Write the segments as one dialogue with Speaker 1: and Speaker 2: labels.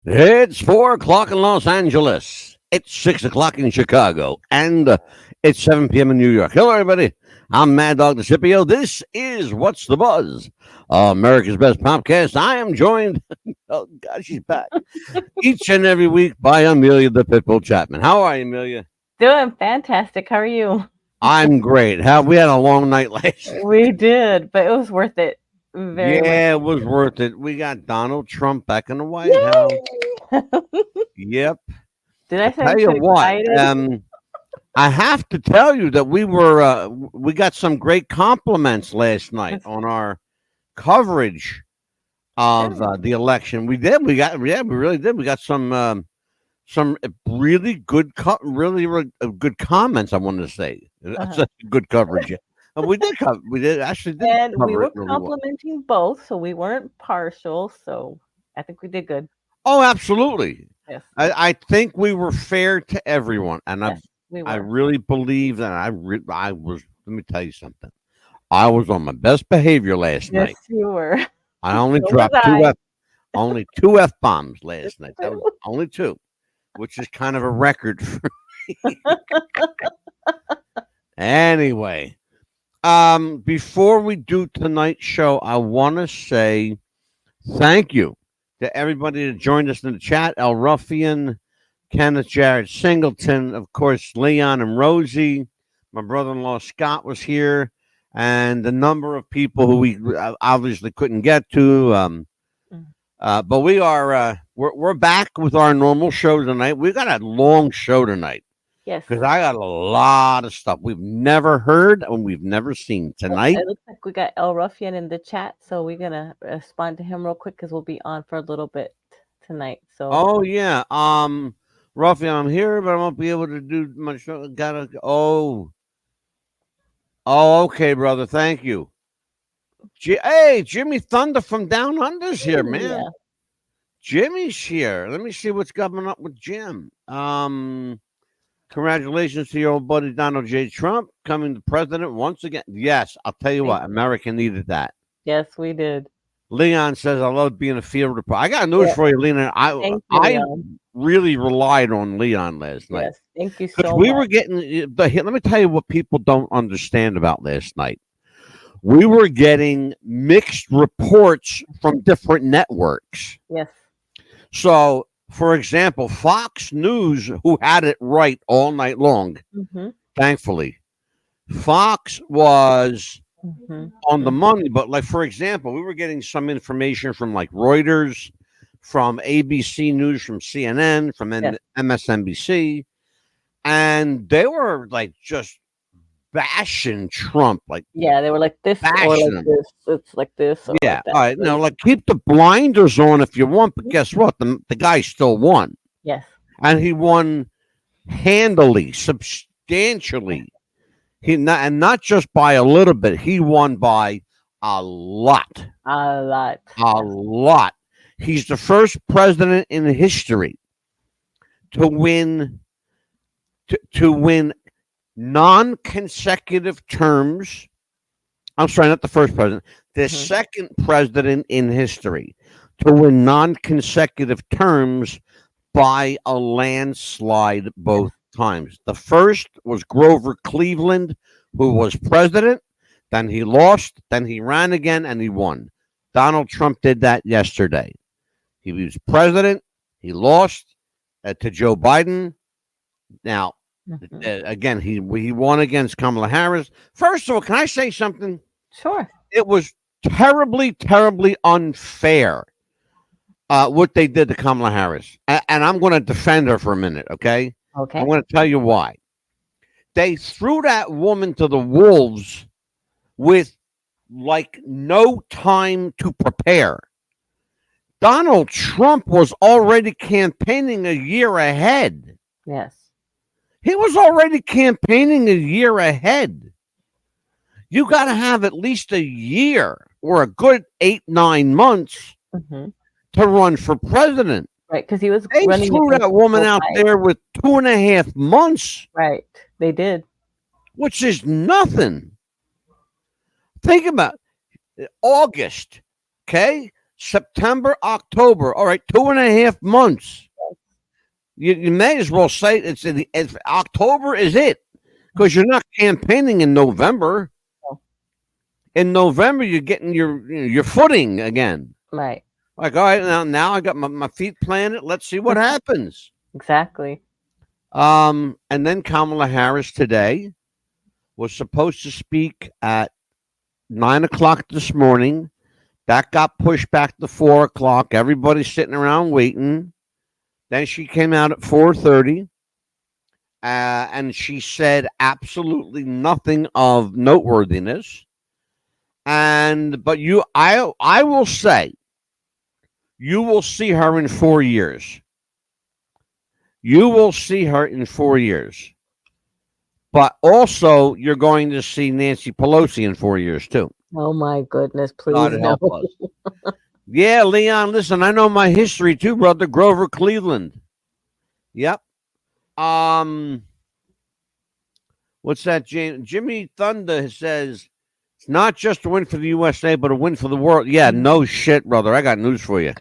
Speaker 1: It's 4 o'clock in Los Angeles. It's 6 o'clock in Chicago, and it's 7 p.m. in New York. Hello, everybody. I'm Mad Dog the Scipio. This is What's the Buzz, America's Best Podcast. I am joined, oh God, she's back, each and every week by Amelia the Pitbull Chapman. How are you, Amelia?
Speaker 2: Doing fantastic. How are you?
Speaker 1: I'm great. We had a long night last night.
Speaker 2: We did, but it was worth it. Very much.
Speaker 1: Yeah, it was worth it. We got Donald Trump back in the White House.
Speaker 2: Yay!
Speaker 1: Yep.
Speaker 2: Did
Speaker 1: I
Speaker 2: I
Speaker 1: tell
Speaker 2: sound
Speaker 1: you
Speaker 2: too
Speaker 1: what,
Speaker 2: excited?
Speaker 1: I have to tell you that we got some great compliments last night on our coverage of
Speaker 2: Good.
Speaker 1: the election. We did. We really did. We got some really good, good comments. I wanted to say that's
Speaker 2: Uh-huh.
Speaker 1: a good coverage. Yeah. We did actually did
Speaker 2: And we
Speaker 1: cover
Speaker 2: were
Speaker 1: it really well.
Speaker 2: complimenting both, so we weren't partial. So I think we did good.
Speaker 1: Oh, absolutely.
Speaker 2: Yes,
Speaker 1: I think we were fair to everyone, and
Speaker 2: yes, we
Speaker 1: I
Speaker 2: were.
Speaker 1: really believe that I was. Let me tell you something. I was on my best behavior last
Speaker 2: Yes,
Speaker 1: night.
Speaker 2: you were.
Speaker 1: I only
Speaker 2: So was
Speaker 1: dropped
Speaker 2: I.
Speaker 1: only two f bombs last night. That was only two, which is kind of a record. Anyway, before we do tonight's show, I want to say thank you to everybody that joined us in the chat. El Ruffian, Kenneth Jared Singleton, of course, Leon and Rosie. My brother-in-law Scott was here, and the number of people who we obviously couldn't get to.
Speaker 2: Mm.
Speaker 1: But we're back with our normal show tonight. We got a long show tonight
Speaker 2: Yes.
Speaker 1: because I got a lot of stuff we've never heard and we've never seen tonight.
Speaker 2: It looks like we got El Ruffian in the chat, so we're gonna respond to him real quick because we'll be on for a little bit tonight. So
Speaker 1: Oh yeah, Ruffian, I'm here, but I won't be able to do my show. Gotta oh, okay, brother. Thank you. Hey, Jimmy Thunder from Down Under's here, man.
Speaker 2: yeah,
Speaker 1: Jimmy's here. Let me see what's coming up with Jim. Congratulations to your old buddy Donald J. Trump coming to president once again. Yes, I'll tell you
Speaker 2: thank
Speaker 1: what,
Speaker 2: you.
Speaker 1: America needed that.
Speaker 2: Yes, we did.
Speaker 1: Leon says, I love being a field reporter. I got news
Speaker 2: Yeah,
Speaker 1: for you, Leon.
Speaker 2: thank you,
Speaker 1: I
Speaker 2: Leon.
Speaker 1: really relied on Leon last night.
Speaker 2: Yes, thank you
Speaker 1: Because
Speaker 2: so
Speaker 1: we
Speaker 2: much.
Speaker 1: were getting let me tell you what people don't understand about last night. We were getting mixed reports from different networks.
Speaker 2: Yes.
Speaker 1: So, for example, Fox News, who had it right all night long,
Speaker 2: Mm-hmm.
Speaker 1: thankfully, Fox was
Speaker 2: Mm-hmm.
Speaker 1: on the money. But, like, for example, we were getting some information from like Reuters, from ABC News, from CNN, from
Speaker 2: Yes.
Speaker 1: MSNBC, and they were like just bashing Trump, like
Speaker 2: Yeah, they were like this or
Speaker 1: bashing
Speaker 2: like
Speaker 1: him.
Speaker 2: this. It's like this or
Speaker 1: Yeah,
Speaker 2: like that.
Speaker 1: all right. Now, like, keep the blinders on if you want, but guess what? The guy still won,
Speaker 2: Yes.
Speaker 1: and he won handily, substantially. And not just by a little bit. He won by a lot,
Speaker 2: A lot.
Speaker 1: a lot. He's the first president in history to win to win non-consecutive terms. I'm sorry, not the first president, the
Speaker 2: Mhm.
Speaker 1: second president in history to win non-consecutive terms by a landslide both times. The first was Grover Cleveland, who was president. Then he lost. Then he ran again and he won. Donald Trump did that yesterday. He was president. He lost to Joe Biden. Now,
Speaker 2: Mhm.
Speaker 1: again, he won against Kamala Harris. First of all, can I say something?
Speaker 2: Sure.
Speaker 1: It was terribly, terribly unfair what they did to Kamala Harris. And I'm going to defend her for a minute, okay?
Speaker 2: Okay.
Speaker 1: I'm going to tell you why. They threw that woman to the wolves with like no time to prepare. Donald Trump was already campaigning a year ahead.
Speaker 2: Yes.
Speaker 1: He was already campaigning a year ahead. You got to have at least a year or a good 8-9 months
Speaker 2: Mm-hmm.
Speaker 1: to run for president.
Speaker 2: Right, because he was
Speaker 1: They
Speaker 2: running
Speaker 1: threw
Speaker 2: against
Speaker 1: that woman
Speaker 2: Joe
Speaker 1: out
Speaker 2: Biden.
Speaker 1: there with 2.5 months,
Speaker 2: Right. They did.
Speaker 1: which is nothing. Think about it. August, okay? September, October. All right, 2.5 months. You may as well say it's October is it, because you're not campaigning in November.
Speaker 2: Oh,
Speaker 1: In November, you're getting your footing again.
Speaker 2: right.
Speaker 1: Like, all right, now I got my feet planted. Let's see what happens.
Speaker 2: Exactly.
Speaker 1: And then Kamala Harris today was supposed to speak at 9 o'clock this morning. That got pushed back to 4 o'clock. Everybody's sitting around waiting. Then she came out at 4:30, and she said absolutely nothing of noteworthiness. But I will say, you will see her in 4 years. You will see her in 4 years. But also, you're going to see Nancy Pelosi in 4 years too.
Speaker 2: Oh my goodness,
Speaker 1: God
Speaker 2: please no.
Speaker 1: help us. Yeah, Leon, listen, I know my history too, brother. Grover Cleveland. Yep. What's that, James? Jimmy Thunder says it's not just a win for the USA, but a win for the world. Yeah, no shit, brother. I got news for you.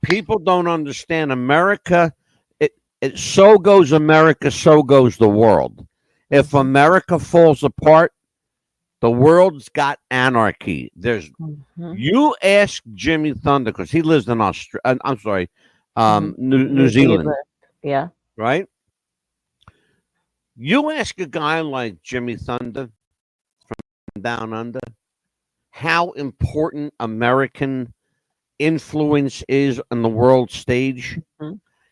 Speaker 1: People don't understand America. It so goes America, so goes the world. If America falls apart, the world's got anarchy. You ask Jimmy Thunder because he lives in Australia. I'm sorry, New Zealand,
Speaker 2: Yeah.
Speaker 1: right? You ask a guy like Jimmy Thunder from down under how important American influence is on the world stage.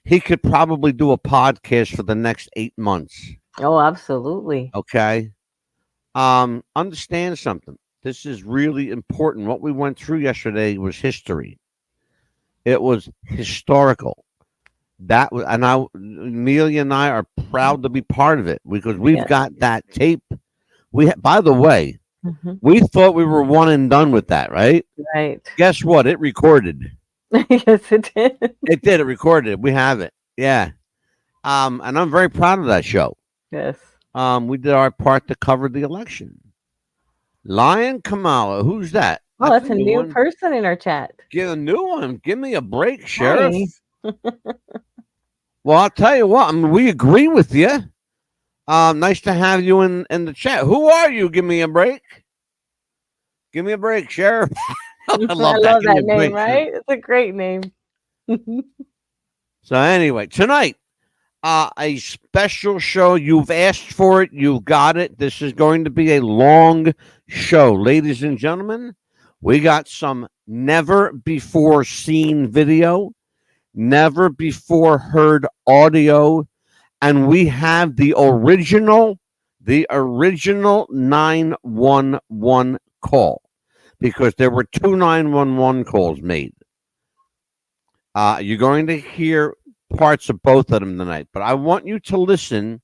Speaker 1: He could probably do a podcast for the next 8 months.
Speaker 2: Oh, absolutely.
Speaker 1: Okay. Understand something. This is really important. What we went through yesterday was history. It was historical. That was, and Amelia and I are proud to be part of it because we've got that tape. By the way, we thought we were one and done with that, right?
Speaker 2: Right.
Speaker 1: Guess what? It recorded.
Speaker 2: Yes, it did.
Speaker 1: It did. It recorded. We have it. Yeah. And I'm very proud of that show.
Speaker 2: Yes.
Speaker 1: We did our part to cover the election. Lion Kamala, who's that?
Speaker 2: Oh, that's a new person in our chat.
Speaker 1: Get a new one. Give me a break, Sheriff. Well, I'll tell you what. I mean, we agree with you. Nice to have you in the chat. Who are you? Give me a break. Give me a break, Sheriff.
Speaker 2: I love that name, right? It's a great name.
Speaker 1: So anyway, tonight, a special show. You've asked for it. You've got it. This is going to be a long show. Ladies and gentlemen, we got some never before seen video, never before heard audio, and we have the original 911 call because there were 2 911 calls made. You're going to hear parts of both of them tonight, but I want you to listen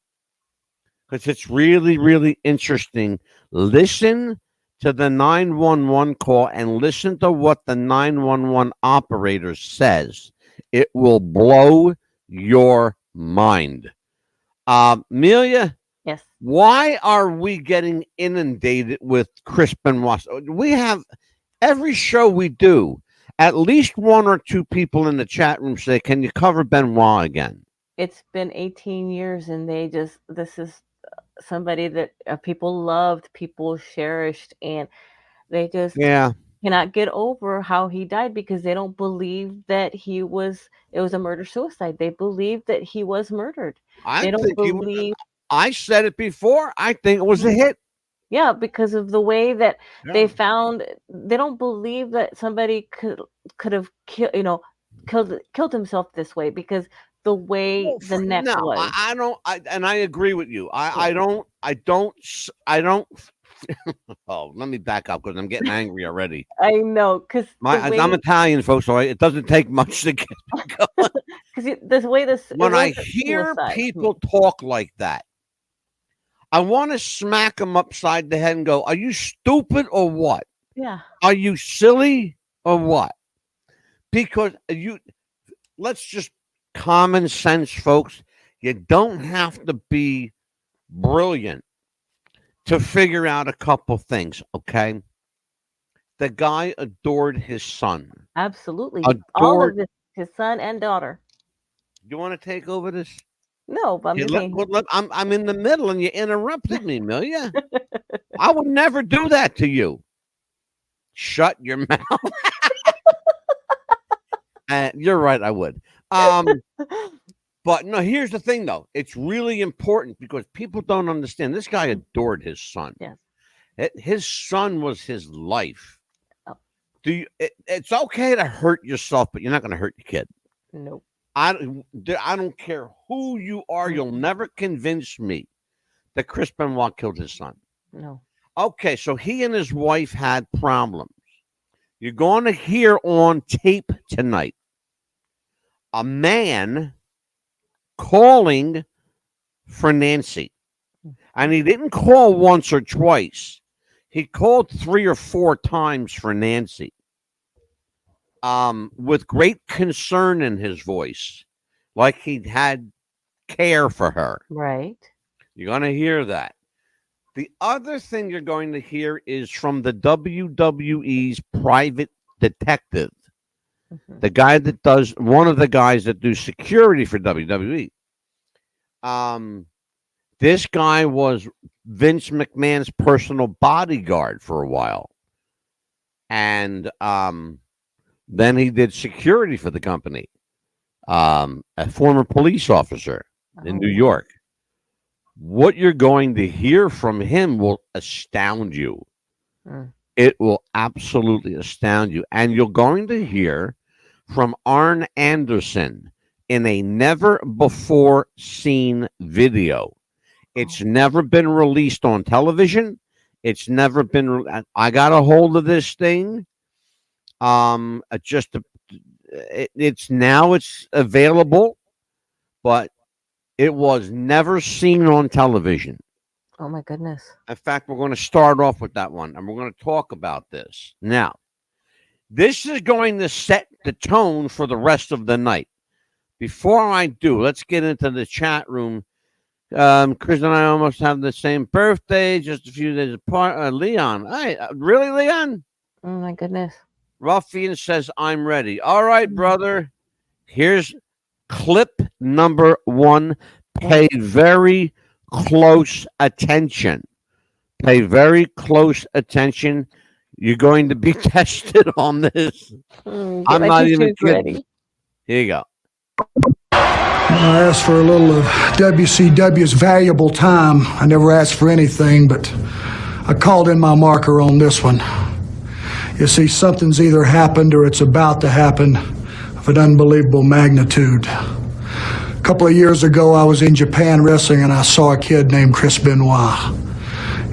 Speaker 1: because it's really, really interesting. Listen to the 911 call and listen to what the 911 operator says. It will blow your mind. Amelia?
Speaker 2: Yes.
Speaker 1: Why are we getting inundated with Chris Benoit? We have every show we do. At least 1 or 2 people in the chat room say, "Can you cover Benoit again?"
Speaker 2: It's been 18 years, and this is somebody that people loved, people cherished, and they just cannot get over how he died because they don't believe that it was a murder suicide. They believe that he was murdered. They don't believe.
Speaker 1: I said it before. I think it was a hit.
Speaker 2: Yeah, because of the way that they found, they don't believe that somebody could have killed himself this way because the way the neck was.
Speaker 1: I don't. And I agree with you. I don't. Oh, let me back up because I'm getting angry already.
Speaker 2: I know, because
Speaker 1: I'm Italian, folks, so it doesn't take much to get going.
Speaker 2: Because the way
Speaker 1: when I hear people talk like that, I want to smack them upside the head and go, "Are you stupid or what?
Speaker 2: Yeah.
Speaker 1: Are you silly or what?" Because let's just common sense, folks. You don't have to be brilliant to figure out a couple things, okay? The guy adored his son.
Speaker 2: Absolutely. All
Speaker 1: Adored.
Speaker 2: of his son and daughter.
Speaker 1: You want to take over this?
Speaker 2: No, but I'm
Speaker 1: Yeah,
Speaker 2: just saying.
Speaker 1: I'm in the middle and you interrupted me, Amelia. I would never do that to you. Shut your mouth. You're right, I would. But no, here's the thing, though. It's really important because people don't understand. This guy adored his son.
Speaker 2: Yes.
Speaker 1: His son was his life.
Speaker 2: Oh.
Speaker 1: It's okay to hurt yourself, but you're not going to hurt your kid.
Speaker 2: Nope.
Speaker 1: I don't care who you are. You'll never convince me that Chris Benoit killed his son.
Speaker 2: No.
Speaker 1: Okay, so he and his wife had problems. You're going to hear on tape tonight a man calling for Nancy. And he didn't call once or twice. He called 3 or 4 times for Nancy. With great concern in his voice, like he had care for her.
Speaker 2: Right.
Speaker 1: You're going to hear that. The other thing you're going to hear is from the WWE's private detective, the guy that does, one of the guys that do security for WWE. This guy was Vince McMahon's personal bodyguard for a while. And then he did security for the company. A former police officer in New York. What you're going to hear from him will astound you. It will absolutely astound you. And you're going to hear from Arn Anderson in a never-before-seen video. It's never been released on television. It's never been. I got a hold of this thing. It's available, but it was never seen on television.
Speaker 2: Oh my goodness.
Speaker 1: In fact, we're going to start off with that one, and we're going to talk about this. Now, this is going to set the tone for the rest of the night. Before I do, let's get into the chat room. Chris and I almost have the same birthday, just a few days apart. Leon, really, Leon?
Speaker 2: Oh my goodness.
Speaker 1: Ruffian says, I'm ready. All right, brother. Here's clip number 1. Pay very close attention. Pay very close attention. You're going to be tested on this. I'm not even kidding. Here you go.
Speaker 3: I asked for a little of WCW's valuable time. I never asked for anything, but I called in my marker on this one. You see, something's either happened or it's about to happen of an unbelievable magnitude. A couple of years ago, I was in Japan wrestling and I saw a kid named Chris Benoit.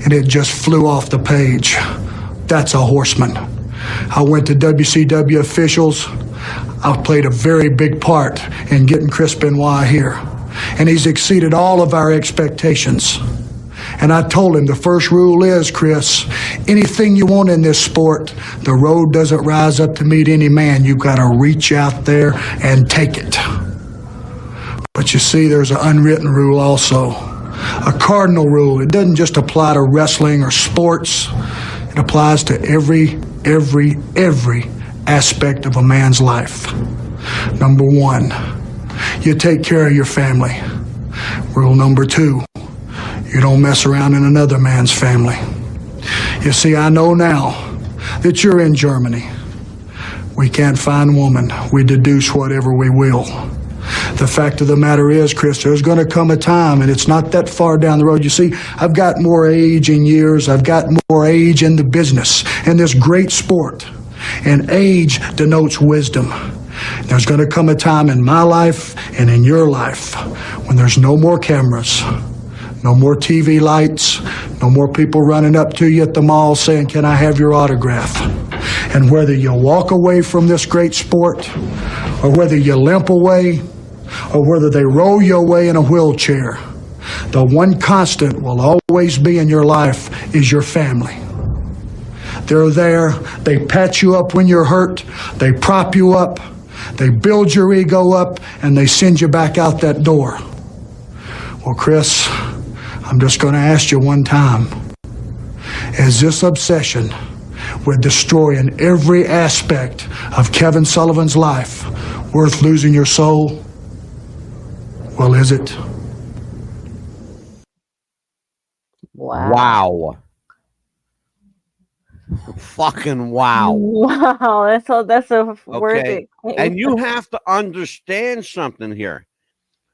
Speaker 3: And it just flew off the page. That's a horseman. I went to WCW officials. I played a very big part in getting Chris Benoit here. And he's exceeded all of our expectations. And I told him the first rule is, Chris, anything you want in this sport, the road doesn't rise up to meet any man. You've got to reach out there and take it. But you see, there's an unwritten rule also, a cardinal rule. It doesn't just apply to wrestling or sports. It applies to every aspect of a man's life. Number 1, you take care of your family. Rule number 2, you don't mess around in another man's family. You see, I know now that you're in Germany. We can't find woman. We deduce whatever we will. The fact of the matter is, Chris, there's going to come a time, and it's not that far down the road. You see, I've got more age in years. I've got more age in the business, in this great sport. And age denotes wisdom. There's going to come a time in my life and in your life when there's no more cameras, no more TV lights, no more people running up to you at the mall saying, can I have your autograph? And whether you walk away from this great sport, or whether you limp away, or whether they roll you away in a wheelchair, the one constant will always be in your life is your family. They're there. They pat you up when you're hurt. They prop you up. They build your ego up, and they send you back out that door. Well, Chris, I'm just going to ask you one time. Is this obsession with destroying every aspect of Kevin Sullivan's life worth losing your soul? Well, is it?
Speaker 1: Wow. Fucking wow.
Speaker 2: Wow, that's a word
Speaker 1: Okay.
Speaker 2: that came.
Speaker 1: And you have to understand something here.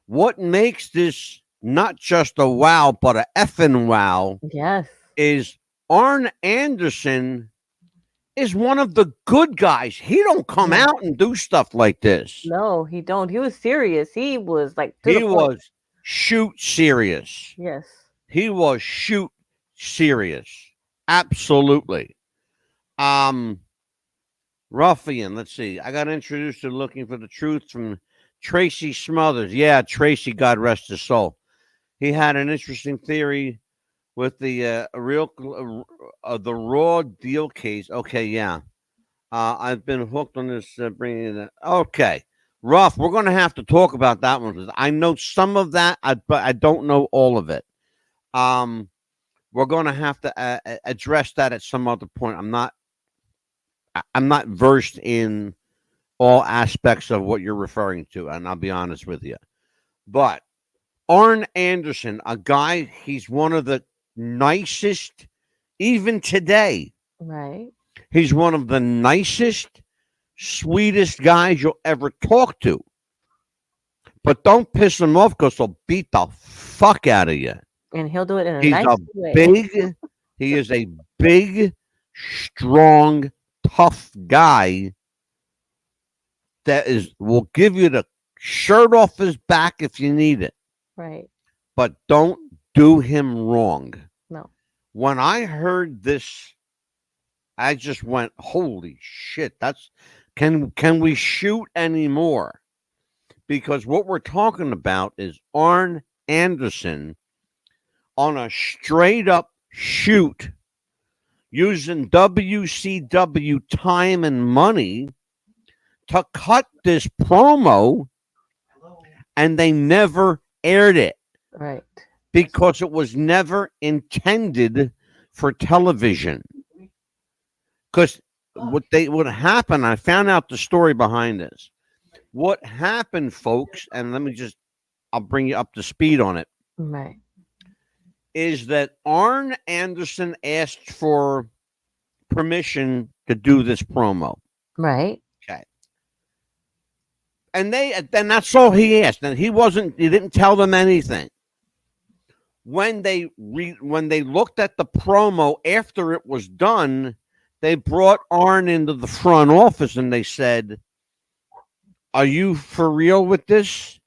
Speaker 1: What makes this not just a wow, but a effing wow
Speaker 2: Yes.
Speaker 1: is Arn Anderson is one of the good guys. He don't come
Speaker 2: Yeah.
Speaker 1: out and do stuff like this.
Speaker 2: No, he don't. He was serious. He was like to
Speaker 1: He
Speaker 2: the point.
Speaker 1: was shoot serious.
Speaker 2: Yes.
Speaker 1: He was shoot serious. Absolutely. Ruffian, let's see. I got introduced to Looking for the Truth from Tracy Smothers. Yeah, Tracy, God rest his soul. He had an interesting theory with the the raw deal case. Okay, yeah. I've been hooked on this bringing it. Okay, Ruff, we're going to have to talk about that one because I know some of that, but I don't know all of it. We're going to have to address that at some other point. I'm not versed in all aspects of what you're referring to, and I'll be honest with you. But Arn Anderson, a guy, he's one of the nicest, even today.
Speaker 2: Right.
Speaker 1: He's one of the nicest, sweetest guys you'll ever talk to. But don't piss him off because he'll beat the fuck out of you.
Speaker 2: And he'll do it in a
Speaker 1: He's
Speaker 2: nice
Speaker 1: a
Speaker 2: way.
Speaker 1: he is a big, strong, tough guy that will give you the shirt off his back if you need it.
Speaker 2: Right.
Speaker 1: But don't do him wrong.
Speaker 2: No.
Speaker 1: When I heard this, I just went, holy shit, can we shoot anymore? Because what we're talking about is Arn Anderson on a straight up shoot using WCW time and money to cut this promo, and they never aired it.
Speaker 2: Right.
Speaker 1: Because it was never intended for television. Because what happened, I found out the story behind this. What happened, folks, and I'll bring you up to speed on it.
Speaker 2: Right.
Speaker 1: Is that Arn Anderson asked for permission to do this promo.
Speaker 2: Right.
Speaker 1: Okay. And that's all he asked. And he didn't tell them anything. When they looked at the promo after it was done, they brought Arn into the front office and they said, "Are you for real with this?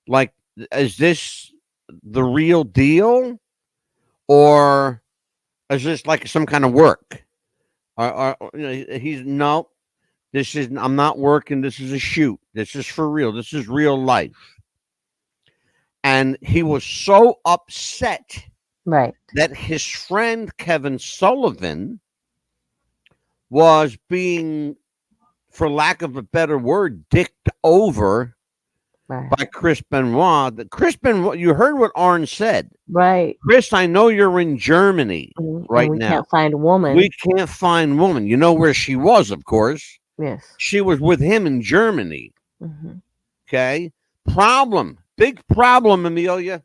Speaker 1: Like, is this the real deal, or is this like some kind of work?" He's no. I'm not working. This is a shoot. This is for real. This is real life. And he was so upset that his friend Kevin Sullivan was being, for lack of a better word, dicked over by Chris Benoit. Chris Benoit, you heard what Arn said.
Speaker 2: Right.
Speaker 1: Chris, I know you're in Germany right
Speaker 2: we
Speaker 1: now.
Speaker 2: We can't find woman.
Speaker 1: We can't find woman. You know where she was, of course.
Speaker 2: Yes.
Speaker 1: She was with him in Germany.
Speaker 2: Mm-hmm.
Speaker 1: Okay. Big problem, Amelia.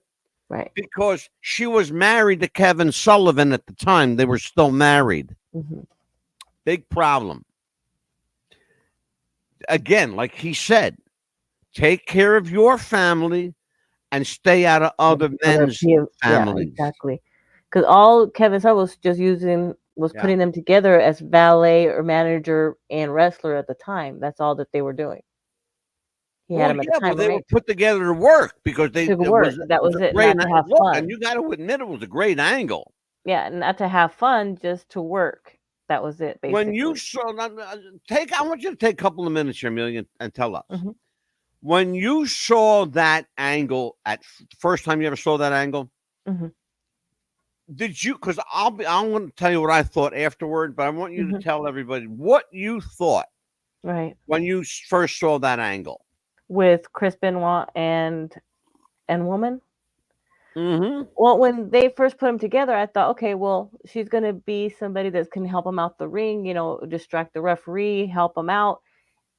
Speaker 2: Right.
Speaker 1: Because she was married to Kevin Sullivan at the time. They were still married.
Speaker 2: Mm-hmm.
Speaker 1: Big problem. Again, like he said, take care of your family and stay out of other men's families.
Speaker 2: Yeah, exactly. Because all Kevin Sullivan was just putting them together as valet or manager and wrestler at the time. That's all that they were doing. He had them at the time.
Speaker 1: But they were put together to work because that was it.
Speaker 2: Not to have fun.
Speaker 1: And you got to admit it was a great angle.
Speaker 2: Yeah, not to have fun, just to work. That was it. Basically.
Speaker 1: When you saw, I want you to take a couple of minutes here, Amelia, and tell us.
Speaker 2: Mm-hmm.
Speaker 1: When you saw that angle at first time you ever saw that angle,
Speaker 2: mm-hmm.
Speaker 1: Did you? Because I'm going to tell you what I thought afterward, but I want you
Speaker 2: mm-hmm.
Speaker 1: to tell everybody what you thought,
Speaker 2: right,
Speaker 1: when you first saw that angle
Speaker 2: with Chris Benoit and woman.
Speaker 1: Mm-hmm.
Speaker 2: Well, when they first put them together, I thought, okay, well, she's going to be somebody that can help him out the ring, distract the referee, help him out.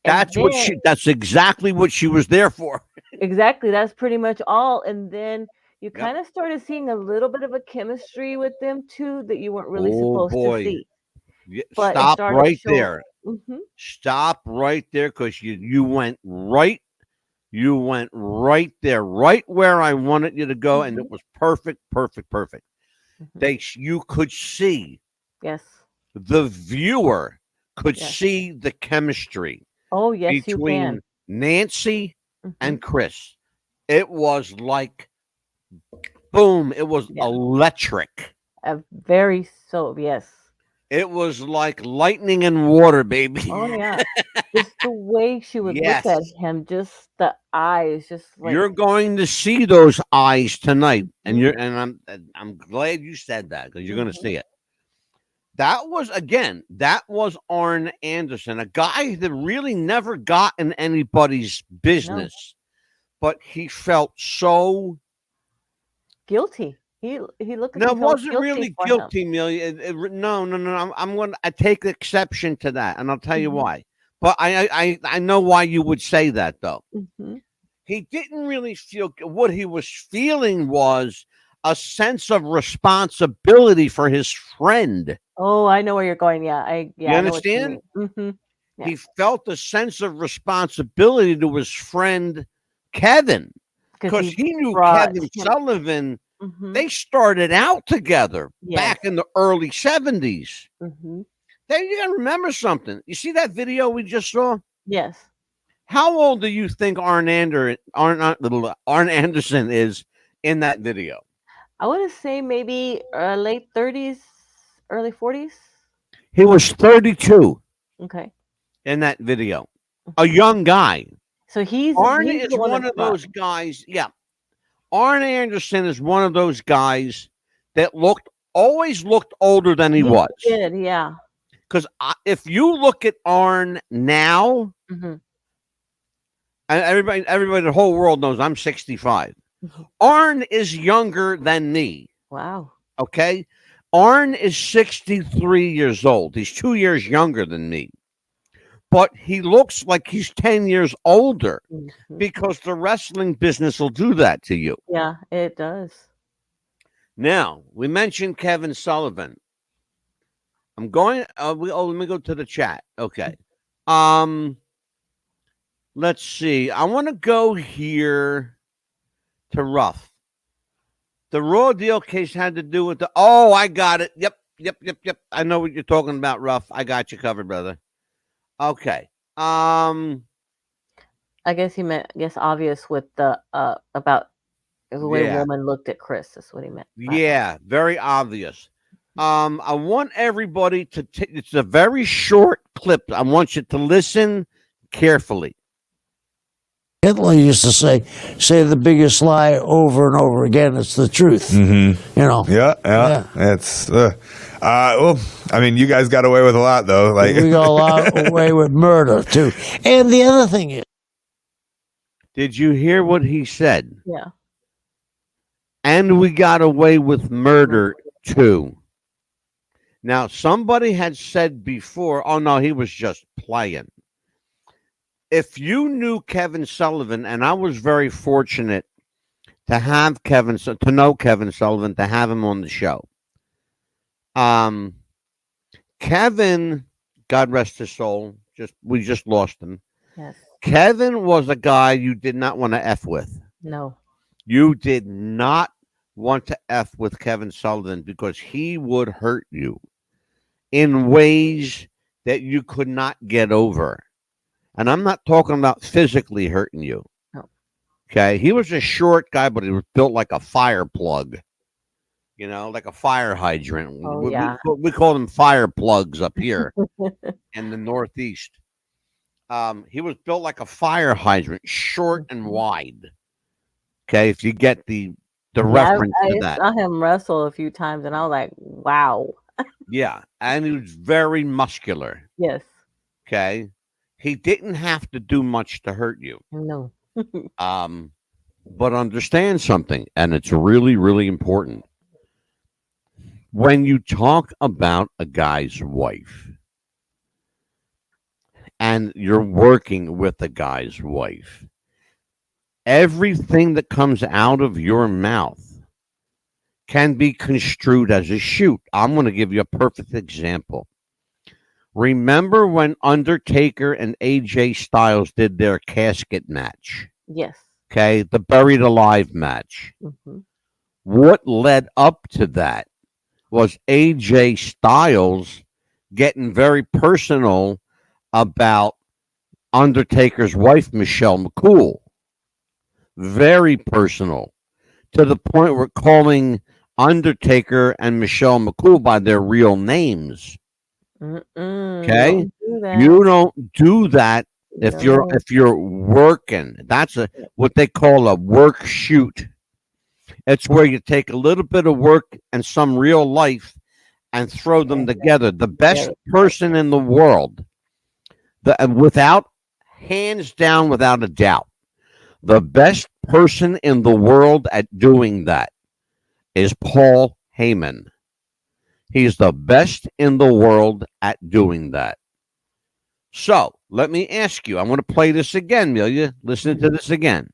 Speaker 2: And then,
Speaker 1: That's exactly what she was there for.
Speaker 2: exactly, that's pretty much all. And then you
Speaker 1: Yep.
Speaker 2: kind of started seeing a little bit of a chemistry with them too that you weren't really
Speaker 1: Oh
Speaker 2: supposed to
Speaker 1: boy.
Speaker 2: see. But it
Speaker 1: Stop
Speaker 2: started
Speaker 1: right
Speaker 2: showing.
Speaker 1: there.
Speaker 2: Hmm.
Speaker 1: Stop right there, because you went right there, right where I wanted you to go, and
Speaker 2: Hmm.
Speaker 1: it was perfect, perfect, perfect.
Speaker 2: Hmm.
Speaker 1: You could see,
Speaker 2: Yes.
Speaker 1: the viewer could
Speaker 2: Yes.
Speaker 1: see the chemistry
Speaker 2: Oh, yes, you can.
Speaker 1: between Nancy
Speaker 2: Hmm.
Speaker 1: and Chris. It was like boom, it was
Speaker 2: Yeah.
Speaker 1: electric.
Speaker 2: Very so, yes.
Speaker 1: It was like lightning and water, baby.
Speaker 2: Oh, yeah. Just the way she would look at
Speaker 1: Yes.
Speaker 2: him, just the eyes, just like.
Speaker 1: You're going to see those eyes tonight, and
Speaker 2: Mhm,
Speaker 1: I'm glad you said that, because you're going to
Speaker 2: mhm.
Speaker 1: see it. That was Arn Anderson, a guy that really never got in anybody's
Speaker 2: No,
Speaker 1: business, but he felt so.
Speaker 2: guilty. He looked like
Speaker 1: No,
Speaker 2: he
Speaker 1: it
Speaker 2: felt
Speaker 1: wasn't
Speaker 2: guilty
Speaker 1: really
Speaker 2: for him.
Speaker 1: guilty, Amelia. No, no, no. I'm going. I take exception to that, and I'll tell you
Speaker 2: Mhm,
Speaker 1: why. But I know why you would say that, though.
Speaker 2: mhm.
Speaker 1: He didn't really feel. What he was feeling was a sense of responsibility for his friend.
Speaker 2: Oh, I know where you're going. Yeah,
Speaker 1: You
Speaker 2: I know what you
Speaker 1: understand?
Speaker 2: mean. Mhm. Yeah,
Speaker 1: He felt a sense of responsibility to his friend Kevin,
Speaker 2: because
Speaker 1: because
Speaker 2: he
Speaker 1: he knew
Speaker 2: brought
Speaker 1: Kevin
Speaker 2: him.
Speaker 1: Sullivan.
Speaker 2: Mhm.
Speaker 1: They started out together
Speaker 2: Yes.
Speaker 1: back in the early 70s.
Speaker 2: Mhm.
Speaker 1: Then you gotta remember something. You see that video we just saw?
Speaker 2: Yes.
Speaker 1: How old do you think Arn Anderson is in that video?
Speaker 2: I would say maybe late 30s, early 40s.
Speaker 1: He was 32
Speaker 2: Okay.
Speaker 1: in that video. A
Speaker 2: Mhm.
Speaker 1: young guy.
Speaker 2: So
Speaker 1: Arn
Speaker 2: he's
Speaker 1: is
Speaker 2: the one
Speaker 1: one
Speaker 2: that
Speaker 1: of
Speaker 2: brought.
Speaker 1: those guys. Yeah. Arn Anderson is one of those guys that always looked older than he
Speaker 2: He
Speaker 1: was.
Speaker 2: did, yeah.
Speaker 1: Because if you look at Arn now,
Speaker 2: Mhm.
Speaker 1: and everybody, the whole world knows I'm 65.
Speaker 2: Mhm.
Speaker 1: Arn is younger than me.
Speaker 2: Wow.
Speaker 1: Okay. Arn is 63 years old. He's 2 years younger than me, but he looks like he's 10 years older,
Speaker 2: Mhm.
Speaker 1: because the wrestling business will do that to you.
Speaker 2: Yeah, it does.
Speaker 1: Now, we mentioned Kevin Sullivan. I'm going, let me go to the chat. Okay. Um, let's see. I want to go here to Ruff. The Raw deal case had to do with I got it. Yep, yep, yep, yep. I know what you're talking about, Ruff. I got you covered, brother. Okay. Um,
Speaker 2: I guess he meant, I guess, obvious with the about the way
Speaker 1: yeah,
Speaker 2: woman looked at Chris. That's what he meant by that.
Speaker 1: yeah, very obvious. I want everybody to. It's a very short clip. I want you to listen carefully.
Speaker 4: Hitler used to say the biggest lie over and over again. It's the truth.
Speaker 5: Mm-hmm.
Speaker 4: You know.
Speaker 5: Yeah. It's well, I mean, you guys got away with a lot though. Like
Speaker 4: We got a lot away with murder too. And the other thing is,
Speaker 1: Did you hear what he said?
Speaker 2: Yeah.
Speaker 1: And we got away with murder too. Now, somebody had said before, oh no, he was just playing. If you knew Kevin Sullivan, and I was very fortunate to know Kevin Sullivan, to have him on the show. Kevin, God rest his soul, we just lost him.
Speaker 2: Yes.
Speaker 1: Kevin was a guy you did not want to F with.
Speaker 2: No.
Speaker 1: You did not want to F with Kevin Sullivan, because he would hurt you in ways that you could not get over. And I'm not talking about physically hurting you.
Speaker 2: No.
Speaker 1: Okay. He was a short guy, but he was built like a fire plug, like a fire hydrant.
Speaker 2: Oh yeah.
Speaker 1: We call them fire plugs up here in the Northeast. He was built like a fire hydrant, short and wide. Okay. If you get the
Speaker 2: Yeah,
Speaker 1: reference to
Speaker 2: I
Speaker 1: that.
Speaker 2: saw him wrestle a few times, and I was like, wow.
Speaker 1: Yeah. And he was very muscular.
Speaker 2: Yes.
Speaker 1: Okay. He didn't have to do much to hurt you.
Speaker 2: No.
Speaker 1: Um, But understand something, and it's really, really important. When you talk about a guy's wife and you're working with a guy's wife, everything that comes out of your mouth can be construed as a shoot. I'm going to give you a perfect example. Remember when Undertaker and AJ Styles did their casket match?
Speaker 2: Yes.
Speaker 1: Okay, the buried alive match.
Speaker 2: Mm-hmm.
Speaker 1: What led up to that was AJ Styles getting very personal about Undertaker's wife, Michelle McCool. Very personal, to the point where calling Undertaker and Michelle McCool by their real names. Okay, you don't do that if you're working. That's what they call a work shoot. It's where you take a little bit of work and some real life and throw them together. The best person in the world, without hands down, without a doubt, the best person in the world at doing that is Paul Heyman. He's the best in the world at doing that. So let me ask you, I want to play this again, Amelia. Listen to this again.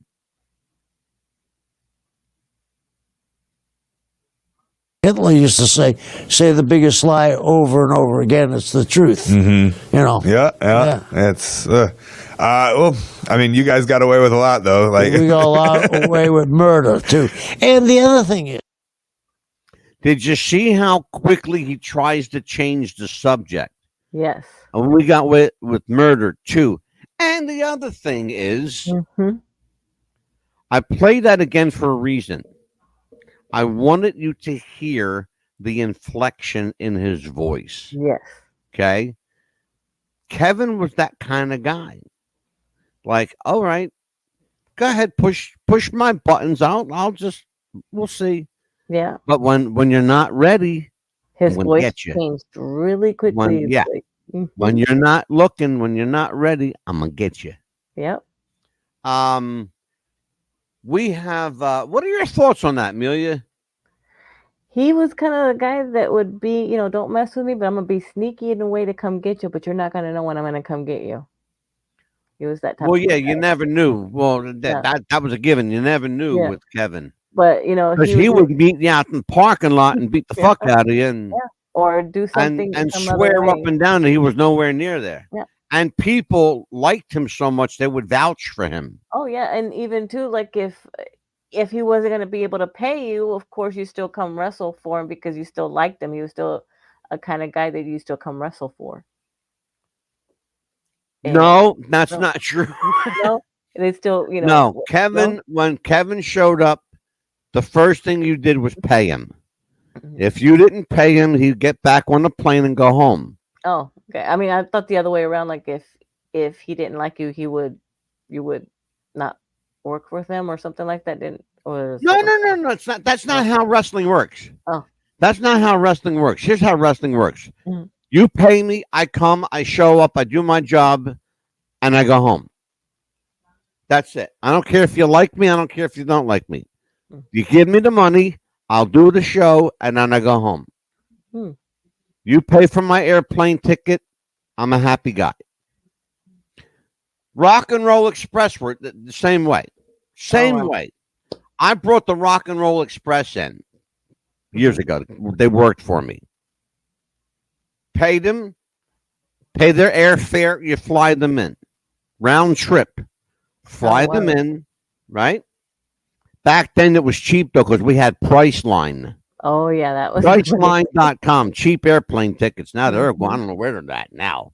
Speaker 4: Hitler used to say the biggest lie over and over again. It's the truth.
Speaker 5: Mm-hmm.
Speaker 4: You know.
Speaker 5: Yeah. It's well, I mean, you guys got away with a lot, though. Like
Speaker 4: we got a lot away with murder too. And the other thing is,
Speaker 1: did you see how quickly he tries to change the subject?
Speaker 2: Yes.
Speaker 1: And we got with murder too. And the other thing is, I play that again for a reason. I wanted you to hear the inflection in his voice.
Speaker 2: Yes.
Speaker 1: Okay. Kevin was that kind of guy. Like, all right, go ahead, push my buttons out. We'll see.
Speaker 2: Yeah.
Speaker 1: But when you're not ready,
Speaker 2: his voice changed really quickly.
Speaker 1: When you're not looking, when you're not ready, I'm gonna get you.
Speaker 2: Yep.
Speaker 1: We have. What are your thoughts on that, Amelia?
Speaker 2: He was kind of the guy that would be, don't mess with me, but I'm gonna be sneaky in a way to come get you, but you're not gonna know when I'm gonna come get you. He was that type.
Speaker 1: Well, yeah, you never knew. Well, that was a given. You never knew with Kevin.
Speaker 2: But
Speaker 1: because he would meet you out in the parking lot and beat the fuck out of you, and
Speaker 2: or do something
Speaker 1: and swear up and down that he was nowhere near there.
Speaker 2: Yeah.
Speaker 1: And people liked him so much they would vouch for him.
Speaker 2: Oh yeah, and even too, like if he wasn't going to be able to pay you, of course you still come wrestle for him because you still liked him. He was still a kind of guy that you still come wrestle for. And
Speaker 1: no, that's not true.
Speaker 2: No, they still,
Speaker 1: No, Kevin. When Kevin showed up, the first thing you did was pay him. If you didn't pay him, he'd get back on the plane and go home.
Speaker 2: Oh, okay. I mean, I thought the other way around. Like if he didn't like you, you would not work with him or something like that. No.
Speaker 1: It's not. That's not how wrestling works.
Speaker 2: Oh,
Speaker 1: that's not how wrestling works. Here's how wrestling works. You pay me, I come, I show up, I do my job, and I go home. That's it. I don't care if you like me. I don't care if you don't like me. You give me the money, I'll do the show, and then I go home. You pay for my airplane ticket, I'm a happy guy. Rock and Roll Express were the same way. Same way. I brought the Rock and Roll Express in years ago. They worked for me. Pay them, pay their airfare, you fly them in. Round trip. Fly them in, right? Back then it was cheap though, because we had Priceline.
Speaker 2: Oh yeah, that was
Speaker 1: Priceline.com, cheap airplane tickets. Now they're I don't know where they're at now.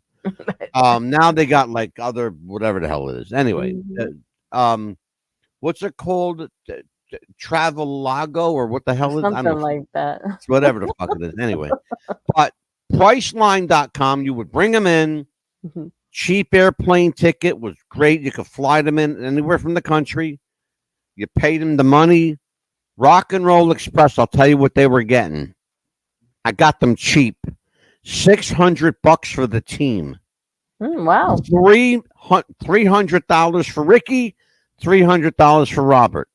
Speaker 1: Now they got like other whatever the hell it is. Anyway, what's it called? Travel-Lago or what the hell is it?
Speaker 2: Something like that.
Speaker 1: It's whatever the fuck it is. Anyway, but Priceline.com, you would bring them in. Cheap airplane ticket was great. You could fly them in anywhere from the country. You paid them the money. Rock and Roll Express, I'll tell you what they were getting. I got them cheap. $600 for the team.
Speaker 2: Wow.
Speaker 1: $300 for Ricky, $300 for Robert.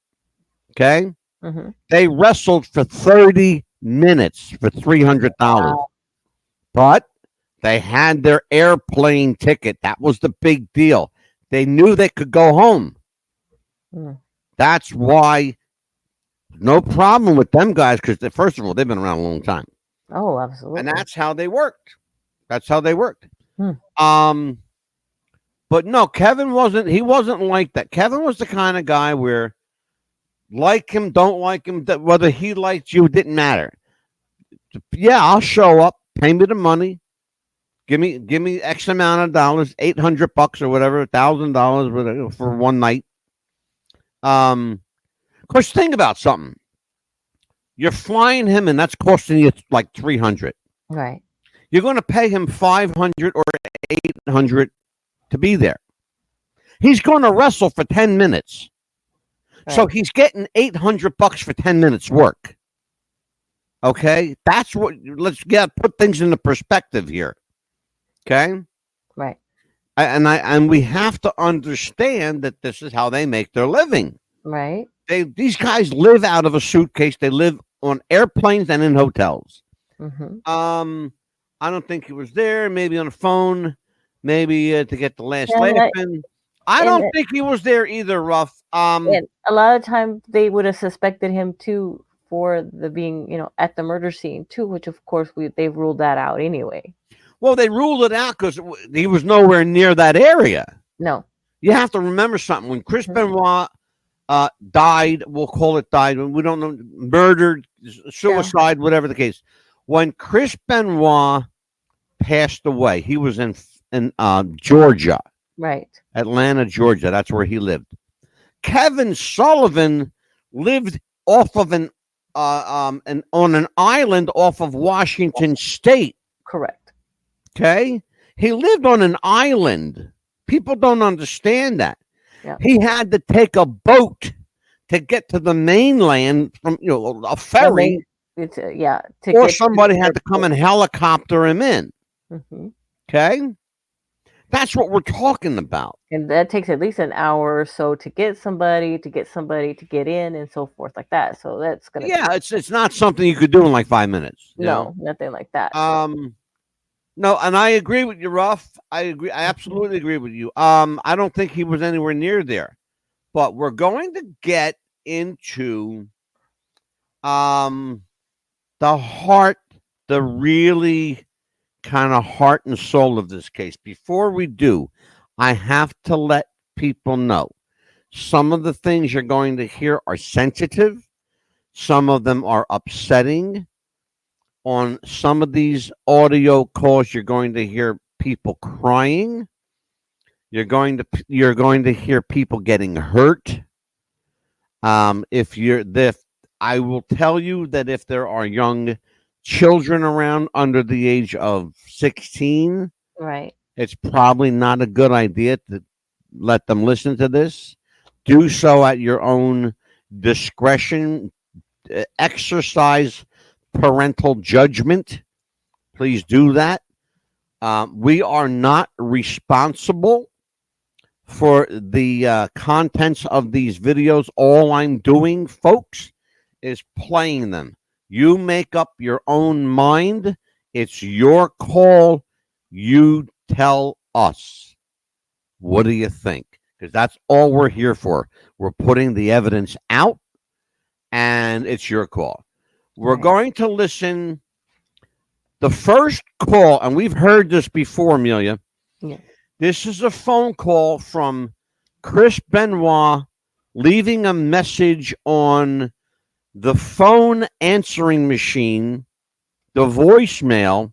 Speaker 1: Okay,
Speaker 2: Mm-hmm.
Speaker 1: they wrestled for 30 minutes for $300,
Speaker 2: Wow.
Speaker 1: but they had their airplane ticket. That was the big deal. They knew they could go home.
Speaker 2: Mm.
Speaker 1: That's why no problem with them guys, because first of all, they've been around a long time,
Speaker 2: Oh,
Speaker 1: and
Speaker 2: absolutely.
Speaker 1: that's how they worked. That's how they worked.
Speaker 2: Hmm.
Speaker 1: But no, Kevin wasn't. He wasn't like that. Kevin was the kind of guy where, like him, don't like him, whether he liked you didn't matter. Yeah, I'll show up. Pay me the money. Give me X amount of dollars, $800 or whatever, $1,000 for one night. Of course, think about something. You're flying him, and that's costing you like 300.
Speaker 2: Right.
Speaker 1: You're going to pay him 500 or 800 to be there. He's going to wrestle for 10 minutes.
Speaker 2: Right.
Speaker 1: So he's getting $800 for 10 minutes work. Okay? That's what, let's put things into perspective here. Okay?
Speaker 2: Right.
Speaker 1: And we have to understand that this is how they make their living.
Speaker 2: Right.
Speaker 1: These guys live out of a suitcase. They live on airplanes and in hotels.
Speaker 2: Mm-hmm.
Speaker 1: I don't think he was there. Maybe on a phone. Maybe to get the last
Speaker 2: Yeah,
Speaker 1: laugh in. I don't think he was there either, Ruff.
Speaker 2: And a lot of times they would have suspected him too for the being, at the murder scene too, which of course they've ruled that out anyway.
Speaker 1: Well, they ruled it out because he was nowhere near that area.
Speaker 2: No.
Speaker 1: You have to remember something. When Chris Benoit died, we'll call it died, we don't know, murdered, suicide, whatever the case. When Chris Benoit passed away, he was in Georgia.
Speaker 2: Right.
Speaker 1: Atlanta, Georgia. That's where he lived. Kevin Sullivan lived off of on an island off of Washington State.
Speaker 2: Correct.
Speaker 1: Okay? He lived on an island. People don't understand that.
Speaker 2: Yeah.
Speaker 1: He had to take a boat to get to the mainland from a ferry. Or somebody had to come and helicopter him in.
Speaker 2: Mm-hmm.
Speaker 1: Okay? That's what we're talking about.
Speaker 2: And that takes at least an hour or so to get somebody to get in and so forth like that. So that's gonna
Speaker 1: it's not something you could do in like 5 minutes.
Speaker 2: No, nothing like that.
Speaker 1: No, and I agree with you, Ruff. I agree. I absolutely agree with you. I don't think he was anywhere near there. But we're going to get into the heart, the really kind of heart and soul of this case. Before we do, I have to let people know some of the things you're going to hear are sensitive. Some of them are upsetting. On some of these audio calls, you're going to hear people crying. You're going to hear people getting hurt. I will tell you that if there are young children around under the age of 16,
Speaker 2: right,
Speaker 1: it's probably not a good idea to let them listen to this. Do so at your own discretion. Exercise parental judgment. Please do that. We are not responsible for the contents of these videos. All I'm doing, folks, is playing them. You make up your own mind. It's your call. You tell us. What do you think? Because that's all we're here for. We're putting the evidence out, and it's your call. We're going to listen. The first call, and we've heard this before, Amelia.
Speaker 2: Yeah.
Speaker 1: This is a phone call from Chris Benoit leaving a message on the phone answering machine, the voicemail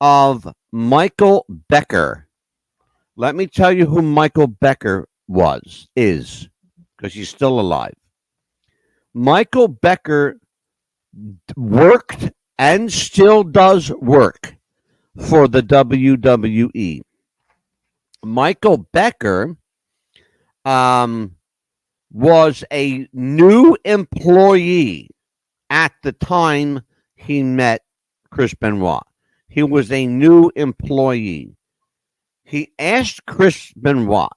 Speaker 1: of Michael Becker. Let me tell you who Michael Becker is, because he's still alive. Michael Becker worked and still does work for the WWE. Michael Becker was a new employee at the time he met Chris Benoit. He was a new employee. He asked Chris Benoit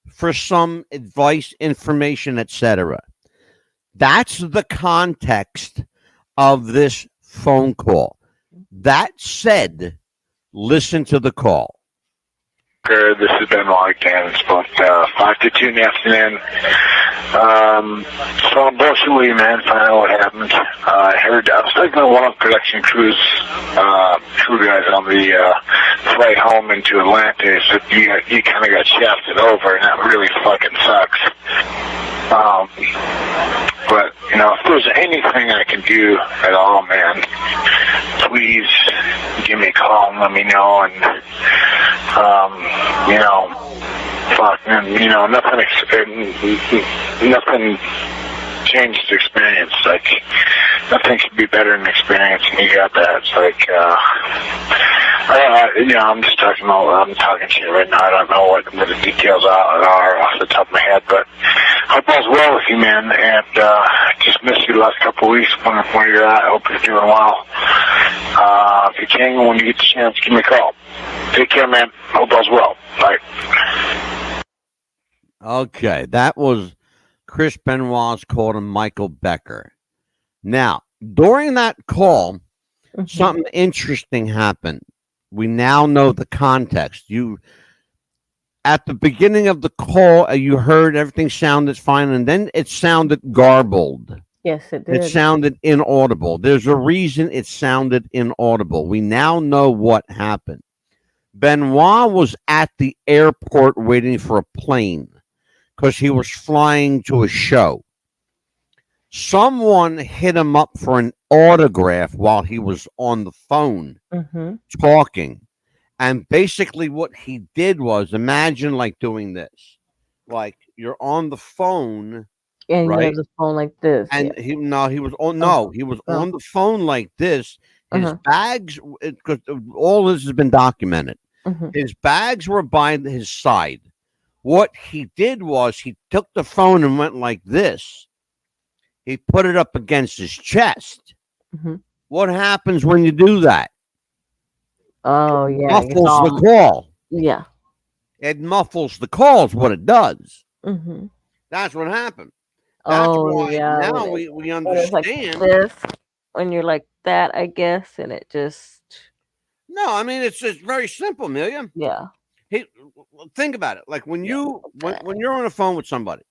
Speaker 1: for some advice, information, etc. That's the context of this phone call. That said, listen to the call.
Speaker 6: This is Benoit again. It's about 5 to 2 in the afternoon. So I'm bullshit with you, man. Find out what happened. I was talking to one of the production crew guys on the flight home into Atlanta. He said you kind of got shafted over, and that really fucking sucks. But, you know, if there's anything I can do at all, man, please give me a call and let me know. And, you know, fuck, man, you know, nothing changed the experience. Like, nothing could be better than experience, and you got that. It's like, you know, I'm talking shit right now. I don't know what the details are off the top of my head, but hope all's well with you, man, and just missed you the last couple of weeks. Wondering where you're at. I hope you're doing well. If you can, when you get the chance, give me a call. Take care, man. Hope all's well. Bye.
Speaker 1: Okay, that was Chris Benoit's call to Michael Becker. Now, during that call, something interesting happened. We now know the context. At the beginning of the call, you heard everything sounded fine, and then it sounded garbled.
Speaker 2: Yes, it did.
Speaker 1: It sounded inaudible. There's a reason it sounded inaudible. We now know what happened. Benoit was at the airport waiting for a plane because he was flying to a show. Someone hit him up for an autograph while he was on the phone talking. And basically what he did was, imagine like doing this. Like you're on the phone.
Speaker 2: And
Speaker 1: right?
Speaker 2: you have the phone like this.
Speaker 1: And
Speaker 2: yeah.
Speaker 1: he was on the phone like this. His bags, because all this has been documented. His bags were by his side. What he did was he took the phone and went like this. He put it up against his chest. What happens when you do that?
Speaker 2: Oh, yeah.
Speaker 1: Muffles the call.
Speaker 2: Yeah.
Speaker 1: It muffles the call is what it does. That's what happened. That's why now we understand.
Speaker 2: Like this, when you're like that, I guess, and it just...
Speaker 1: No, I mean, it's just very simple, Amelia.
Speaker 2: Yeah.
Speaker 1: Think about it. Like when you're on the phone with somebody,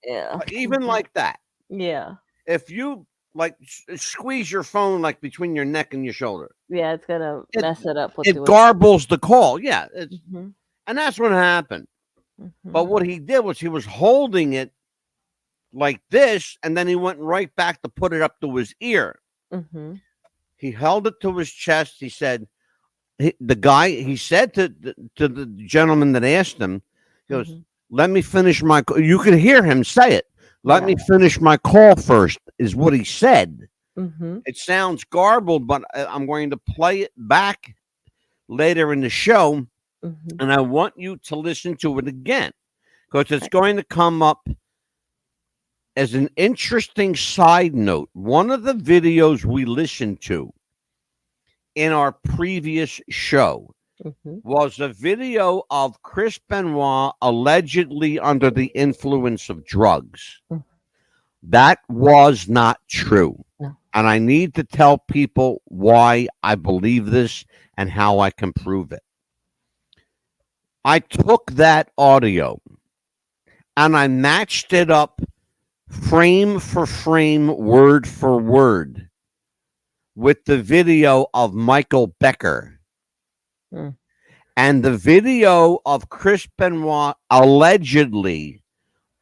Speaker 1: even like that.
Speaker 2: Yeah.
Speaker 1: If you like squeeze your phone like between your neck and your shoulder.
Speaker 2: Yeah, it's gonna mess it up.
Speaker 1: It garbles the call. Yeah. And that's what happened. But what he did was he was holding it like this, and then he went right back to put it up to his ear. He held it to his chest. He said, he said to the gentleman that asked him, he goes, let me finish my call. You could hear him say it. Let me finish my call first, is what he said. It sounds garbled, but I'm going to play it back later in the show. And I want you to listen to it again, because it's going to come up as an interesting side note. One of the videos we listened to in our previous show was a video of Chris Benoit allegedly under the influence of drugs. That was not true.
Speaker 2: No.
Speaker 1: And I need to tell people why I believe this and how I can prove it. I took that audio and I matched it up frame for frame, word for word, with the video of Michael Becker. And the video of Chris Benoit allegedly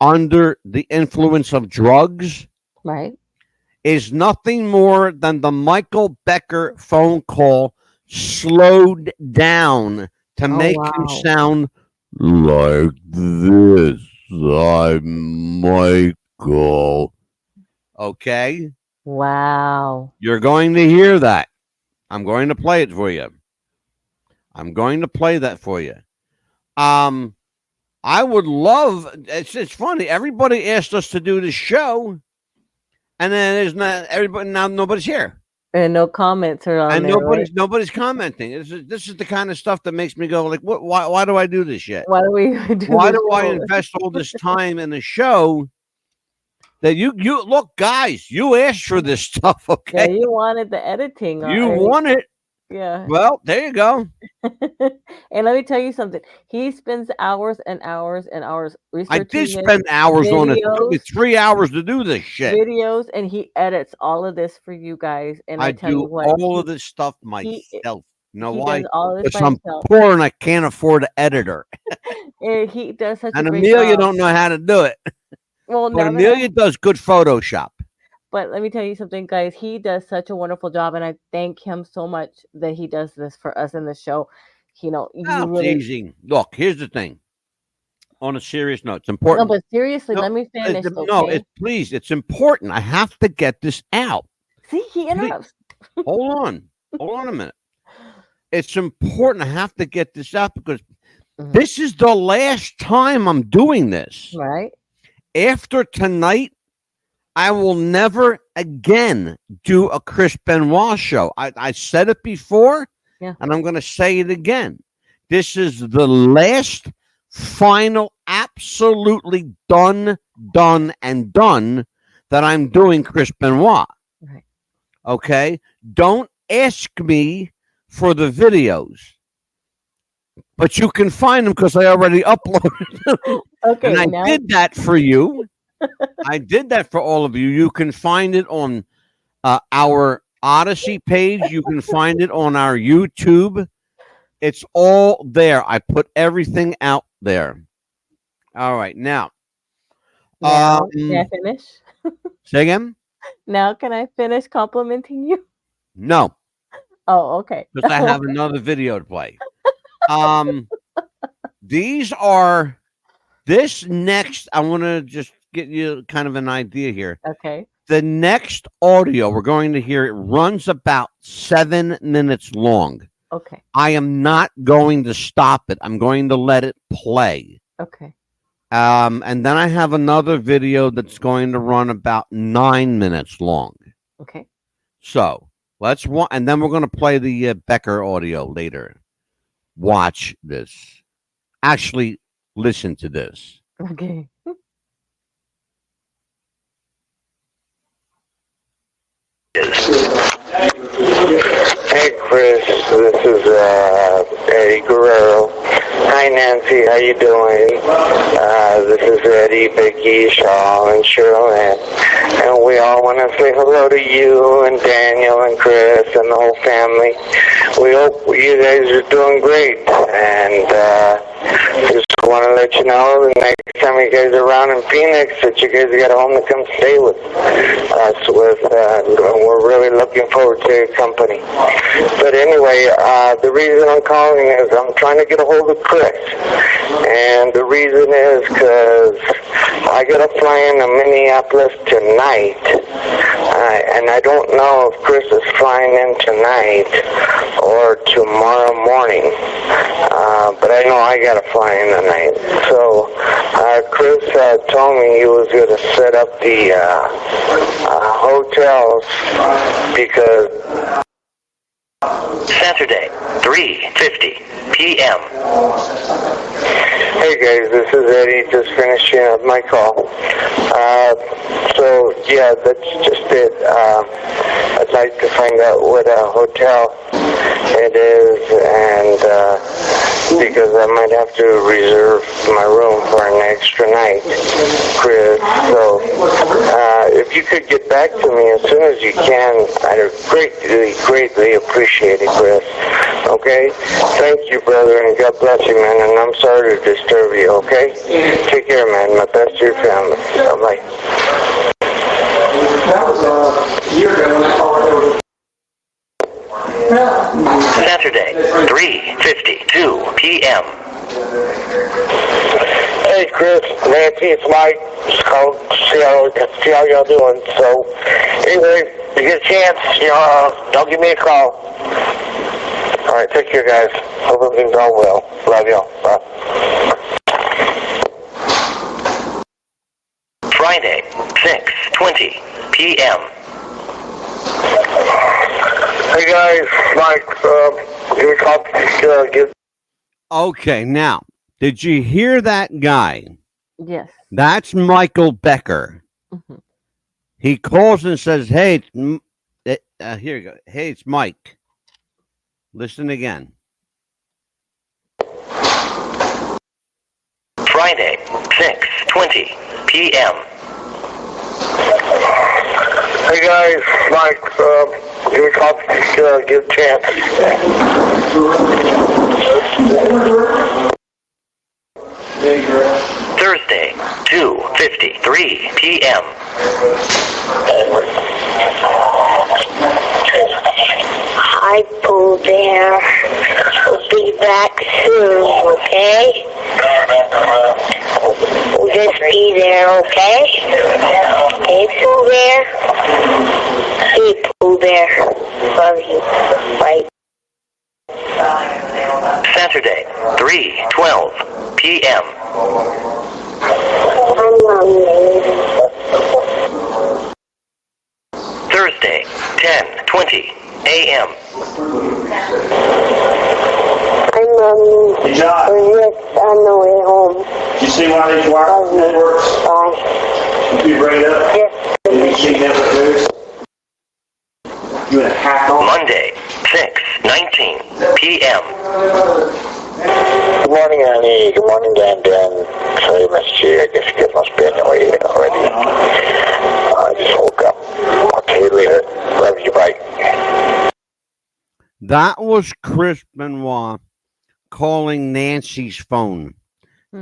Speaker 1: under the influence of drugs is nothing more than the Michael Becker phone call slowed down to make him sound like this. I'm Michael. Okay?
Speaker 2: Wow.
Speaker 1: You're going to hear that. I'm going to play it for you. I'm going to play that for you. I would love, it's funny, everybody asked us to do the show, and then there's not everybody, now nobody's here.
Speaker 2: And no comments are on
Speaker 1: and
Speaker 2: there,
Speaker 1: nobody's commenting. This is the kind of stuff that makes me go like, what? Why do I do this shit?
Speaker 2: Why do we
Speaker 1: Why do I invest all this time in a show that you look, guys, you asked for this stuff,
Speaker 2: Yeah,
Speaker 1: okay?
Speaker 2: you wanted the editing.
Speaker 1: You want it.
Speaker 2: Yeah.
Speaker 1: Well, there you go.
Speaker 2: And let me tell you something. He spends hours and hours and hours
Speaker 1: I
Speaker 2: researching
Speaker 1: did spend hours on it. It took me
Speaker 2: videos,
Speaker 1: 3 hours to do this shit.
Speaker 2: and he edits all of this for you guys. And
Speaker 1: I
Speaker 2: I tell you
Speaker 1: do
Speaker 2: what,
Speaker 1: all of this stuff
Speaker 2: he
Speaker 1: myself. You know
Speaker 2: he
Speaker 1: why?
Speaker 2: does all of this
Speaker 1: Because
Speaker 2: by
Speaker 1: I'm
Speaker 2: himself.
Speaker 1: poor and I can't afford an editor.
Speaker 2: And he does such a
Speaker 1: And
Speaker 2: great
Speaker 1: Amelia
Speaker 2: job.
Speaker 1: don't know how to do it.
Speaker 2: Well,
Speaker 1: But
Speaker 2: now that
Speaker 1: Amelia does good Photoshop.
Speaker 2: but let me tell you something, guys. He does such a wonderful job, and I thank him so much that he does this for us in the show. You know, you
Speaker 1: Oh, it's
Speaker 2: really
Speaker 1: easy. Look, here's the thing. On a serious note, it's
Speaker 2: no,
Speaker 1: important.
Speaker 2: but seriously,
Speaker 1: No,
Speaker 2: let me finish.
Speaker 1: no,
Speaker 2: Okay.
Speaker 1: please, it's important. I have to get this out.
Speaker 2: See, he interrupts.
Speaker 1: Hold on. Hold on a minute. It's important. I have to get this out because this is the last time I'm doing this.
Speaker 2: Right.
Speaker 1: After tonight, I will never again do a Chris Benoit show. I said it before,
Speaker 2: Yeah.
Speaker 1: and I'm going to say it again. This is the last, final, absolutely done that I'm doing Chris Benoit.
Speaker 2: Right.
Speaker 1: Okay? Don't ask me for the videos, but you can find them because I already uploaded them.
Speaker 2: Okay.
Speaker 1: And I
Speaker 2: Now,
Speaker 1: did that for you. I did that for all of you. You can find it on our Odyssey page. You can find it on our YouTube. It's all there. I put everything out there. All right. Now,
Speaker 2: can I finish?
Speaker 1: say again?
Speaker 2: Now, can I finish complimenting you?
Speaker 1: No,
Speaker 2: Oh, okay.
Speaker 1: because I have another video to play. These are this next. I want to just get you kind of an idea here.
Speaker 2: Okay.
Speaker 1: The next audio we're going to hear, it runs about 7 minutes long.
Speaker 2: Okay.
Speaker 1: I am not going to stop it. I'm going to let it play.
Speaker 2: Okay.
Speaker 1: And then I have another video that's going to run about 9 minutes long.
Speaker 2: Okay.
Speaker 1: So let's and then we're going to play the Becker audio later. Watch this. Actually, listen to this.
Speaker 2: Okay.
Speaker 6: Hey Chris, this is Eddie Guerrero. Hi Nancy, how you doing? This is Eddie, Becky, Shaw, and Shirley. And we all want to say hello to you and Daniel and Chris and the whole family. We hope you guys are doing great. And just want to let you know the next time you guys are around in Phoenix that you guys got a home to come stay with us with. We're really looking forward to your company. But anyway, the reason I'm calling is I'm trying to get a hold of Chris. And the reason is because I got to fly into Minneapolis tonight. And I don't know if Chris is flying in tonight or tomorrow morning. But I know I got to fly in tonight. So Chris told me he was going to set up the hotels because Saturday, 3:50 p.m. Hey guys, this is Eddie, just finishing up my call. So yeah, that's just it. I'd like to find out what hotel it is, and because I might have to reserve my room for an extra night, Chris. So if you could get back to me as soon as you can, I'd greatly appreciate it, Chris. Okay? Thank you, brother, and God bless you, man, and I'm sorry to disturb you, okay? Take care, man. My best to your family. Bye-bye. Saturday, 3:52 p.m. Hey, Chris, Nancy, it's Mike. Just called to see how y'all doing. So, anyway, if you get a chance, don't give me a call. All right, take care, guys. Hope everything's all well. Love y'all. Bye. Friday, 6:20 p.m. Hey guys, Mike. Give me a call.
Speaker 1: Okay, now, did you hear that guy?
Speaker 2: Yes.
Speaker 1: That's Michael Becker.
Speaker 2: Mhm.
Speaker 1: He calls and says, "Hey, here you go. Hey, it's Mike. Listen again."
Speaker 7: Friday, 6:20 p.m.
Speaker 6: Hey guys, Mike, give me a call if you give a chance.
Speaker 7: Thursday, 2:53 p.m.
Speaker 8: Hi, Pooh Bear. We'll be back soon, okay? We'll just be there, okay? Hey, Pooh Bear. Hey, Pooh Bear. Love you. Bye.
Speaker 7: Saturday, 3:12 p.m.
Speaker 8: I love you.
Speaker 7: Thursday, 10:20 a.m.
Speaker 8: I love you.
Speaker 9: Hey, John.
Speaker 8: We're just on the way home.
Speaker 9: Did you see one of these wireless networks?
Speaker 8: Bye.
Speaker 9: You bring it up?
Speaker 8: Yes.
Speaker 9: Did you see network news? You in a hack on?
Speaker 7: Monday, 6:19 p.m.
Speaker 6: Good morning, Annie. Good morning, Dan. Sorry I missed you. I guess you guys must be anyway already. I just woke up. I'll tell you later. Love you. Bye.
Speaker 1: That was Chris Benoit calling Nancy's phone,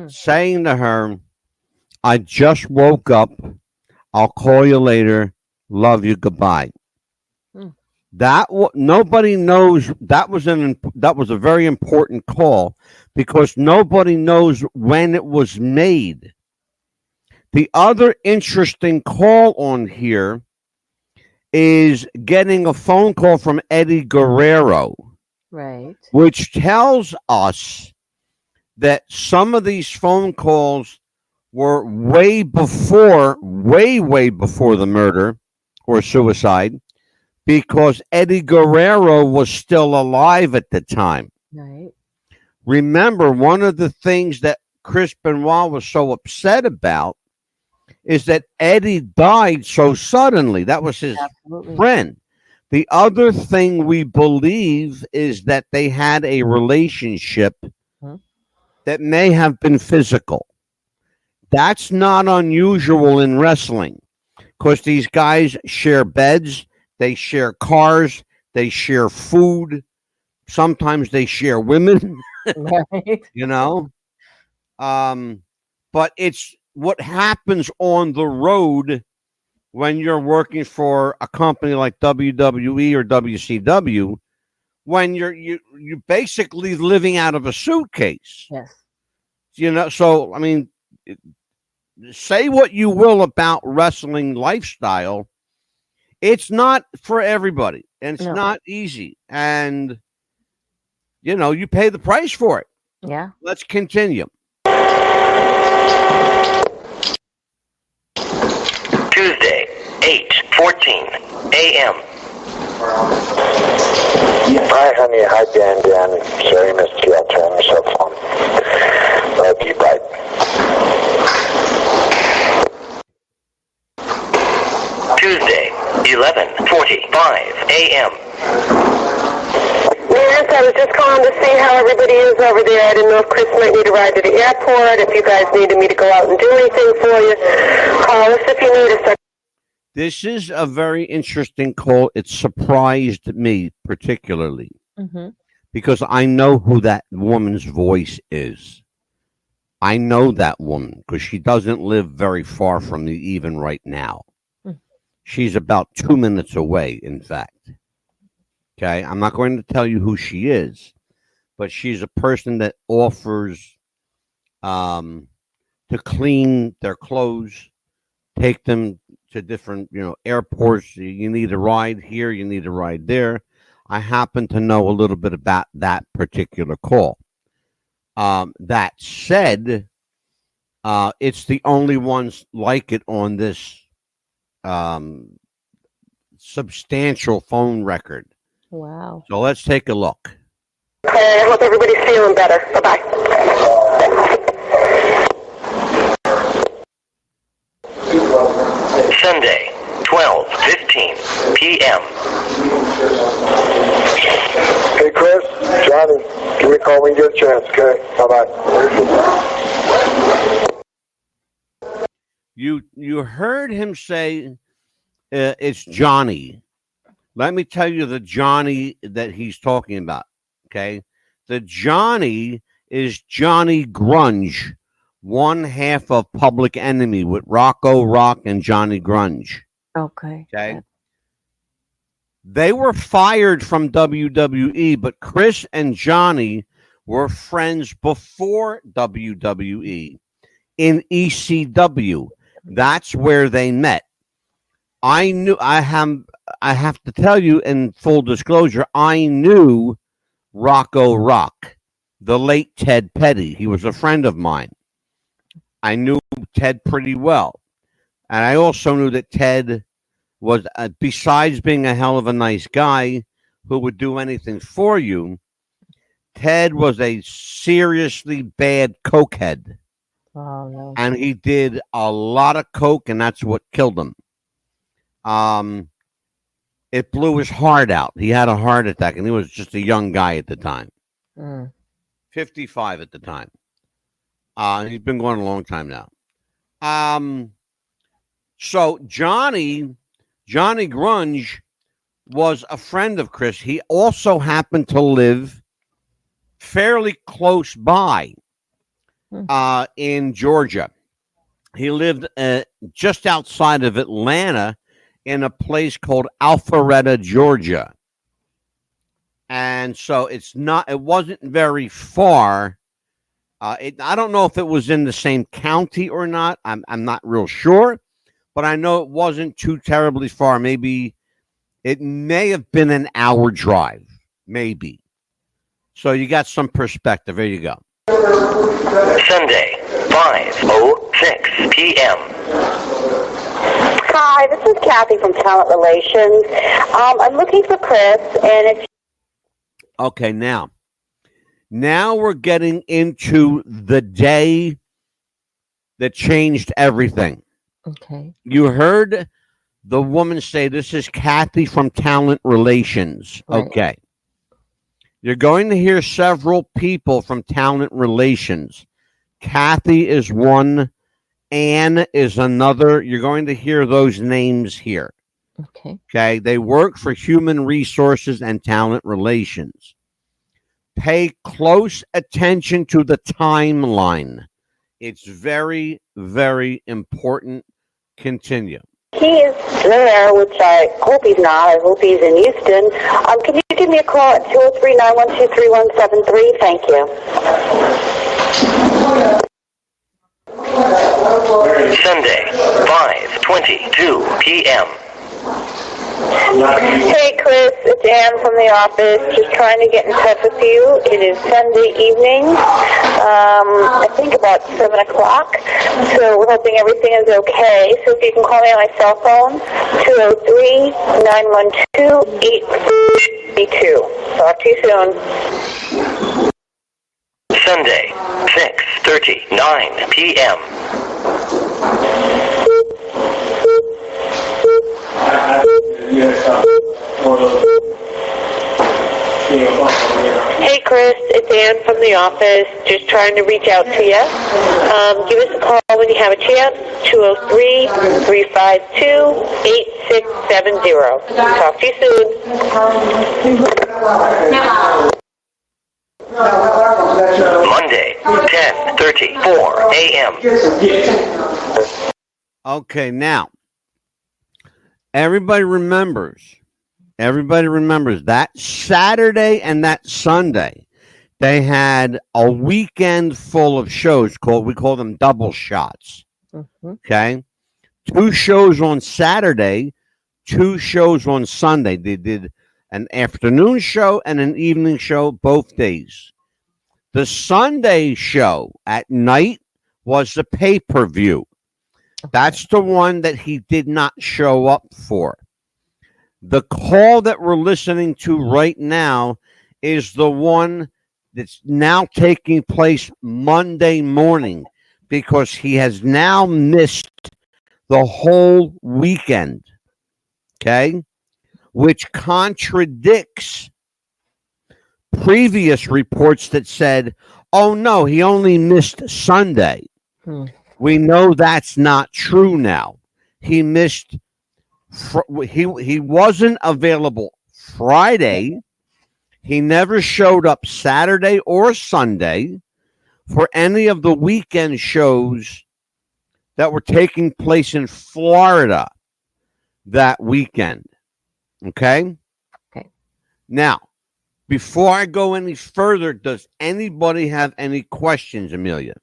Speaker 1: saying to her, "I just woke up. I'll call you later. Love you. Goodbye." Nobody knows that was a very important call because nobody knows when it was made. The other interesting call on here is getting a phone call from Eddie Guerrero,
Speaker 2: Right.
Speaker 1: which tells us that some of these phone calls were way before the murder or suicide, because Eddie Guerrero was still alive at the time.
Speaker 2: Right.
Speaker 1: Remember, one of the things that Chris Benoit was so upset about is that Eddie died so suddenly. That was his friend. The other thing we believe is that they had a relationship that may have been physical. That's not unusual in wrestling because these guys share beds, they share cars, they share food. Sometimes they share women,
Speaker 2: Right.
Speaker 1: you know. But it's what happens on the road when you're working for a company like WWE or WCW, when you basically living out of a suitcase.
Speaker 2: Yes.
Speaker 1: You know, so I mean, say what you will about wrestling lifestyle, it's not for everybody, and it's not easy, and you know, you pay the price for it.
Speaker 2: Yeah.
Speaker 1: Let's continue.
Speaker 7: Tuesday, 8:14 a.m.
Speaker 6: Hi, honey. Hi, Dan. Sorry I missed you. I'll turn my cell phone. Love you. Bye.
Speaker 7: Tuesday, 11:45 a.m.
Speaker 8: Yes, I was just calling to see how everybody is over there. I didn't know if Chris might need a ride to the airport, if you guys needed me to go out and do anything for you. Call us if you need us.
Speaker 1: This is a very interesting call. It surprised me particularly because I know who that woman's voice is. I know that woman because she doesn't live very far from me even right now. She's about 2 minutes away, in fact. Okay, I'm not going to tell you who she is, but she's a person that offers to clean their clothes, take them to different, airports. You need a ride here, you need a ride there. I happen to know a little bit about that particular call. That said, it's the only ones like it on this substantial phone record.
Speaker 2: Wow.
Speaker 1: So let's take a look.
Speaker 8: Okay, I hope everybody's feeling better. Bye-bye.
Speaker 7: Sunday, p.m.
Speaker 9: Hey, Chris, Johnny, give me a call when you get a chance, okay? Bye-bye.
Speaker 1: You heard him say it's Johnny. Let me tell you the Johnny that he's talking about. Okay, the Johnny is Johnny Grunge, one half of Public Enemy with Rocco Rock and Johnny Grunge.
Speaker 2: Okay.
Speaker 1: Okay. They were fired from WWE, but Chris and Johnny were friends before WWE in ECW. That's where they met. I have to tell you in full disclosure, I knew Rocco Rock, the late Ted Petty. He was a friend of mine. I knew Ted pretty well. And I also knew that Ted was, besides being a hell of a nice guy who would do anything for you, Ted was a seriously bad cokehead.
Speaker 2: Oh, no.
Speaker 1: And he did a lot of coke, and that's what killed him. It blew his heart out. He had a heart attack, and he was just a young guy at the time. 55 at the time. He's been going a long time now. So Johnny Grunge was a friend of Chris. He also happened to live fairly close by in Georgia. He lived just outside of Atlanta in a place called Alpharetta, Georgia. And so it wasn't very far. I don't know if it was in the same county or not. I'm not real sure, but I know it wasn't too terribly far. Maybe it may have been an hour drive, maybe. So you got some perspective. There you go.
Speaker 7: Sunday, 5:06 p.m.
Speaker 8: Hi, this is Kathy from Talent Relations. I'm looking for Chris, and it's...
Speaker 1: Okay, now we're getting into the day that changed everything.
Speaker 2: Okay.
Speaker 1: You heard the woman say, this is Kathy from Talent Relations.
Speaker 2: Right.
Speaker 1: Okay. You're going to hear several people from Talent Relations. Kathy is one. Ann is another. You're going to hear those names here.
Speaker 2: Okay.
Speaker 1: Okay. They work for Human Resources and Talent Relations. Pay close attention to the timeline. It's very, very important. Continue.
Speaker 8: He is there, which I hope he's not. I hope he's in Houston. Can you give me a call at 203-912-3173? Thank you.
Speaker 7: Sunday, 5:22 p.m.
Speaker 8: Hey, Chris, it's Ann from the office. Just trying to get in touch with you. It is Sunday evening, I think about 7 o'clock, so we're hoping everything is okay. So if you can call me on my cell phone, 203-912-8332. Talk to you soon.
Speaker 7: Sunday, 6:39 p.m.
Speaker 8: Hey, Chris, it's Ann from the office. Just trying to reach out to you. Give us a call when you have a chance. 203-352-8670. Talk to you soon.
Speaker 7: Monday, 10:34 a.m.
Speaker 1: Okay, now everybody remembers that Saturday and that Sunday they had a weekend full of shows we call them double shots. Okay, 2 shows on Saturday, 2 shows on Sunday. They did an afternoon show and an evening show both days. The Sunday show at night was the pay-per-view. That's the one that he did not show up for. The call that we're listening to right now is the one that's now taking place Monday morning because he has now missed the whole weekend. Okay? which contradicts previous reports that said, oh no, he only missed Sunday. We know that's not true now. He missed, he wasn't available Friday. He never showed up Saturday or Sunday for any of the weekend shows that were taking place in Florida that weekend. Okay?
Speaker 2: Okay.
Speaker 1: Now, before I go any further, does anybody have any questions, Amelia?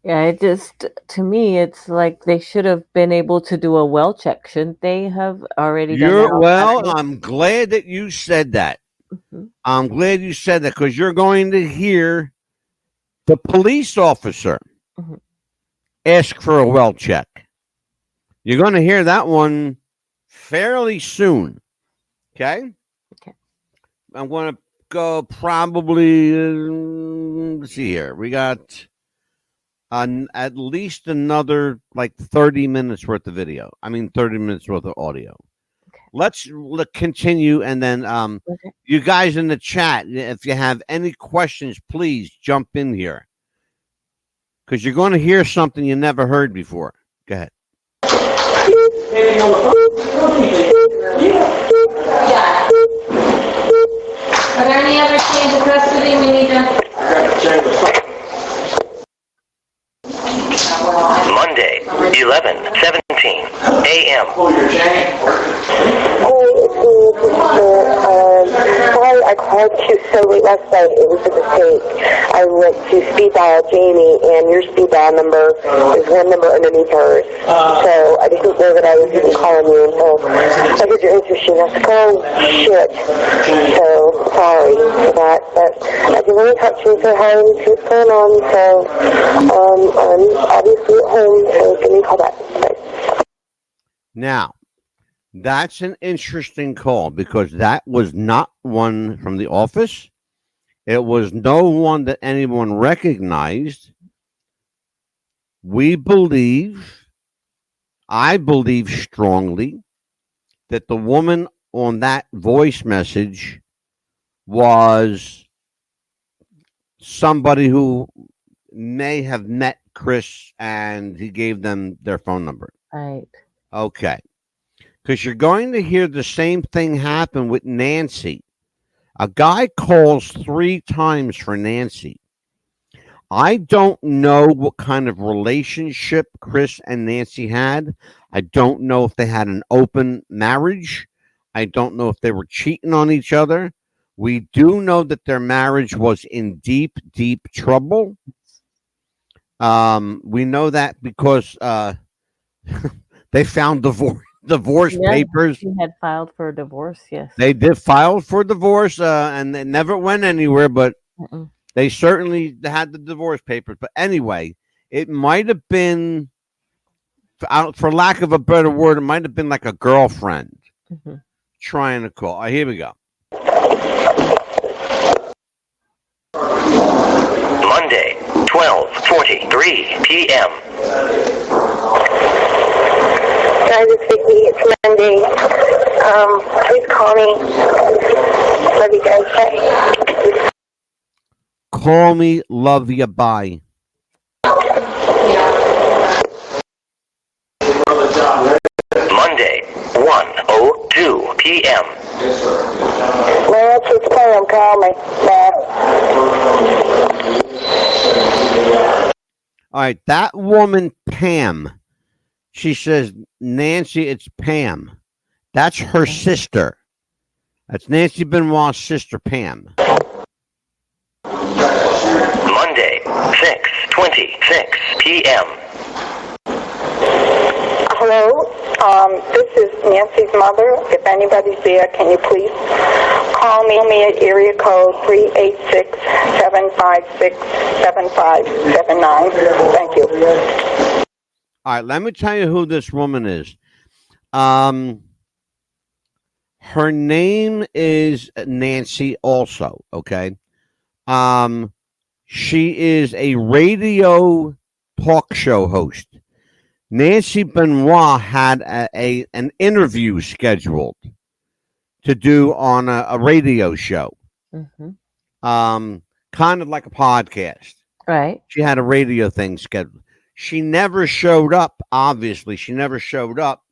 Speaker 2: Yeah, it just, to me, it's like they should have been able to do a well check. Shouldn't they have already done that?
Speaker 1: Well, I'm glad that you said that. I'm glad you said that because you're going to hear the police officer ask for a well check. You're going to hear that one fairly soon. Okay?
Speaker 2: Okay.
Speaker 1: I'm going to go probably, let's see here. We got at least another like 30 minutes worth of video. 30 minutes worth of audio.
Speaker 2: Okay.
Speaker 1: Let's continue, and then you guys in the chat, if you have any questions, please jump in here because you're going to hear something you never heard before. Go ahead.
Speaker 10: Are there any other change of custody we need to?
Speaker 7: Monday, 11:17 a.m.
Speaker 8: Sorry, I called you so late last night. It was a mistake. I went to speed dial Jamie, and your speed dial number is one number underneath hers. So I didn't know that I was even calling you until I heard your answer. I was like, oh, shit. So sorry for that. But I did want to talk to you and say hi and see what's going on. So I'm obviously at home, so give me a call back. Bye.
Speaker 1: Now, that's an interesting call because that was not one from the office. It was no one that anyone recognized. I believe strongly that the woman on that voice message was somebody who may have met Chris and he gave them their phone number.
Speaker 2: Right.
Speaker 1: Okay. Because you're going to hear the same thing happen with Nancy. A guy calls 3 times for Nancy. I don't know what kind of relationship Chris and Nancy had. I don't know if they had an open marriage. I don't know if they were cheating on each other. We do know that their marriage was in deep, deep trouble. We know that because they found divorce papers.
Speaker 2: He had filed for a divorce, yes.
Speaker 1: They did file for divorce, and it never went anywhere, but they certainly had the divorce papers. But anyway, it might have been, for lack of a better word, it might have been like a girlfriend trying to call. All right, here we go.
Speaker 7: Monday, 12:43 p.m.
Speaker 8: Guys, it's Vicky. It's Monday. Please call me. Love you guys. Bye.
Speaker 1: Call me, love you, bye.
Speaker 7: Monday, 1:02 p.m.
Speaker 8: Lance, it's Pam. Call me.
Speaker 1: All right, that woman, Pam, she says, Nancy, it's Pam. That's her sister. That's Nancy Benoit's sister, Pam.
Speaker 7: Monday, 6:26 p.m.
Speaker 8: Hello, this is Nancy's mother. If anybody's there, can you please call me at area code 386-756-7579. Thank you.
Speaker 1: All right, let me tell you who this woman is. Her name is Nancy also, okay? She is a radio talk show host. Nancy Benoit had an interview scheduled to do on a radio show,
Speaker 2: Mm-hmm.
Speaker 1: kind of like a podcast.
Speaker 2: Right.
Speaker 1: She had a radio thing scheduled. She never showed up. Obviously, she never showed up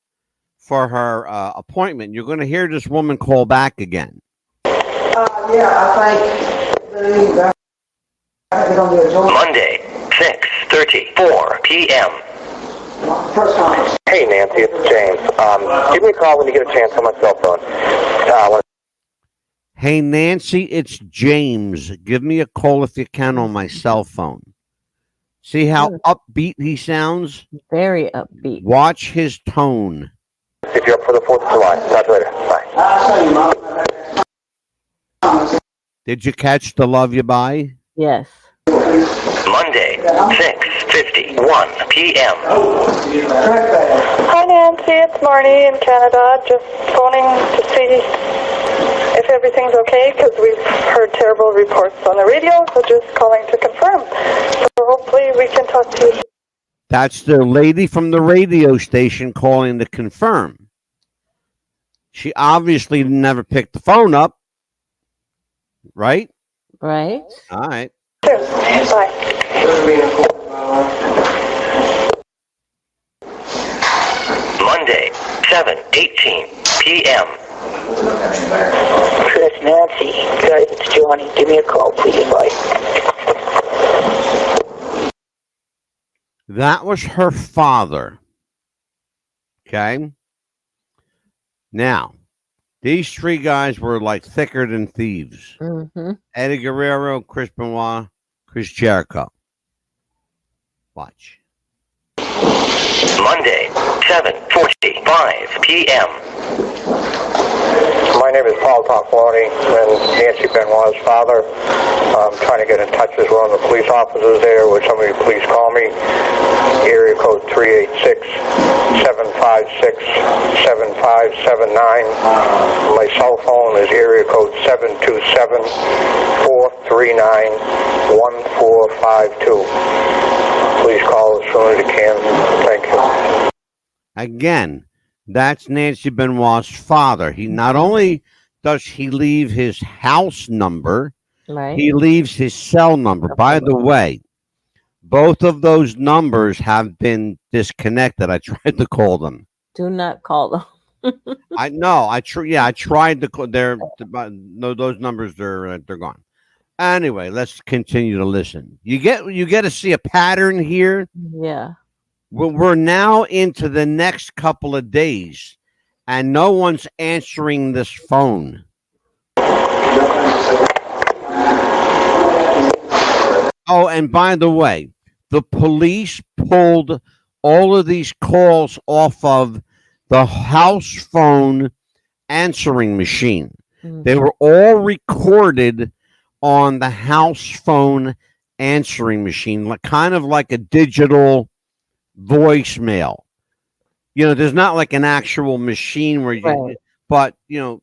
Speaker 1: for her appointment. You're going to hear this woman call back again.
Speaker 7: Monday, 6:34 p.m.
Speaker 9: Hey, Nancy, it's James. Give me a call when you get a chance on my cell phone.
Speaker 1: Hey, Nancy, it's James. Give me a call if you can on my cell phone. See how upbeat he sounds?
Speaker 2: Very upbeat.
Speaker 1: Watch his tone.
Speaker 9: If you're up for the 4th of July. Talk later. Bye.
Speaker 1: Did you catch the love you buy?
Speaker 2: Yes.
Speaker 7: Monday, 6:51 p.m.
Speaker 8: Hi, Nancy. It's Marnie in Canada. Just phoning to see if everything's okay, because we've heard terrible reports on the radio, so just calling to confirm. So hopefully we can talk to you.
Speaker 1: That's the lady from the radio station calling to confirm. She obviously never picked the phone up, right?
Speaker 2: Right.
Speaker 1: All right.
Speaker 8: Sure. Bye.
Speaker 7: Monday, 7:18 p.m.
Speaker 8: Chris, Nancy, guys, it's Johnny. Give me a call, please. Bye.
Speaker 1: That was her father. Okay. Now, these three guys were like thicker than thieves.
Speaker 2: Mm-hmm.
Speaker 1: Eddie Guerrero, Chris Benoit, Chris Jericho. Watch.
Speaker 7: Monday, 7:45 p.m.
Speaker 9: My name is Paul Tocquani, and Nancy Benoit's father. I'm trying to get in touch with one of the police officers there. Would somebody please call me? Area code 386-756-7579. My cell phone is area code 727-439-1452. Please call as soon as you can. Thank you.
Speaker 1: Again, that's Nancy Benoit's father. He not only does he leave his house number,
Speaker 2: Right.
Speaker 1: he leaves his cell number. By the way, both of those numbers have been disconnected. I tried to call them.
Speaker 2: Do not call them.
Speaker 1: I know. I tried to call. No, those numbers they're gone. Anyway, let's continue to listen. You get to see a pattern here.
Speaker 2: Yeah.
Speaker 1: We're now into the next couple of days, and no one's answering this phone. Oh, and by the way, the police pulled all of these calls off of the house phone answering machine.
Speaker 2: Mm-hmm.
Speaker 1: They were all recorded on the house phone answering machine, kind of like a digital voicemail. There's not like an actual machine where you,
Speaker 2: Right.
Speaker 1: but they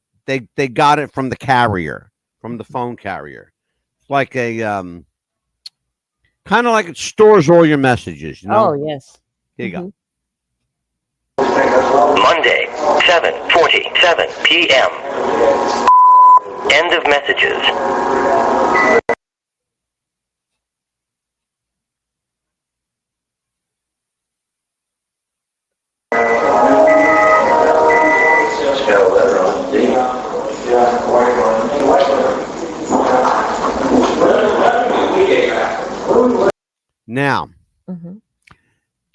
Speaker 1: got it from the carrier, from the phone carrier. It's like a kind of like it stores all your messages.
Speaker 2: Oh, yes.
Speaker 1: Here you go.
Speaker 7: Monday, 7:47 p.m. End of messages.
Speaker 1: Now,
Speaker 2: Mm-hmm.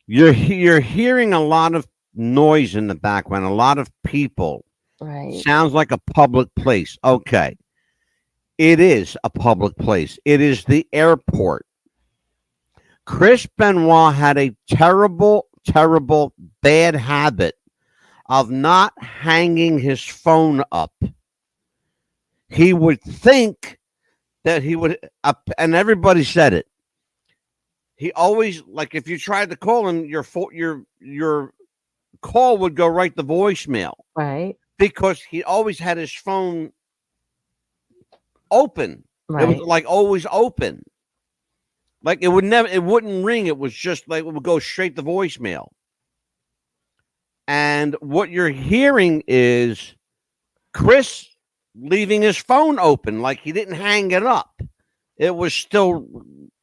Speaker 1: you're hearing a lot of noise in the background, a lot of people.
Speaker 2: Right.
Speaker 1: Sounds like a public place. Okay. It is a public place. It is the airport. Chris Benoit had a terrible, terrible, bad habit of not hanging his phone up. He would think that he would, and everybody said it. He always, like, if you tried to call him, your call would go right to voicemail.
Speaker 2: Right.
Speaker 1: Because he always had his phone open.
Speaker 2: Right.
Speaker 1: It was like always open. Like it wouldn't ring. It was just like it would go straight to voicemail. And what you're hearing is Chris leaving his phone open, like he didn't hang it up. It was still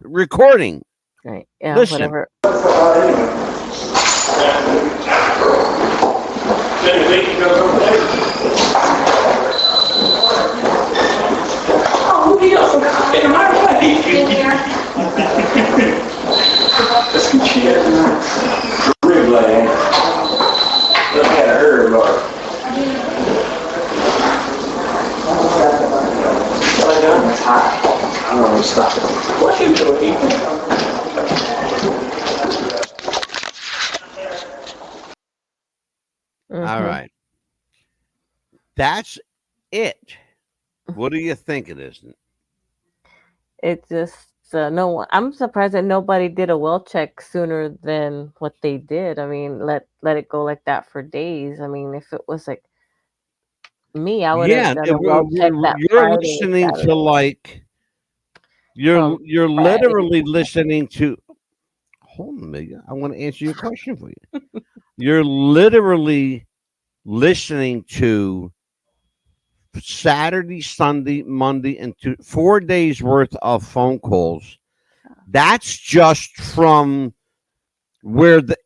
Speaker 1: recording.
Speaker 2: Right. Yeah.
Speaker 1: Listen.
Speaker 2: Whatever.
Speaker 10: Oh, you got in my way. Let's get you rib leg. Look at her, Lord. What I done? It's hot. I don't know, stop. What you doing?
Speaker 1: All right. That's it. What do you think it is?
Speaker 2: It just no one. I'm surprised that nobody did a well check sooner than what they did. I mean, let it go like that for days. I mean, if it was like me, I would have done a well check that
Speaker 1: you're
Speaker 2: Friday,
Speaker 1: listening
Speaker 2: Saturday.
Speaker 1: to like you're
Speaker 2: Friday.
Speaker 1: literally listening to. Hold on a minute. I want to answer your question for you. You're literally listening to Saturday, Sunday, Monday, and 4 days worth of phone calls. That's just from where the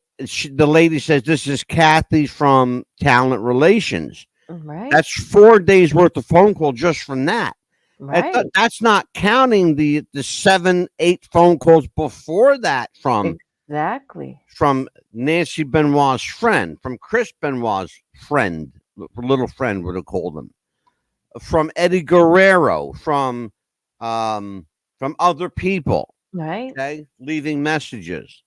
Speaker 1: lady says, this is Kathy from Talent Relations.
Speaker 2: Right.
Speaker 1: That's 4 days worth of phone call just from that.
Speaker 2: Right.
Speaker 1: That's not counting the 7, 8 phone calls before that from Nancy Benoit's friend, from Chris Benoit's friend, little friend would have called him, from Eddie Guerrero, from other people,
Speaker 2: Right.
Speaker 1: okay, leaving messages.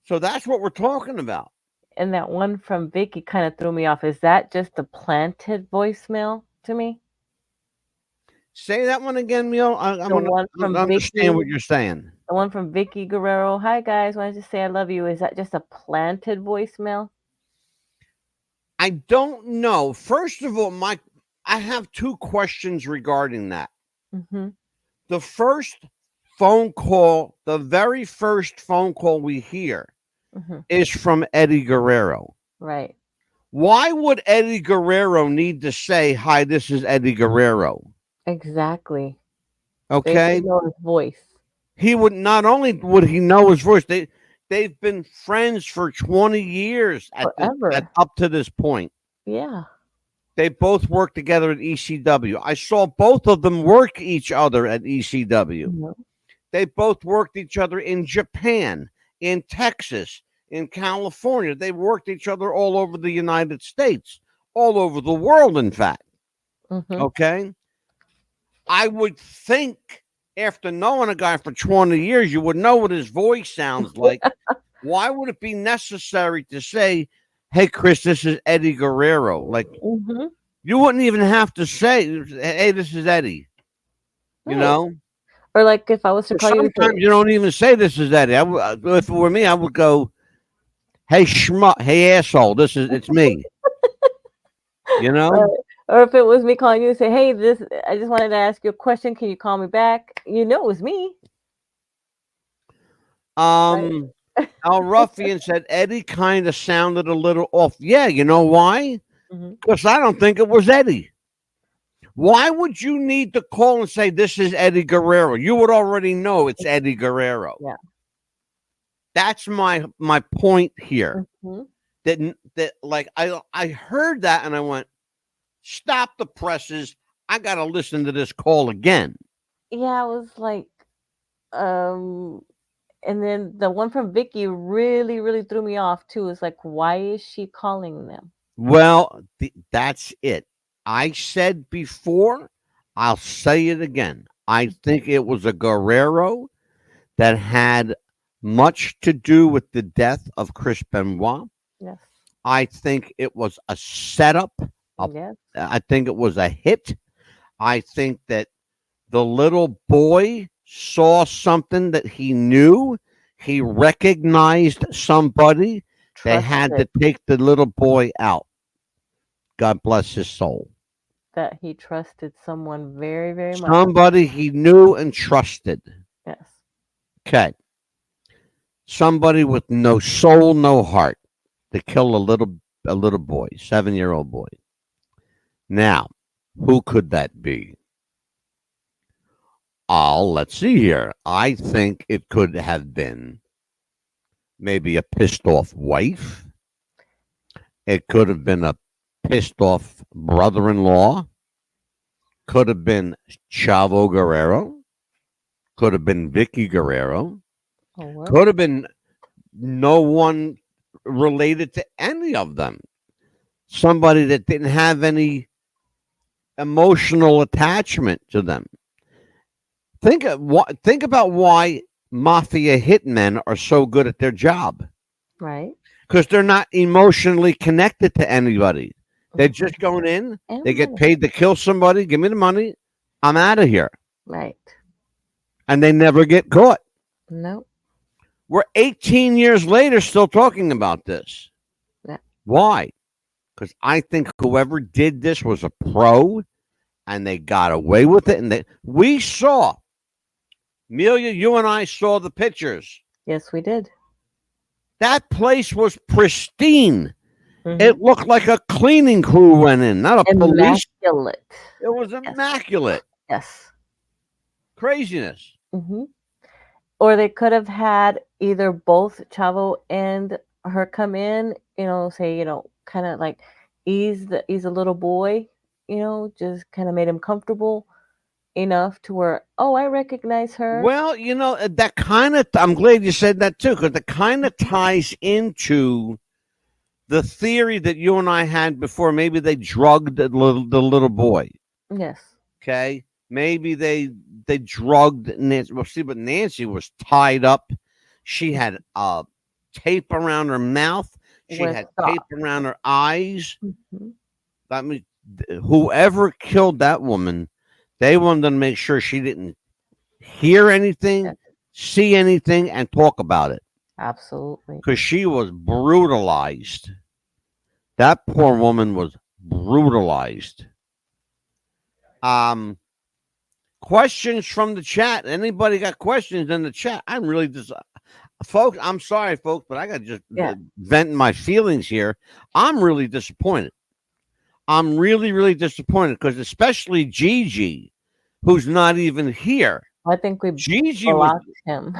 Speaker 1: So that's what we're talking about.
Speaker 2: And that one from Vicky kind of threw me off. Is that just a planted voicemail to me?
Speaker 1: Say that one again, Neil. I want to understand what you're saying.
Speaker 2: The one from Vicky Guerrero. Hi guys, wanted to say I love you. Is that just a planted voicemail?
Speaker 1: I don't know. First of all, I have 2 questions regarding that.
Speaker 2: Mm-hmm.
Speaker 1: The first phone call, the very first phone call we hear is from Eddie Guerrero.
Speaker 2: Right.
Speaker 1: Why would Eddie Guerrero need to say, hi, this is Eddie Guerrero?
Speaker 2: Exactly.
Speaker 1: Okay.
Speaker 2: They know his voice.
Speaker 1: He would not only would he know his voice, they've been friends for 20 years up to this point.
Speaker 2: Yeah.
Speaker 1: They both worked together at ECW. I saw both of them work each other at ECW.
Speaker 2: Mm-hmm.
Speaker 1: They both worked each other in Japan, in Texas, in California. They worked each other all over the United States, all over the world, in fact.
Speaker 2: Mm-hmm.
Speaker 1: Okay? I would think after knowing a guy for 20 years, you would know what his voice sounds like. Why would it be necessary to say, hey, Chris, this is Eddie Guerrero? Like, you wouldn't even have to say, hey, this is Eddie. You know?
Speaker 2: Or like if I was to call you.
Speaker 1: Sometimes you don't even say this is Eddie. If it were me, I would go, hey, schmuck, hey, asshole, it's me. You know?
Speaker 2: Or if it was me calling you and say, hey, I just wanted to ask you a question. Can you call me back? You know it was me.
Speaker 1: Al Ruffian said Eddie kind of sounded a little off. Yeah, you know why? Because I don't think it was Eddie. Why would you need to call and say this is Eddie Guerrero? You would already know it's Eddie Guerrero.
Speaker 2: Yeah.
Speaker 1: That's my point here. That like I heard that and I went, stop the presses. I gotta listen to this call again.
Speaker 2: Yeah, I was like, and then the one from Vicky really, really threw me off too. It's like, why is she calling them?
Speaker 1: Well, that's it. I said before, I'll say it again. I think it was a Guerrero that had much to do with the death of Chris Benoit.
Speaker 2: Yes.
Speaker 1: I think it was a setup.
Speaker 2: Yes.
Speaker 1: I think it was a hit. I think that the little boy saw something that he knew. He recognized somebody. They had to take the little boy out. God bless his soul.
Speaker 2: That he trusted someone very, very much.
Speaker 1: Somebody he knew and trusted.
Speaker 2: Yes.
Speaker 1: Okay. Somebody with no soul, no heart to kill a little boy, 7-year-old boy. Now, who could that be? Let's see here. I think it could have been maybe a pissed off wife. It could have been a pissed off brother in law. Could have been Chavo Guerrero. Could have been Vicky Guerrero. Could have been no one related to any of them. Somebody that didn't have any emotional attachment to them. Think about why mafia hitmen are so good at their job.
Speaker 2: Right.
Speaker 1: Because they're not emotionally connected to anybody. They're just going in, they get paid to kill somebody, give me the money, I'm out of here.
Speaker 2: Right.
Speaker 1: And they never get caught.
Speaker 2: No.
Speaker 1: We're 18 years later still talking about this.
Speaker 2: Yeah.
Speaker 1: Why? Because I think whoever did this was a pro and they got away with it. And we saw, Amelia, you and I saw the pictures.
Speaker 2: Yes, we did.
Speaker 1: That place was pristine. Mm-hmm. It looked like a cleaning crew went in, not a police.
Speaker 2: Immaculate.
Speaker 1: It was immaculate.
Speaker 2: Yes.
Speaker 1: Craziness.
Speaker 2: Mm-hmm. Or they could have had either both Chavo and her come in, say, kind of like ease the little boy, just kind of made him comfortable enough to where, I recognize her.
Speaker 1: Well, that kind of, I'm glad you said that too, because that kind of ties into the theory that you and I had before. Maybe they drugged the little boy.
Speaker 2: Yes.
Speaker 1: Okay. Maybe they drugged Nancy. Well, see, but Nancy was tied up. She had tape around her mouth. She had tape around her eyes. Mm-hmm. I mean, whoever killed that woman, they wanted to make sure she didn't hear anything, see anything, and talk about it.
Speaker 2: Absolutely.
Speaker 1: Because she was brutalized. That poor woman was brutalized. Questions from the chat. Anybody got questions in the chat? I'm really just, folks. I'm sorry, folks, but I got to just vent my feelings here. I'm really disappointed. I'm really, really disappointed because especially Gigi, who's not even here.
Speaker 2: I think we blocked him.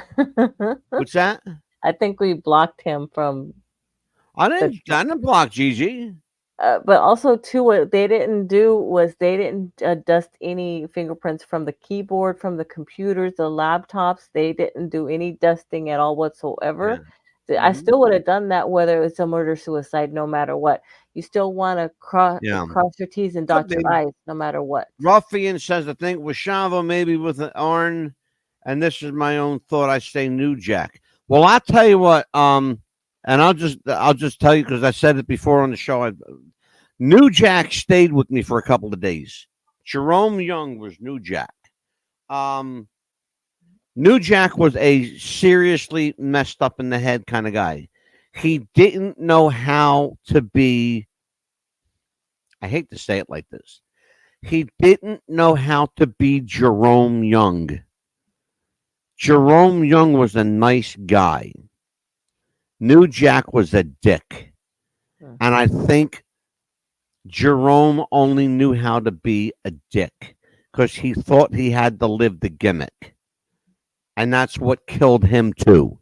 Speaker 1: What's that?
Speaker 2: I think we blocked him from.
Speaker 1: I didn't block Gigi.
Speaker 2: But also, too, what they didn't do was they didn't dust any fingerprints from the keyboard, from the computers, the laptops. They didn't do any dusting at all whatsoever. Yeah. I still would have done that whether it's a murder-suicide, no matter what. You still want to cross your T's and dot your I's, no matter what.
Speaker 1: Ruffian says, I think with Chavo, maybe with an Arn, and this is my own thought, I say New Jack. Well, I'll tell you what, and I'll just tell you because I said it before on the show. New Jack stayed with me for a couple of days. Jerome Young was New Jack. New Jack was a seriously messed up in the head kind of guy. He didn't know how to be, I hate to say it like this. He didn't know how to be Jerome Young. Jerome Young was a nice guy. New Jack was a dick. And I think Jerome only knew how to be a dick because he thought he had to live the gimmick. And that's what killed him too.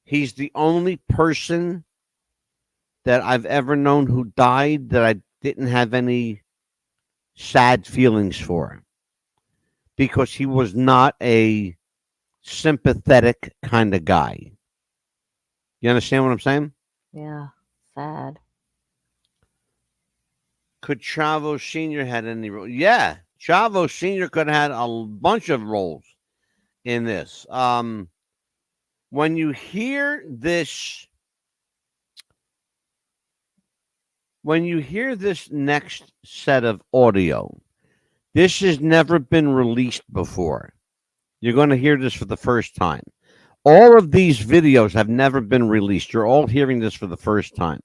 Speaker 1: He's the only person that I've ever known who died that I didn't have any sad feelings for. Because he was not a sympathetic kind of guy. You understand what I'm saying?
Speaker 2: Yeah, sad.
Speaker 1: Could Chavo Sr. had any role? Yeah, Chavo Sr. could have had a bunch of roles in this. When you hear this next set of audio, this has never been released before. You're going to hear this for the first time. All of these videos have never been released. You're all hearing this for the first time.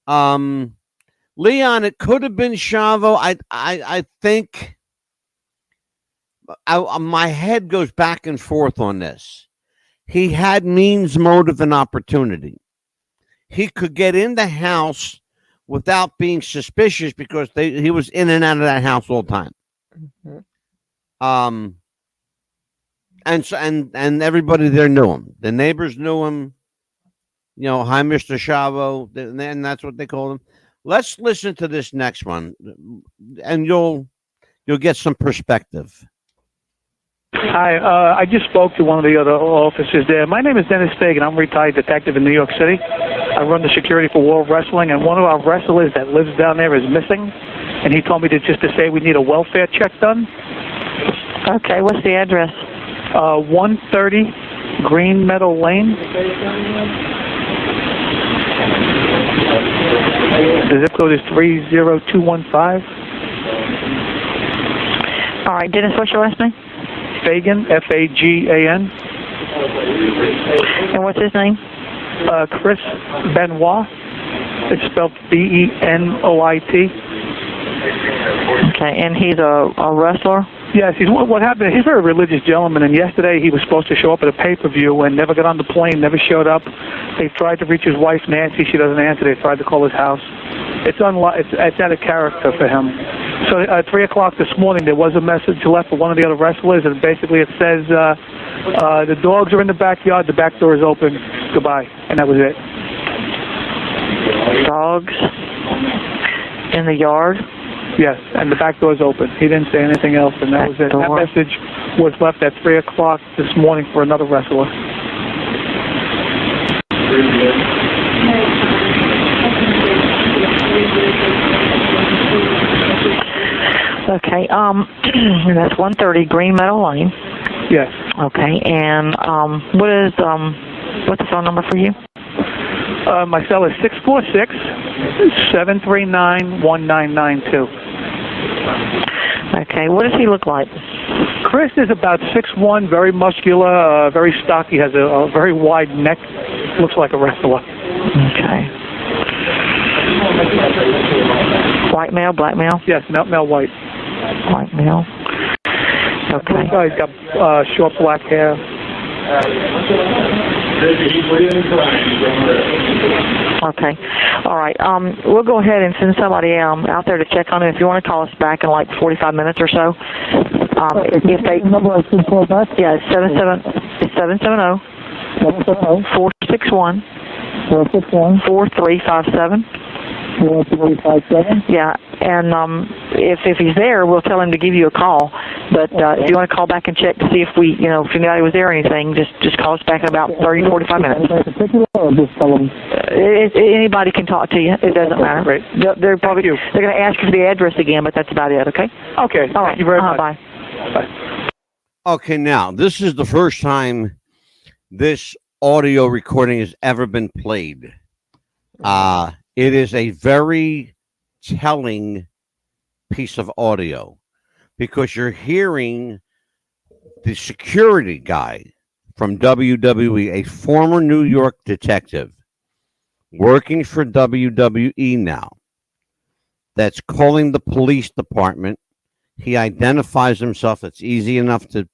Speaker 1: Leon, it could have been Chavo. I think my head goes back and forth on this. He had means, motive, and opportunity. he could get in the house without being suspicious because he was in and out of that house all the time.
Speaker 2: Mm-hmm.
Speaker 1: And everybody there knew him. The neighbors knew him. You know, hi, Mr. Chavo, and that's what they called him. Let's listen to this next one, and you'll get some perspective.
Speaker 11: Hi, I just spoke to one of the other officers there. My name is Dennis Fagan. I'm a retired detective in New York City. I run the security for World Wrestling, and one of our wrestlers that lives down there is missing. And he told me to say we need a welfare check done.
Speaker 12: Okay, what's the address?
Speaker 11: 130 Green Meadow Lane. The zip code is 30215.
Speaker 12: All right, Dennis, what's your last name?
Speaker 11: Fagan, Fagan.
Speaker 12: And what's his name?
Speaker 11: Chris Benoit. It's spelled Benoit.
Speaker 12: Okay, and he's a wrestler?
Speaker 11: Yes, what happened, he's a very religious gentleman, and yesterday he was supposed to show up at a pay-per-view and never got on the plane, never showed up. They tried to reach his wife, Nancy. She doesn't answer. They tried to call his house. It's out of character for him. So at 3 o'clock this morning, there was a message left for one of the other wrestlers, and basically it says, the dogs are in the backyard, the back door is open, goodbye. And that was it.
Speaker 12: Dogs in the yard?
Speaker 11: Yes, and the back door is open. He didn't say anything else, and that was it. That message was left at 3 o'clock this morning for another wrestler.
Speaker 12: Okay, and that's 130 Green Meadow Lane.
Speaker 11: Yes.
Speaker 12: Okay, and what's the phone number for you?
Speaker 11: My cell is 646-739-1992.
Speaker 12: Okay, what does he look like?
Speaker 11: Chris is about 6'1", very muscular, very stocky, has a very wide neck, looks like a wrestler.
Speaker 12: Okay. White male, black male?
Speaker 11: Yes, male white.
Speaker 12: White male. Okay.
Speaker 11: He's got short black hair.
Speaker 12: Okay. All right. We'll go ahead and send somebody out there to check on him. If you want to call us back in like 45 minutes or so. If they number I should call back? Yeah, it's 770 461 4357. 4357. Yeah, and if he's there, we'll tell him to give you a call. But if you want to call back and check to see if if anybody was there or anything, just call us back in about 30, 45 minutes. Anybody can talk to you. It doesn't matter.
Speaker 11: Great.
Speaker 12: They're going to ask you for the address again, but that's about it. Okay.
Speaker 11: Okay.
Speaker 12: All right.
Speaker 11: Thank you very much.
Speaker 12: Bye.
Speaker 11: Bye.
Speaker 1: Okay, now this is the first time this audio recording has ever been played. It is a very telling piece of audio because you're hearing the security guy from WWE, a former New York detective working for WWE now, that's calling the police department. He identifies himself. It's easy enough to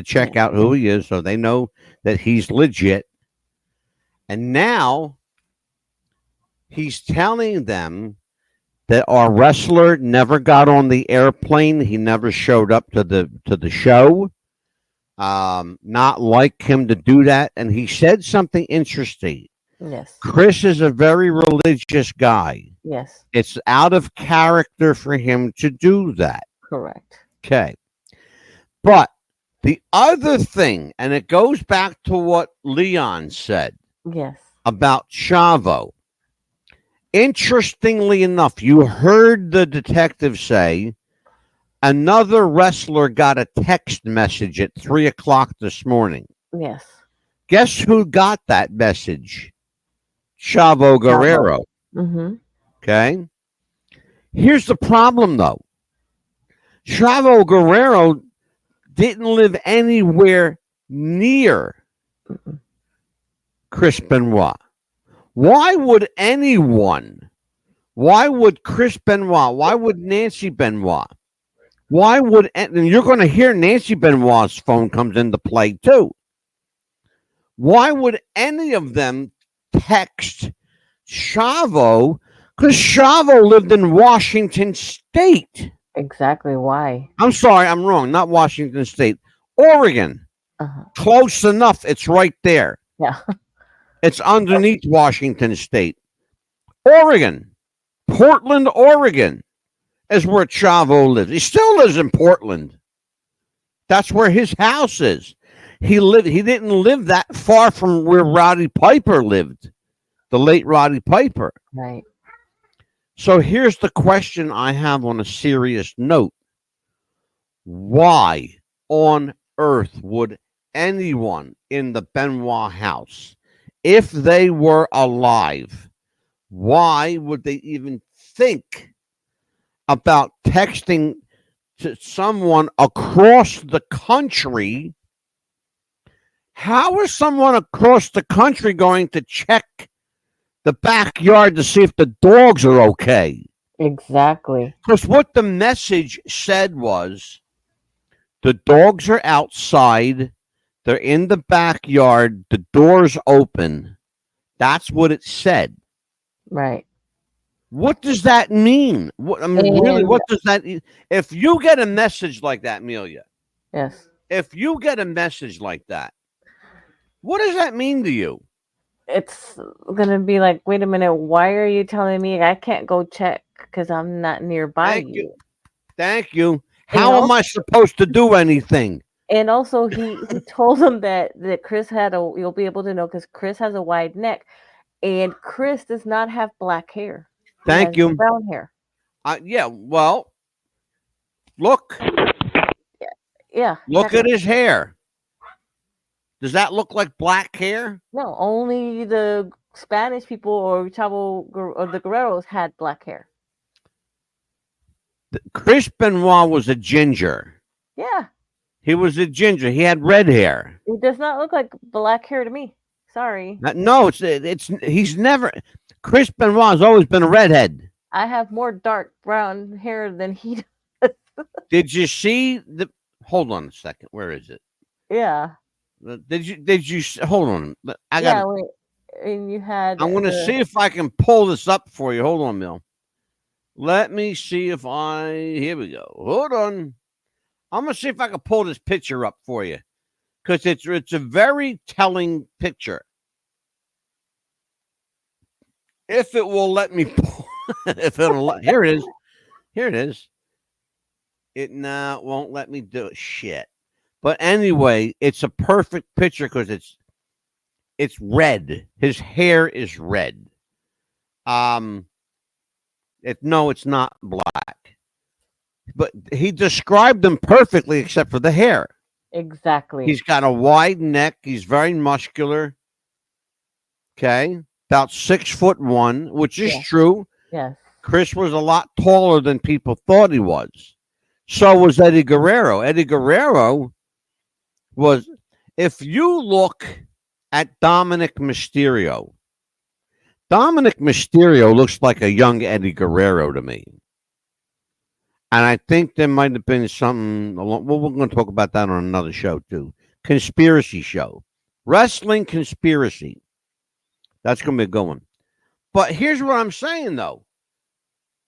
Speaker 1: check out who he is so they know that he's legit. And now he's telling them that our wrestler never got on the airplane. He never showed up to the show. Not like him to do that. And he said something interesting.
Speaker 2: Yes.
Speaker 1: Chris is a very religious guy.
Speaker 2: Yes.
Speaker 1: It's out of character for him to do that.
Speaker 2: Correct.
Speaker 1: Okay. But the other thing, and it goes back to what Leon said
Speaker 2: Yes.
Speaker 1: about Chavo. Interestingly enough, you heard the detective say another wrestler got a text message at 3 o'clock this morning.
Speaker 2: Yes.
Speaker 1: Guess who got that message? Chavo Guerrero.
Speaker 2: Mm-hmm.
Speaker 1: Okay. Here's the problem, though. Chavo Guerrero didn't live anywhere near Chris Benoit. Why would anyone? Why would Chris Benoit? Why would Nancy Benoit? Why would, and you're going to hear Nancy Benoit's phone comes into play too. Why would any of them text Chavo, because Chavo lived in Washington State.
Speaker 2: Exactly why.
Speaker 1: I'm sorry, I'm wrong. Not Washington State. Oregon. Close enough. It's right there.
Speaker 2: Yeah.
Speaker 1: It's underneath Washington State. Oregon. Portland, Oregon is where Chavo lives. He still lives in Portland. That's where his house is. He didn't live that far from where Roddy Piper lived. The late Roddy Piper.
Speaker 2: Right.
Speaker 1: So here's the question I have on a serious note. Why on earth would anyone in the Benoit house, if they were alive, why would they even think about texting to someone across the country? How is someone across the country going to check the backyard to see if the dogs are okay?
Speaker 2: Exactly.
Speaker 1: Because what the message said was, the dogs are outside, they're in the backyard, the door's open. That's what it said.
Speaker 2: Right.
Speaker 1: What does that mean? Really, what does that mean? If you get a message like that, Amelia.
Speaker 2: Yes.
Speaker 1: If you get a message like that, what does that mean to you?
Speaker 2: It's going to be like, wait a minute, why are you telling me I can't go check because I'm not nearby you?
Speaker 1: Thank you. How am I supposed to do anything?
Speaker 2: And also, he told him that Chris you'll be able to know because Chris has a wide neck, and Chris does not have black hair.
Speaker 1: Thank you.
Speaker 2: Brown hair.
Speaker 1: Yeah, well, look.
Speaker 2: Yeah.
Speaker 1: Look at his hair. Does that look like black hair?
Speaker 2: No, only the Spanish people or Chavo or the Guerreros had black hair.
Speaker 1: Chris Benoit was a ginger.
Speaker 2: Yeah.
Speaker 1: He was a ginger. He had red hair.
Speaker 2: It does not look like black hair to me. Sorry.
Speaker 1: No, he's never. Chris Benoit has always been a redhead.
Speaker 2: I have more dark brown hair than he does.
Speaker 1: Did you see the? Hold on a second. Where is it?
Speaker 2: Yeah.
Speaker 1: Did you hold on? I got.
Speaker 2: Yeah. Wait, and you had.
Speaker 1: I'm going to see if I can pull this up for you. Hold on, Mill. Let me see if here we go. Hold on. I'm going to see if I can pull this picture up for you. Because it's a very telling picture. If it will let me pull. Here it is. Here it is. It won't let me do it. Shit. But anyway, it's a perfect picture because it's red. His hair is red. No, it's not black. But he described him perfectly except for the hair.
Speaker 2: Exactly.
Speaker 1: He's got a wide neck. He's very muscular. Okay. About 6'1", which is true.
Speaker 2: Yes.
Speaker 1: Chris was a lot taller than people thought he was. So was Eddie Guerrero. Eddie Guerrero was, if you look at Dominic Mysterio looks like a young Eddie Guerrero to me. And I think there might have been something, we're going to talk about that on another show too. Conspiracy show. Wrestling conspiracy. That's going to be a good one. But here's what I'm saying, though.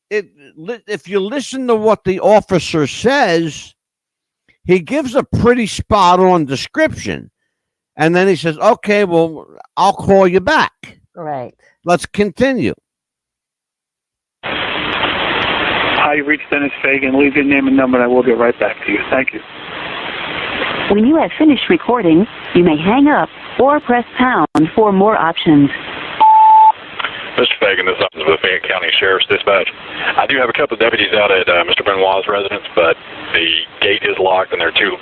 Speaker 1: If you listen to what the officer says, he gives a pretty spot-on description. And then he says, okay, well, I'll call you back.
Speaker 2: Right.
Speaker 1: Let's continue.
Speaker 11: Hi, you reached Dennis Fagan. Leave your name and number, and I will get right back to you. Thank you.
Speaker 13: When you have finished recording, you may hang up or press pound for more options.
Speaker 14: Mr. Fagan, this is the Fayette County Sheriff's Dispatch. I do have a couple of deputies out at Mr. Benoit's residence, but the gate is locked, and there are two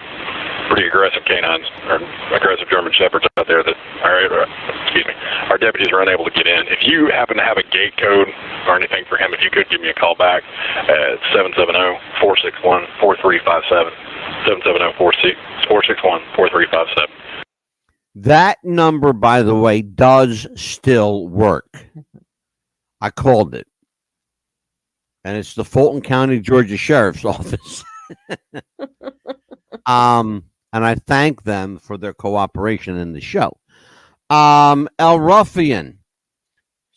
Speaker 14: pretty aggressive canines, or aggressive German Shepherds out there that our deputies are unable to get in. If you happen to have a gate code or anything for him, if you could give me a call back at 770-461-4357, 770-461-4357.
Speaker 1: That number, by the way, does still work. I called it. And it's the Fulton County, Georgia Sheriff's Office. And I thank them for their cooperation in the show. El Ruffian,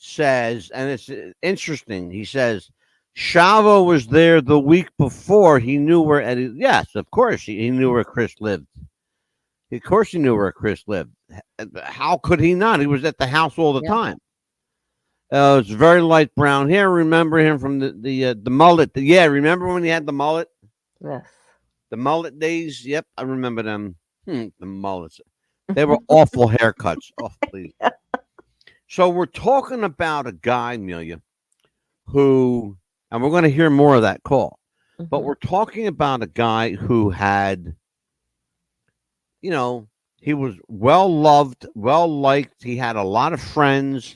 Speaker 1: says, and it's interesting. He says Chavo was there the week before. He knew where Eddie. Yes, of course, he knew where Chris lived. Of course, he knew where Chris lived. How could he not? He was at the house all the time. It's very light brown hair. Remember him from the mullet? Yeah, remember when he had the mullet?
Speaker 2: Yes.
Speaker 1: The mullet days. Yep, I remember them. The mullets. They were awful haircuts. Oh, please. So we're talking about a guy, Amelia, who, and we're going to hear more of that call, but we're talking about a guy who had, you know, he was well loved, well liked. He had a lot of friends.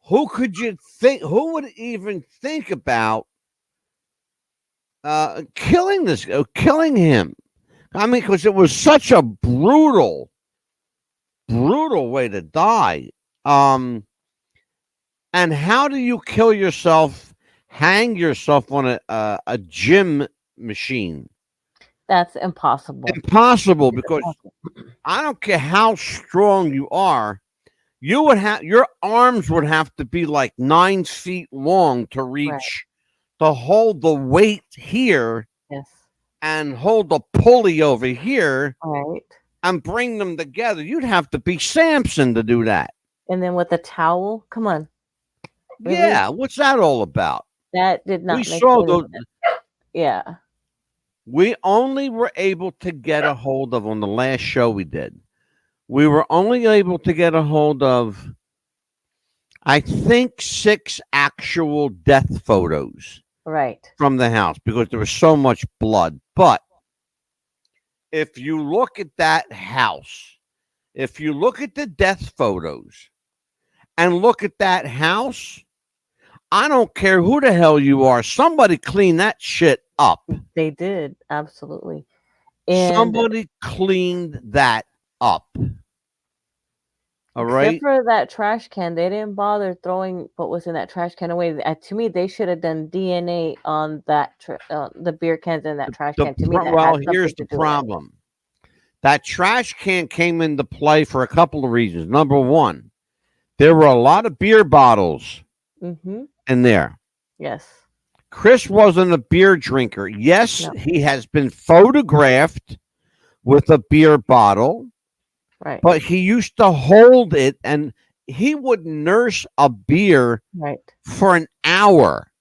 Speaker 1: Who could you think? Who would even think about killing him? I mean, because it was such a brutal way to die. And how do you kill yourself? Hang yourself on a gym machine?
Speaker 2: That's impossible.
Speaker 1: Impossible, because I don't care how strong you are. You would have, your arms would have to be like 9 feet long to reach, to hold the weight here.
Speaker 2: Yes.
Speaker 1: And hold the pulley over here.
Speaker 2: Right.
Speaker 1: And bring them together. You'd have to be Samson to do that.
Speaker 2: And then with a towel, come on.
Speaker 1: Really? Yeah, what's that all about?
Speaker 2: That did not.
Speaker 1: We saw those.
Speaker 2: Yeah.
Speaker 1: We only were able to get a hold of, on the last show we did, we were only able to get a hold of, I think, 6 actual death photos.
Speaker 2: Right.
Speaker 1: From the house, because there was so much blood. But if you look at that house, if you look at the death photos and look at that house, I don't care who the hell you are. Somebody cleaned that shit up.
Speaker 2: They did. Absolutely.
Speaker 1: And somebody cleaned that up. All right.
Speaker 2: Except for that trash can, they didn't bother throwing what was in that trash can away. To me, they should have done DNA on that the beer cans in that trash can. To me, that
Speaker 1: here's the problem. That trash can came into play for a couple of reasons. Number one, there were a lot of beer bottles in there.
Speaker 2: Yes.
Speaker 1: Chris wasn't a beer drinker. Yes, he has been photographed with a beer bottle.
Speaker 2: Right.
Speaker 1: But he used to hold it, and he would nurse a beer for an hour,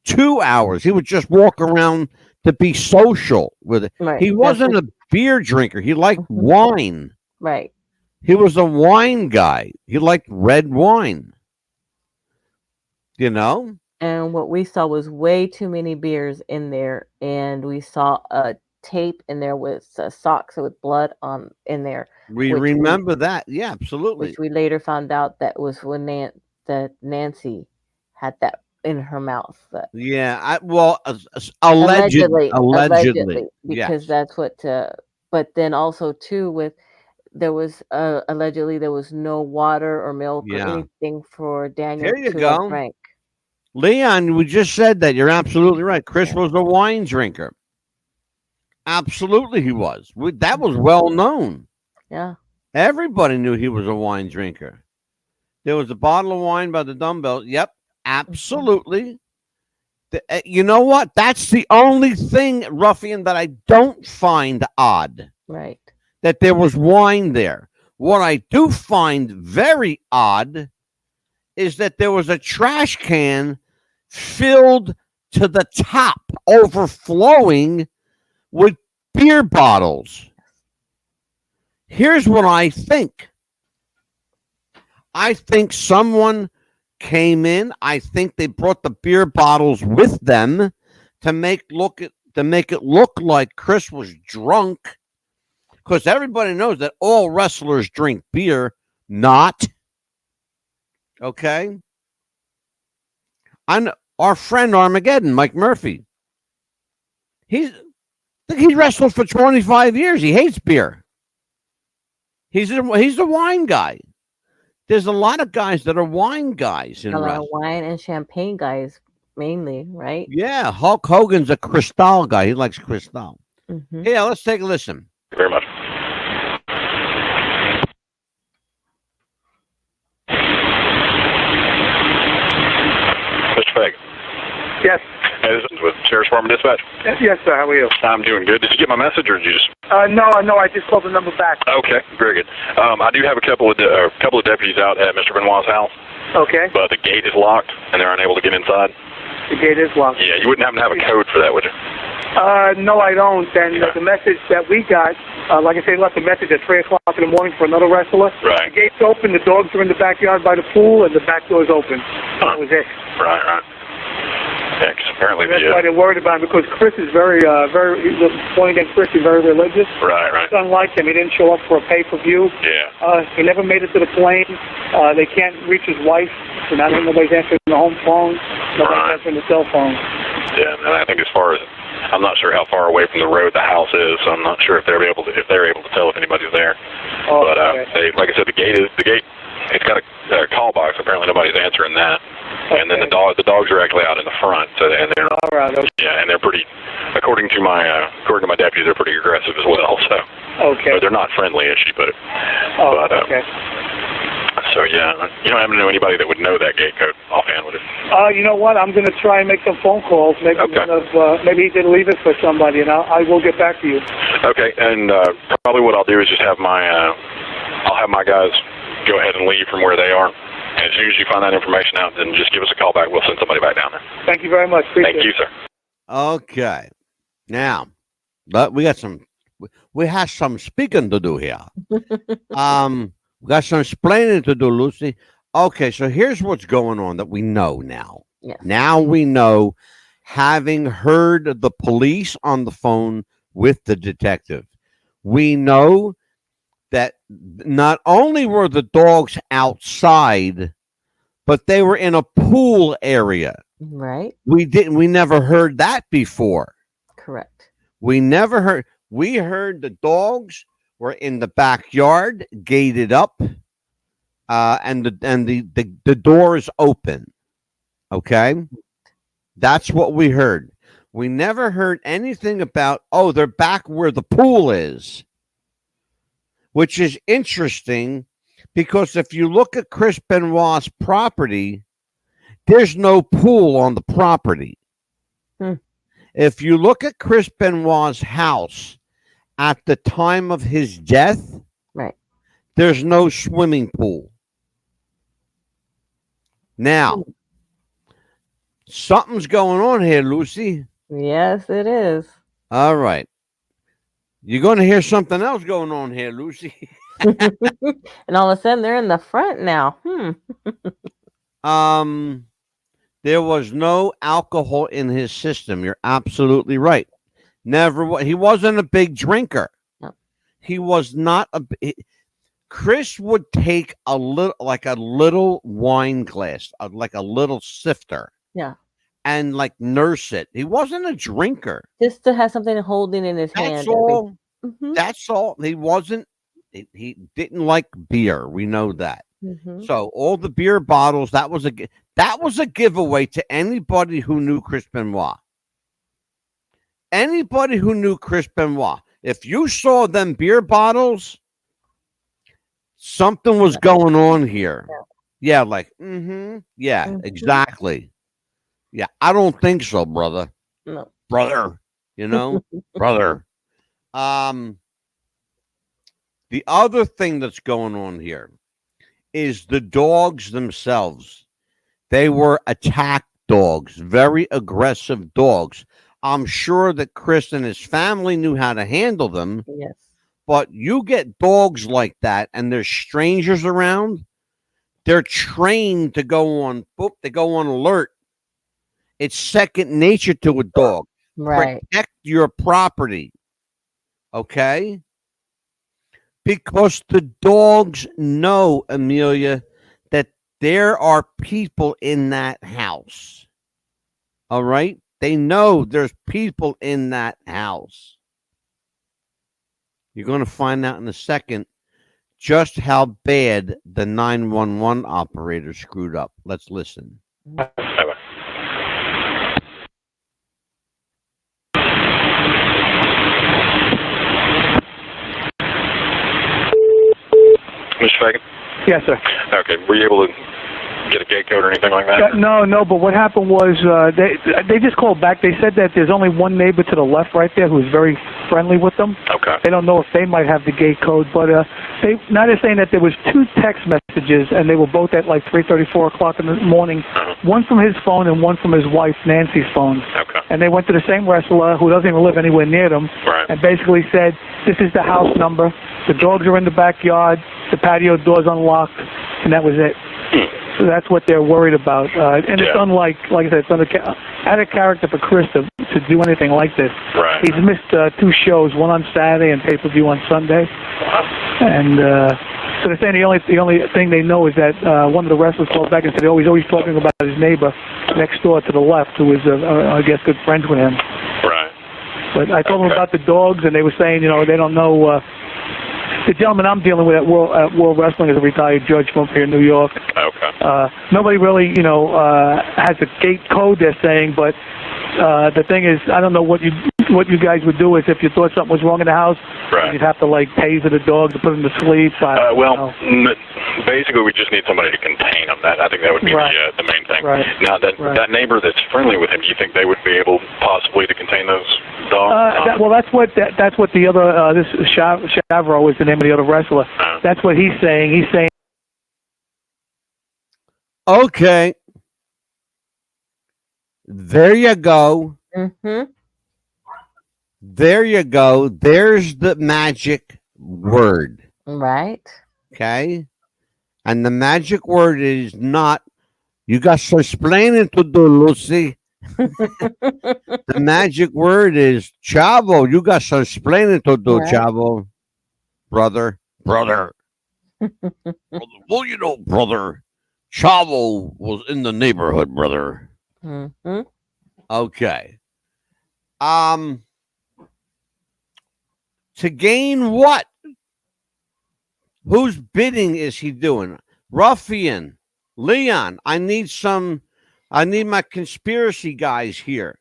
Speaker 1: 2 hours. He would just walk around to be social with it.
Speaker 2: Right.
Speaker 1: He wasn't a beer drinker. He liked wine.
Speaker 2: Right.
Speaker 1: He was a wine guy. He liked red wine. You know?
Speaker 2: And what we saw was way too many beers in there, and we saw a tape in there with socks with blood on in there.
Speaker 1: We remember that. Yeah, absolutely.
Speaker 2: Which we later found out that was when Nancy had that in her mouth.
Speaker 1: Yeah, allegedly,
Speaker 2: because that's what. But then also too, with there was allegedly there was no water or milk or anything for Daniel to drink.
Speaker 1: Leon, we just said that. You're absolutely right. Chris was a wine drinker. Absolutely, he was. That was well known.
Speaker 2: Yeah.
Speaker 1: Everybody knew he was a wine drinker. There was a bottle of wine by the dumbbell. Yep, absolutely. You know what? That's the only thing, Ruffian, that I don't find odd.
Speaker 2: Right.
Speaker 1: That there was wine there. What I do find very odd is that there was a trash can filled to the top, overflowing with beer bottles. Here's what I think. I think someone came in. I think they brought the beer bottles with them to make it look like Chris was drunk, because everybody knows that all wrestlers drink beer. Not okay. Our friend Armageddon, Mike Murphy. He wrestled for 25 years. He hates beer. He's a wine guy. There's a lot of guys that are wine guys in wrestling.
Speaker 2: A lot of wine and champagne guys, mainly, right?
Speaker 1: Yeah, Hulk Hogan's a Cristal guy. He likes Cristal. Yeah, let's take a listen.
Speaker 14: Very much. Hey, this is with Sheriff's Department Dispatch.
Speaker 11: Yes, sir. How are you?
Speaker 14: I'm doing good. Did you get my message, or did you just...
Speaker 11: No, I just called the number back.
Speaker 14: Okay, very good. I do have a couple of deputies out at Mr. Benoit's house.
Speaker 11: Okay.
Speaker 14: But the gate is locked, and they're unable to get inside.
Speaker 11: The gate is locked.
Speaker 14: Yeah, you wouldn't happen to have a code for that, would you?
Speaker 11: No, I don't. And the message that we got, like I say, left a message at 3 o'clock in the morning for another wrestler.
Speaker 14: Right.
Speaker 11: The gate's open, the dogs are in the backyard by the pool, and the back door's open. That was it.
Speaker 14: Right. Yeah, 'cause apparently
Speaker 11: that's why they're worried about him, because Chris is very, the point against Chris is very religious.
Speaker 14: Right.
Speaker 11: It's unlike him. He didn't show up for a pay-per-view.
Speaker 14: Yeah.
Speaker 11: He never made it to the plane. They can't reach his wife, so now nobody's answering the home phone. Nobody's answering the cell phone.
Speaker 14: Yeah, and I think as far as, I'm not sure how far away from the road the house is, so I'm not sure if they're able to tell if anybody's there.
Speaker 11: Oh,
Speaker 14: but
Speaker 11: okay.
Speaker 14: they, like I said, the gate. It's got a call box. Apparently, nobody's answering that. Okay. And then the dogs are actually out in the front, so and they're
Speaker 11: all right. Okay.
Speaker 14: Yeah, and they're pretty. According to my deputies, they're pretty aggressive as well. So
Speaker 11: okay,
Speaker 14: but they're not friendly, as she put it.
Speaker 11: Oh, okay.
Speaker 14: So yeah, you don't happen to know anybody that would know that gate code offhand, would it?
Speaker 11: You know what? I'm going to try and make some phone calls. Maybe maybe he did leave it for somebody, and I will get back to you.
Speaker 14: Okay, and probably what I'll do is just have I'll have my guys go ahead and leave from where they are. And as soon as you find that information out, then just give us a call back. We'll send somebody back down there.
Speaker 11: Thank you very much. Appreciate
Speaker 14: Thank you, sir.
Speaker 1: Okay. Now, but we have some speaking to do here. We got some explaining to do, Lucy. Okay, so here's what's going on that we know now.
Speaker 2: Yes.
Speaker 1: Now we know, having heard the police on the phone with the detective, we know that not only were the dogs outside, but they were in a pool area.
Speaker 2: Right.
Speaker 1: We never heard that before.
Speaker 2: Correct.
Speaker 1: We heard the dogs were in the backyard, gated up, and the door is open. Okay? That's what we heard. We never heard anything about, they're back where the pool is. Which is interesting, because if you look at Chris Benoit's property, there's no pool on the property. If you look at Chris Benoit's house at the time of his death,
Speaker 2: right,
Speaker 1: there's no swimming pool. Now, something's going on here, Lucy.
Speaker 2: Yes, it is.
Speaker 1: All right. You're going to hear something else going on here, Lucy.
Speaker 2: And all of a sudden, they're in the front now.
Speaker 1: There was no alcohol in his system. You're absolutely right. He wasn't a big drinker.
Speaker 2: No.
Speaker 1: He was not Chris would take a little wine glass, like a little sifter.
Speaker 2: Yeah.
Speaker 1: And nurse it. He wasn't a drinker.
Speaker 2: Just to have something holding in his hand.
Speaker 1: That's all. That's all. He wasn't. He didn't like beer. We know that. So all the beer bottles. That was a giveaway to anybody who knew Chris Benoit. Anybody who knew Chris Benoit. If you saw them beer bottles, something was going on here. Yeah, yeah, exactly. Yeah, I don't think so, brother.
Speaker 2: No.
Speaker 1: Brother, brother. The other thing that's going on here is the dogs themselves. They were attack dogs, very aggressive dogs. I'm sure that Chris and his family knew how to handle them.
Speaker 2: Yes.
Speaker 1: But you get dogs like that and there's strangers around, they're trained to go on alert. It's second nature to a dog.
Speaker 2: Right.
Speaker 1: Protect your property. Okay? Because the dogs know, Amelia, that there are people in that house. All right? They know there's people in that house. You're going to find out in a second just how bad the 911 operator screwed up. Let's listen.
Speaker 14: Mr. Fagan?
Speaker 11: Yes, sir.
Speaker 14: Okay. Were you able to get a gate code or anything like that?
Speaker 11: No. But what happened was they just called back. They said that there's only one neighbor to the left right there who's very friendly with them.
Speaker 14: Okay.
Speaker 11: They don't know if they might have the gate code, but they're saying that there was 2 text messages, and they were both at like 3:30, 4 o'clock in the morning. One from his phone and one from his wife Nancy's phone.
Speaker 14: Okay.
Speaker 11: And they went to the same wrestler who doesn't even live anywhere near them,
Speaker 14: right,
Speaker 11: and basically said, "This is the house number. The dogs are in the backyard. The patio door's unlocked," and that was it. So that's what they're worried about. And it's unlike, like I said, it's out of character for Chris to do anything like this.
Speaker 14: Right.
Speaker 11: He's missed 2 shows, one on Saturday and pay-per-view on Sunday. And so they're saying the only thing they know is that one of the wrestlers called back and said he's always talking about his neighbor next door to the left, who is, I guess, good friends with him.
Speaker 14: Right.
Speaker 11: But I told them about the dogs, and they were saying, they don't know. The gentleman I'm dealing with at World Wrestling is a retired judge from up here in New York.
Speaker 14: Okay.
Speaker 11: Nobody really, has a gate code, they're saying, but the thing is, I don't know what you guys would do is if you thought something was wrong in the house,
Speaker 14: right,
Speaker 11: you'd have to like taser the dog to put him to sleep.
Speaker 14: Basically, we just need somebody to contain him. I think that would be the main thing.
Speaker 11: Right.
Speaker 14: Now, that neighbor that's friendly with him, do you think they would be able possibly to contain those dogs?
Speaker 11: That's what the other this Chavro is the name of the other wrestler. That's what he's saying. He's saying.
Speaker 1: Okay. There you go.
Speaker 2: Mm-hmm.
Speaker 1: There you go. There's the magic word.
Speaker 2: Right.
Speaker 1: Okay. And the magic word is not, you got some explaining to do, Lucy. The magic word is Chavo. You got some explaining to do, right, Chavo. Brother. Brother. Well, brother, Chavo was in the neighborhood, brother.
Speaker 2: Mm-hmm.
Speaker 1: Okay. To gain what? Whose bidding is he doing? Ruffian, Leon, I need my conspiracy guys here.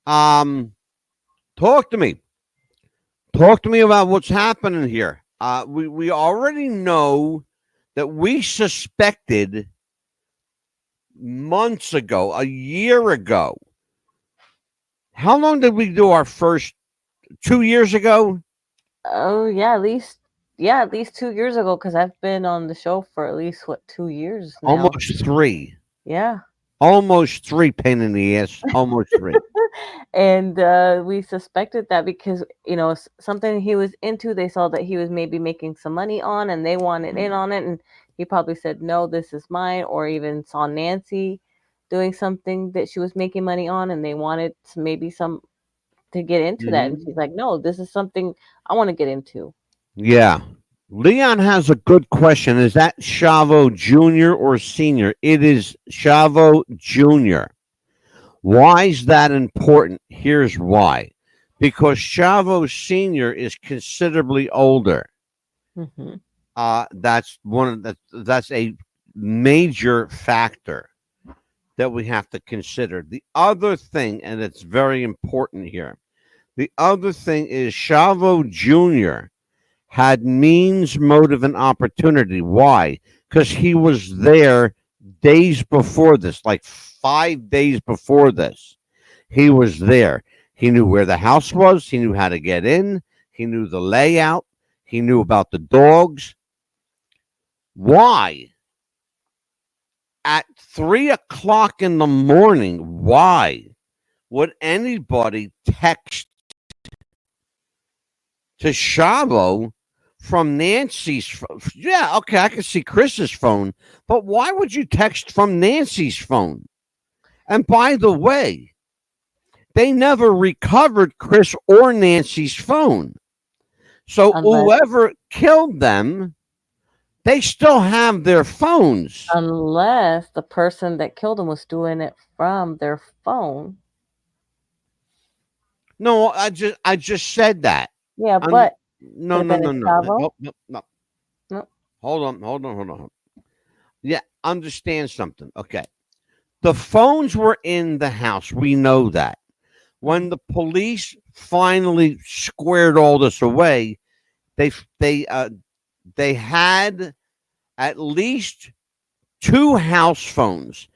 Speaker 1: Talk to me. Talk to me about what's happening here. We already know that we suspected months ago, a year ago. How long did we do our first? 2 years ago?
Speaker 2: Oh yeah, at least 2 years ago, because I've been on the show for at least 2 years now.
Speaker 1: Almost 3.
Speaker 2: Yeah.
Speaker 1: Almost 3, pain in the ass. Almost 3.
Speaker 2: And we suspected that because something he was into, they saw that he was maybe making some money on, and they wanted in on it, and he probably said, "No, this is mine," or even saw Nancy doing something that she was making money on, and they wanted maybe to get into that, and she's like, "No, this is something I want to get into."
Speaker 1: Yeah. Leon has a good question. Is that Chavo Jr. or Senior? It is Chavo Jr. Why is that important? Here's why. Because Chavo Senior is considerably older.
Speaker 2: Mm-hmm.
Speaker 1: That's a major factor that we have to consider. The other thing, and it's very important here, the other thing is Chavo Jr. had means, motive, and opportunity. Why? Because he was there days before this, like 5 days before this. He was there. He knew where the house was. He knew how to get in. He knew the layout. He knew about the dogs. Why? At 3 o'clock in the morning, why would anybody text to Chavo from Nancy's phone? Yeah, okay, I can see Chris's phone, but why would you text from Nancy's phone? And by the way, they never recovered Chris or Nancy's phone. So whoever killed them, they still have their phones.
Speaker 2: Unless the person that killed them was doing it from their phone.
Speaker 1: No, I just said that.
Speaker 2: Yeah, but
Speaker 1: no. Hold on. Yeah, understand something. Okay. The phones were in the house. We know that. When the police finally squared all this away, they had at least 2 house phones.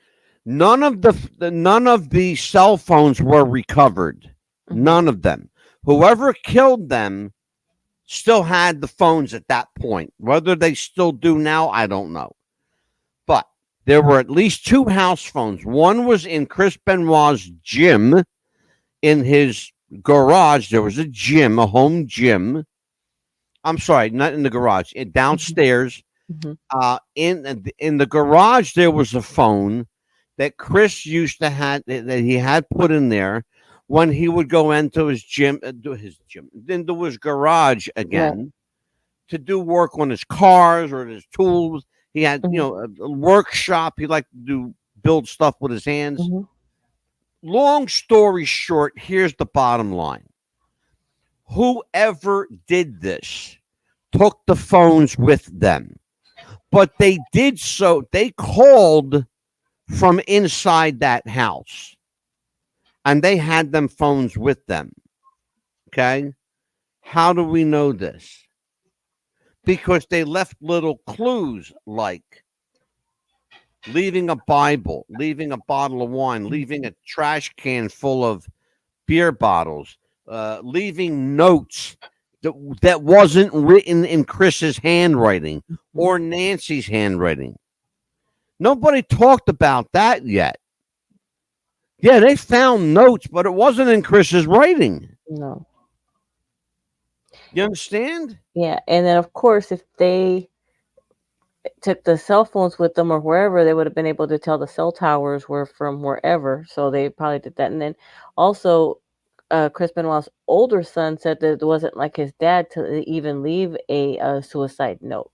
Speaker 1: None of the cell phones were recovered. None of them. Whoever killed them still had the phones at that point. Whether they still do now, I don't know. But there were at least 2 house phones. One was in Chris Benoit's gym. In his garage, there was a gym, a home gym. I'm sorry, not in the garage. Downstairs. In the garage, there was a phone that Chris used to have, that he had put in there when he would go into his into his garage again to do work on his cars or his tools. He had, a workshop. He liked to build stuff with his hands. Long story short, here's the bottom line. Whoever did this took the phones with them. But they did so, they called from inside that house. And they had them phones with them. Okay? How do we know this? Because they left little clues like leaving a Bible, leaving a bottle of wine, leaving a trash can full of beer bottles, leaving notes that wasn't written in Chris's handwriting or Nancy's handwriting. Nobody talked about that yet. Yeah, they found notes, but it wasn't in Chris's writing.
Speaker 2: No.
Speaker 1: You understand?
Speaker 2: Yeah, and then of course, if they took the cell phones with them or wherever, they would have been able to tell the cell towers were from wherever. So they probably did that. And then also, Chris Benoit's older son said that it wasn't like his dad to even leave a suicide note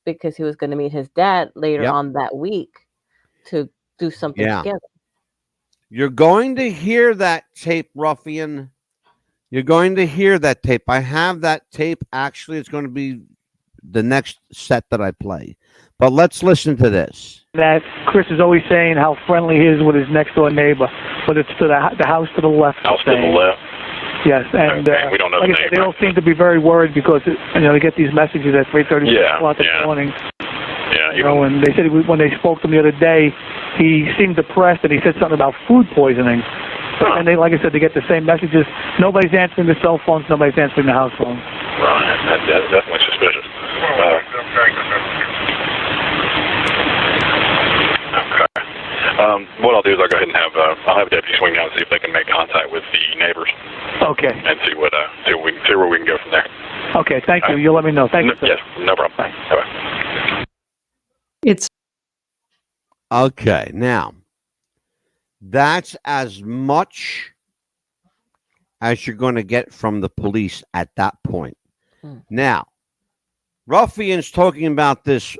Speaker 2: because he was going to meet his dad later on that week to do something together.
Speaker 1: You're going to hear that tape, ruffian. You're going to hear that tape. I have that tape. Actually, it's going to be the next set that I play. But let's listen to this.
Speaker 11: That Chris is always saying how friendly he is with his next door neighbor, but it's to the house to the left.
Speaker 14: House to the left.
Speaker 11: Yes, and
Speaker 14: we don't know
Speaker 11: like
Speaker 14: the
Speaker 11: I said,
Speaker 14: name.
Speaker 11: they all seem to be very worried because they get these messages at 3:30 o'clock in the morning.
Speaker 14: Yeah,
Speaker 11: and they said when they spoke to him the other day, he seemed depressed and he said something about food poisoning. And they, like I said, they get the same messages. Nobody's answering the cell phones. Nobody's answering the house phones.
Speaker 14: Right, that's definitely suspicious. Okay. What I'll do is I'll go ahead and have a deputy swing down and see if they can make contact with the neighbors.
Speaker 11: Okay.
Speaker 14: And see where we can go from there.
Speaker 11: Okay, thank you. You'll let me know. Thank you.
Speaker 14: Yes, no problem. Bye.
Speaker 15: It's
Speaker 1: okay. Now, that's as much as you're going to get from the police at that point. Now, ruffian's talking about this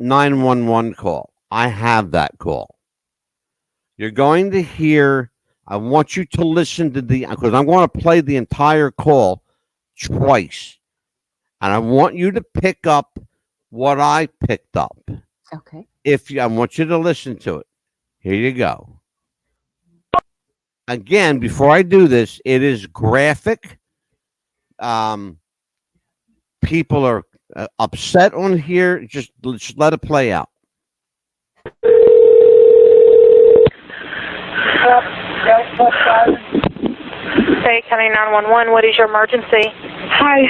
Speaker 1: 911 call. I have that call. You're going to hear, I want you to listen to because I'm going to play the entire call twice. And I want you to pick up what I picked up.
Speaker 2: Okay.
Speaker 1: I want you to listen to it. Here you go. Again, before I do this, it is graphic. People are upset on here. Just let it play out.
Speaker 16: Hey, County 911, what is your emergency?
Speaker 17: Hi,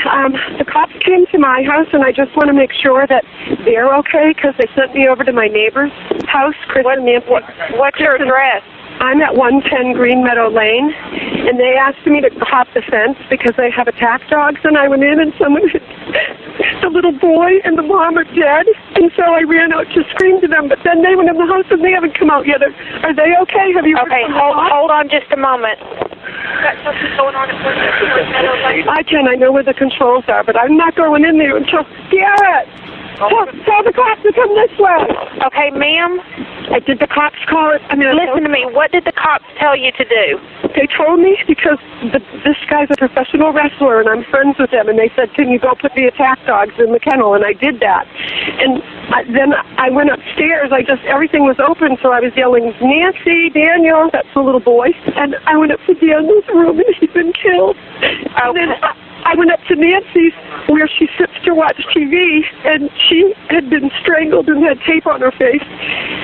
Speaker 17: the cops came to my house, and I just want to make sure that they're okay because they sent me over to my neighbor's house, Chris and Nancy.
Speaker 16: What's your address?
Speaker 17: I'm at 110 Green Meadow Lane, and they asked me to hop the fence because they have attack dogs, and I went in, and the little boy and the mom are dead, and so I ran out to scream to them, but then they went in the house, and they haven't come out yet. Are they okay? Have you
Speaker 16: Okay, hold on just a moment. Going on at
Speaker 17: I can. I know where the controls are, but I'm not going in there until... Garrett! Tell the cops to come this way.
Speaker 16: Okay, ma'am.
Speaker 17: Did the cops call it?
Speaker 16: Listen to me. What did the cops tell you to do?
Speaker 17: They told me because this guy's a professional wrestler and I'm friends with him, and they said, can you go put the attack dogs in the kennel? And I did that. And then I went upstairs. Everything was open, so I was yelling, Nancy, Daniel, that's the little boy. And I went up to Daniel's room, and he'd been killed. And then I went up to Nancy's where she sits to watch TV, and she had been strangled and had tape on her face.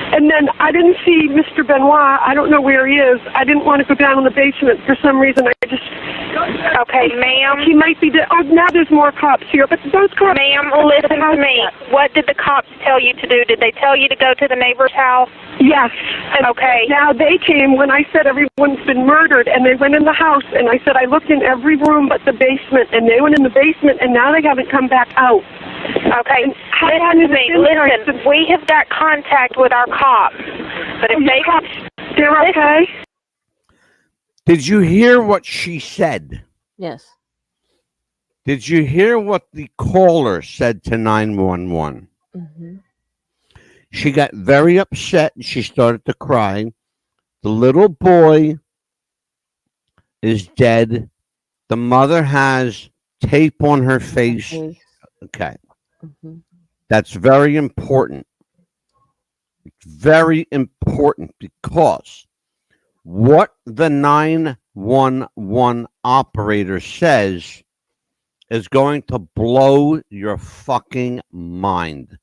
Speaker 17: And then I didn't see Mr. Benoit. I don't know where he is. I didn't want to go down in the basement for some reason.
Speaker 16: Okay, ma'am.
Speaker 17: He might be dead. Oh, now there's more cops here, but those cops...
Speaker 16: Ma'am, listen to me. What did the cops tell you to do? Did they tell you to go to the neighbor's house?
Speaker 17: Yes. And
Speaker 16: okay.
Speaker 17: Now they came when I said everyone's been murdered, and they went in the house, and I said I looked in every room but the basement, and they went in the basement, and now they haven't come back out.
Speaker 16: Okay, listen to me. Listen, we have got contact with our cops, but if
Speaker 17: they're okay.
Speaker 1: Did you hear what she said?
Speaker 2: Yes.
Speaker 1: Did you hear what the caller said to 911?
Speaker 2: Mm-hmm.
Speaker 1: She got very upset and she started to cry. The little boy is dead. The mother has tape on her face. Okay.
Speaker 2: Mm-hmm.
Speaker 1: That's very important. It's very important because what the 911 operator says is going to blow your fucking mind.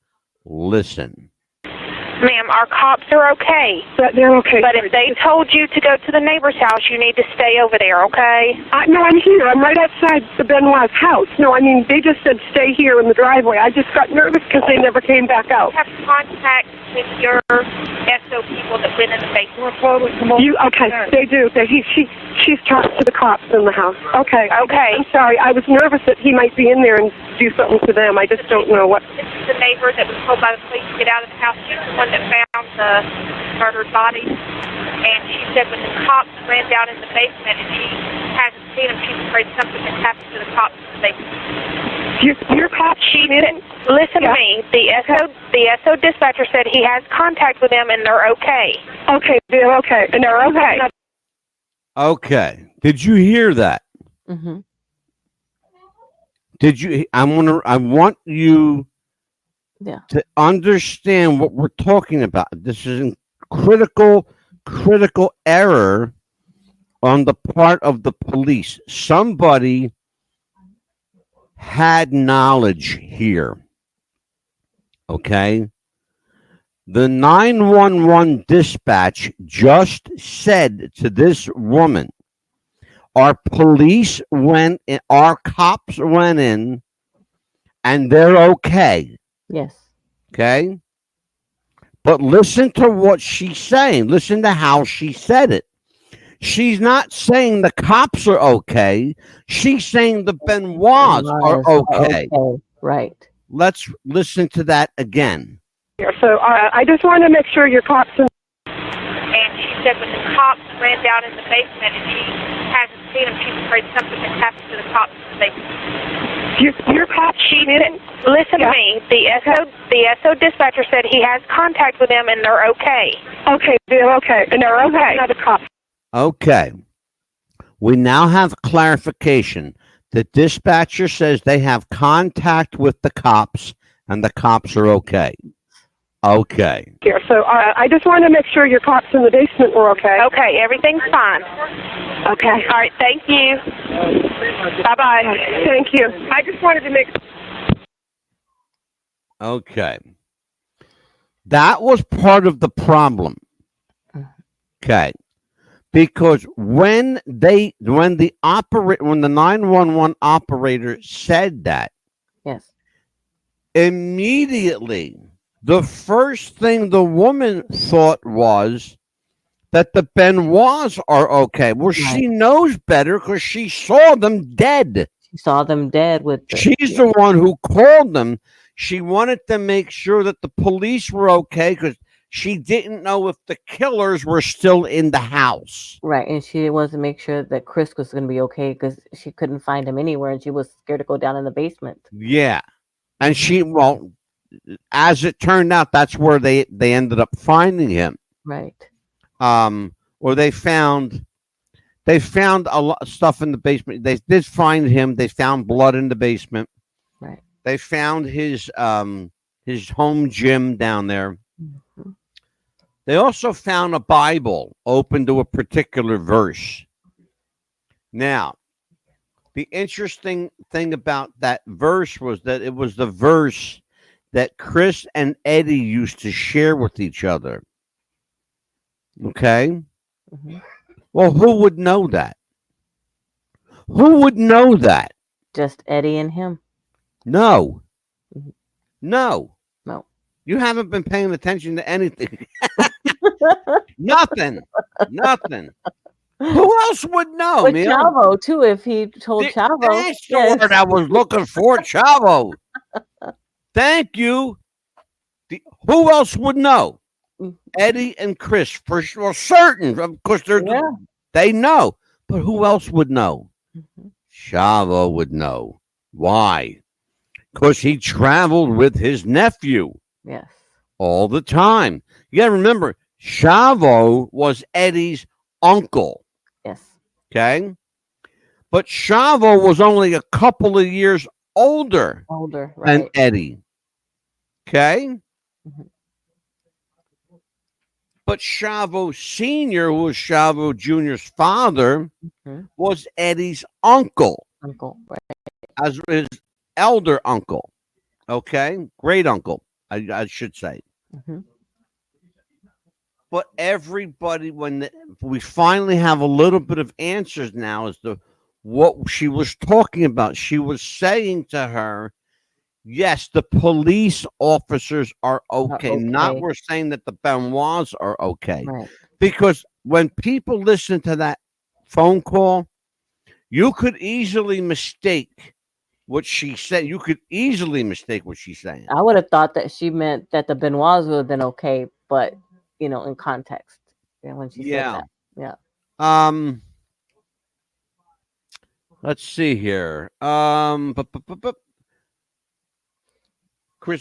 Speaker 1: Listen.
Speaker 16: Ma'am, our cops are okay.
Speaker 17: They're okay.
Speaker 16: But if they told you to go to the neighbor's house, you need to stay over there, okay?
Speaker 17: No, I'm here. I'm right outside the Benoit's house. No, I mean, they just said stay here in the driveway. I just got nervous because they never came back out.
Speaker 16: You have contact with your SO people that went in the basement.
Speaker 17: Okay, they do. She's talked to the cops in the house. Okay.
Speaker 16: Okay.
Speaker 17: I'm sorry. I was nervous that he might be in there and do something to them. I just don't know what.
Speaker 16: This is the neighbor that was told by the police to get out of the house. She's the one that found the murdered bodies. And she said when the cops ran down in the basement and she hasn't seen them, she's afraid something has happened to the cops in the basement.
Speaker 17: Your cop?
Speaker 16: She didn't listen to me. The SO dispatcher said he has contact with them and they're okay.
Speaker 17: Okay, they're okay. And they're okay.
Speaker 1: Okay. Did you hear that?
Speaker 2: Mm-hmm.
Speaker 1: Did you? I want you to understand what we're talking about. This is a critical error on the part of the police. Somebody had knowledge here. Okay? The 911 dispatch just said to this woman, our police went in, our cops went in, and they're okay.
Speaker 2: Yes.
Speaker 1: Okay? But listen to what she's saying. Listen to how she said it. She's not saying the cops are okay. She's saying the Benoits are okay.
Speaker 2: Right.
Speaker 1: Let's listen to that again.
Speaker 17: So I just want to make sure your cops...
Speaker 16: And she said when the cops ran down in the basement and she hasn't seen them, she's afraid something has happened to the cops in the basement.
Speaker 17: Your cop?
Speaker 16: She didn't listen to me. The SO dispatcher said he has contact with them and they're okay.
Speaker 17: Okay, they're okay. And they're okay. Not a cop.
Speaker 1: Okay. We now have clarification. The dispatcher says they have contact with the cops and the cops are okay. Okay.
Speaker 17: Here, so I just want to make sure your cops in the basement were okay.
Speaker 16: Okay, everything's fine.
Speaker 17: Okay.
Speaker 16: All right, thank you. Bye-bye.
Speaker 17: Thank you. I just wanted to make...
Speaker 1: Okay. That was part of the problem. Okay. Because when the 911 operator said that,
Speaker 2: yes,
Speaker 1: immediately the first thing the woman thought was that the Benoits are okay. Well, she knows better because she saw them dead.
Speaker 2: She saw them dead with.
Speaker 1: She's the one who called them. She wanted to make sure that the police were okay because she didn't know if the killers were still in the house.
Speaker 2: Right, and she wanted to make sure that Chris was going to be okay because she couldn't find him anywhere, and she was scared to go down in the basement.
Speaker 1: Yeah, and as it turned out, that's where they ended up finding him.
Speaker 2: Right.
Speaker 1: Or they found a lot of stuff in the basement. They did find him. They found blood in the basement.
Speaker 2: Right.
Speaker 1: They found his home gym down there.
Speaker 2: Mm-hmm.
Speaker 1: They also found a Bible open to a particular verse. Now, The interesting thing about that verse was that it was the verse that Chris and Eddie used to share with each other. Okay?
Speaker 2: Mm-hmm.
Speaker 1: Well, who would know that? Who would know that?
Speaker 2: Just Eddie and him.
Speaker 1: No.
Speaker 2: Mm-hmm.
Speaker 1: No.
Speaker 2: No.
Speaker 1: You haven't been paying attention to anything. Nothing. Nothing. Who else would know,
Speaker 2: With
Speaker 1: man?
Speaker 2: Chavo, too, if he told Chavo.
Speaker 1: That's the word I was looking for, Chavo. Thank you. Who else would know? Eddie and Chris, for sure, certain. Of course, they know. But who else would know?
Speaker 2: Mm-hmm.
Speaker 1: Chavo would know. Why? Because he traveled with his nephew.
Speaker 2: Yes.
Speaker 1: All the time. You got to remember, Chavo was Eddie's uncle.
Speaker 2: Yes.
Speaker 1: Okay? But Chavo was only a couple of years older
Speaker 2: Right.
Speaker 1: than Eddie. Okay?
Speaker 2: Mm-hmm.
Speaker 1: But Chavo Sr., who was Chavo Jr.'s father, was Eddie's uncle.
Speaker 2: Right.
Speaker 1: As his elder uncle. Okay? Great uncle, I should say.
Speaker 2: Mm-hmm.
Speaker 1: But everybody, when we finally have a little bit of answers now as to what she was talking about, she was saying to her, yes, the police officers are okay. Not we're saying that the Benoits are okay.
Speaker 2: Right.
Speaker 1: Because when people listen to that phone call, you could easily mistake what she said. You could easily mistake what she's saying.
Speaker 2: I would have thought that she meant that the Benoits would have been okay, but in context, when she said that, yeah.
Speaker 1: Let's see here. Chris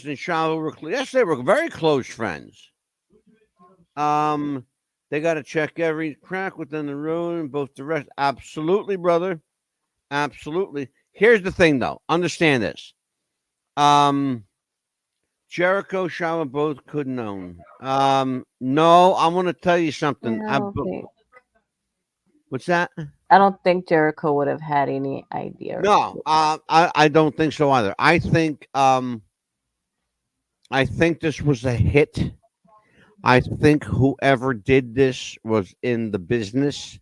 Speaker 1: and Chavo were they were very close friends. They got to check every crack within the room, both direct. Absolutely, brother. Absolutely. Here's the thing, though. Understand this. Jericho, Shama both couldn't own. No, I want to tell you something. What's that?
Speaker 2: I don't think Jericho would have had any idea.
Speaker 1: No, I don't think so either. I think this was a hit. I think whoever did this was in the business.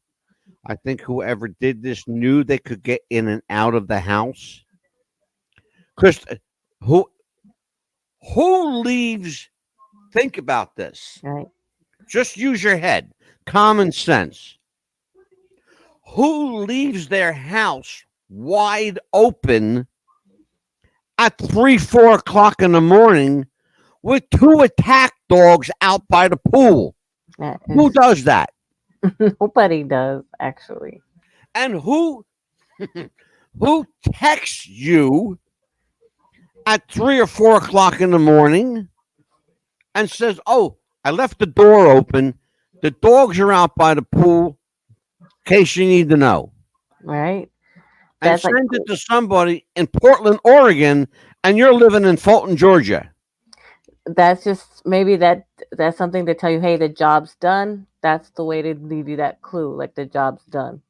Speaker 1: I think whoever did this knew they could get in and out of the house. Chris, who leaves? Think about this.
Speaker 2: Right.
Speaker 1: Just use your head. Common sense. Who leaves their house wide open at 3-4 o'clock in the morning with 2 attack dogs out by the pool? Who does that?
Speaker 2: Nobody does, actually.
Speaker 1: And who texts you at 3 or 4 o'clock in the morning and says, "Oh, I left the door open. The dogs are out by the pool. In case you need to know."
Speaker 2: Right.
Speaker 1: And send it to somebody in Portland, Oregon, and you're living in Fulton, Georgia.
Speaker 2: That's just maybe that's something to tell you, hey, the job's done. That's the way to leave you that clue, like the job's done.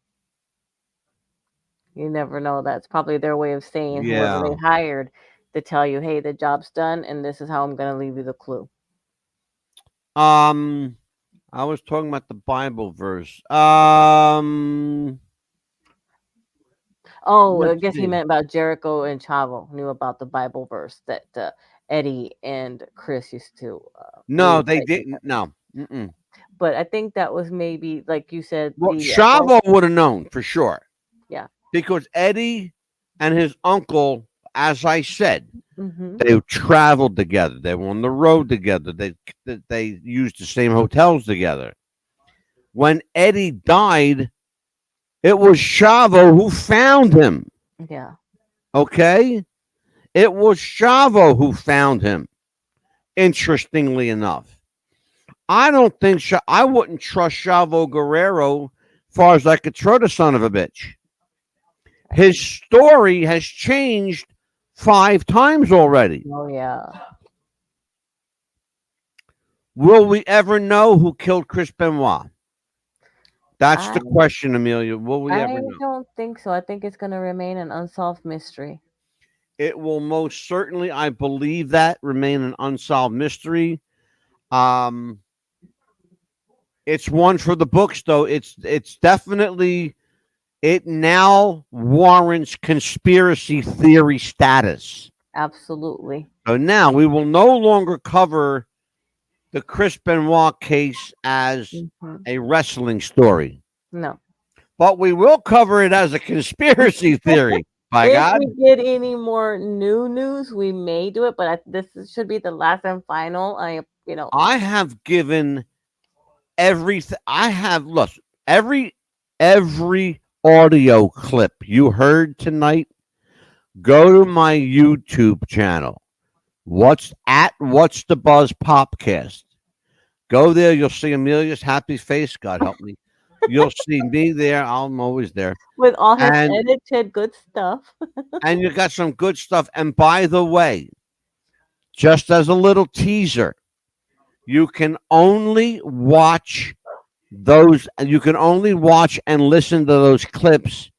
Speaker 2: You never know. That's probably their way of saying whoever they hired to tell you, hey, the job's done, and this is how I'm going to leave you the clue.
Speaker 1: I was talking about the Bible verse.
Speaker 2: I guess he meant about Jericho and Chavo knew about the Bible verse that Eddie and Chris used to.
Speaker 1: No, they didn't. No. Mm-mm.
Speaker 2: But I think that was maybe, like you said.
Speaker 1: Well, Chavo would have known for sure.
Speaker 2: Yeah.
Speaker 1: Because Eddie and his uncle, as I said,
Speaker 2: mm-hmm.
Speaker 1: they traveled together. They were on the road together. They used the same hotels together. When Eddie died, it was Chavo who found him.
Speaker 2: Yeah.
Speaker 1: Okay? It was Chavo who found him. Interestingly enough. I don't think I wouldn't trust Chavo Guerrero as far as I could throw the son of a bitch. His story has changed 5 times already.
Speaker 2: Oh, yeah.
Speaker 1: Will we ever know who killed Chris Benoit? That's the question, Amelia. Will we
Speaker 2: I
Speaker 1: ever know?
Speaker 2: don't think so. I think it's going to remain an unsolved mystery.
Speaker 1: It will most certainly, I believe that, remain an unsolved mystery. It's one for the books, though. It's definitely, it now warrants conspiracy theory status.
Speaker 2: Absolutely.
Speaker 1: So now we will no longer cover the Chris Benoit case as a wrestling story,
Speaker 2: No.
Speaker 1: but we will cover it as a conspiracy theory. By
Speaker 2: If
Speaker 1: God.
Speaker 2: we get any more new news, we may do it, but should be the last and final.
Speaker 1: I have given everything. I have look every audio clip you heard tonight. Go to my YouTube channel. What's the Buzz Popcast? Go there. You'll see Amelia's happy face. God help me. You'll see me there. I'm always there
Speaker 2: with all his
Speaker 1: and
Speaker 2: edited good stuff.
Speaker 1: and you got some good stuff. And by the way, just as a little teaser, you can only watch those, and you can only watch and listen to those clips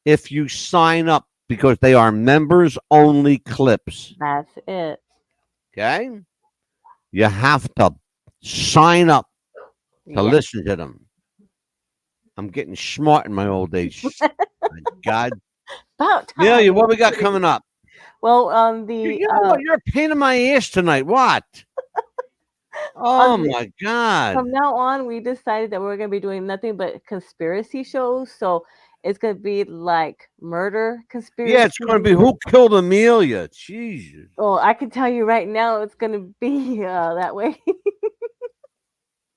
Speaker 1: if you sign up, because they are members only clips.
Speaker 2: That's it.
Speaker 1: Okay? You have to sign up to listen to them. I'm getting smart in my old age. My God.
Speaker 2: About time.
Speaker 1: Amelia, what we got coming up?
Speaker 2: Well,
Speaker 1: you know what? You're a pain in my ass tonight. What? Oh my God.
Speaker 2: From now on, we decided that we're going to be doing nothing but conspiracy shows. So it's going to be like murder conspiracy.
Speaker 1: Yeah, it's going to be Who Killed Amelia. Jesus.
Speaker 2: Oh, I can tell you right now, it's going to be that way.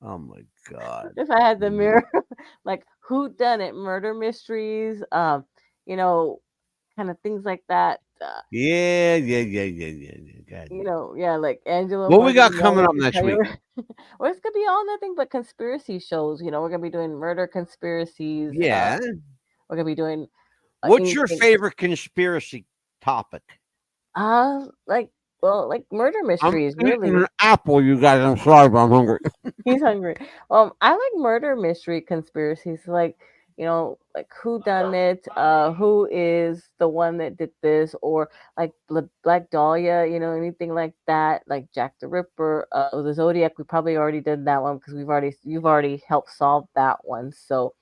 Speaker 1: Oh my God.
Speaker 2: If I had the mirror, like who done it, murder mysteries, kind of things like that.
Speaker 1: Yeah.
Speaker 2: God. Like Angela.
Speaker 1: What we got coming up next week?
Speaker 2: Well, it's gonna be all nothing but conspiracy shows. We're gonna be doing murder conspiracies.
Speaker 1: Yeah.
Speaker 2: We're gonna be doing.
Speaker 1: What's your favorite conspiracy topic?
Speaker 2: Like murder mysteries.
Speaker 1: I'm eating
Speaker 2: Really.
Speaker 1: an apple, you guys. I'm sorry, but I'm hungry.
Speaker 2: He's hungry. I like murder mystery conspiracies. Like who done it? Who is the one that did this? Or like Black Dahlia, anything like that, like Jack the Ripper, the Zodiac. We probably already did that one because you've already helped solve that one. So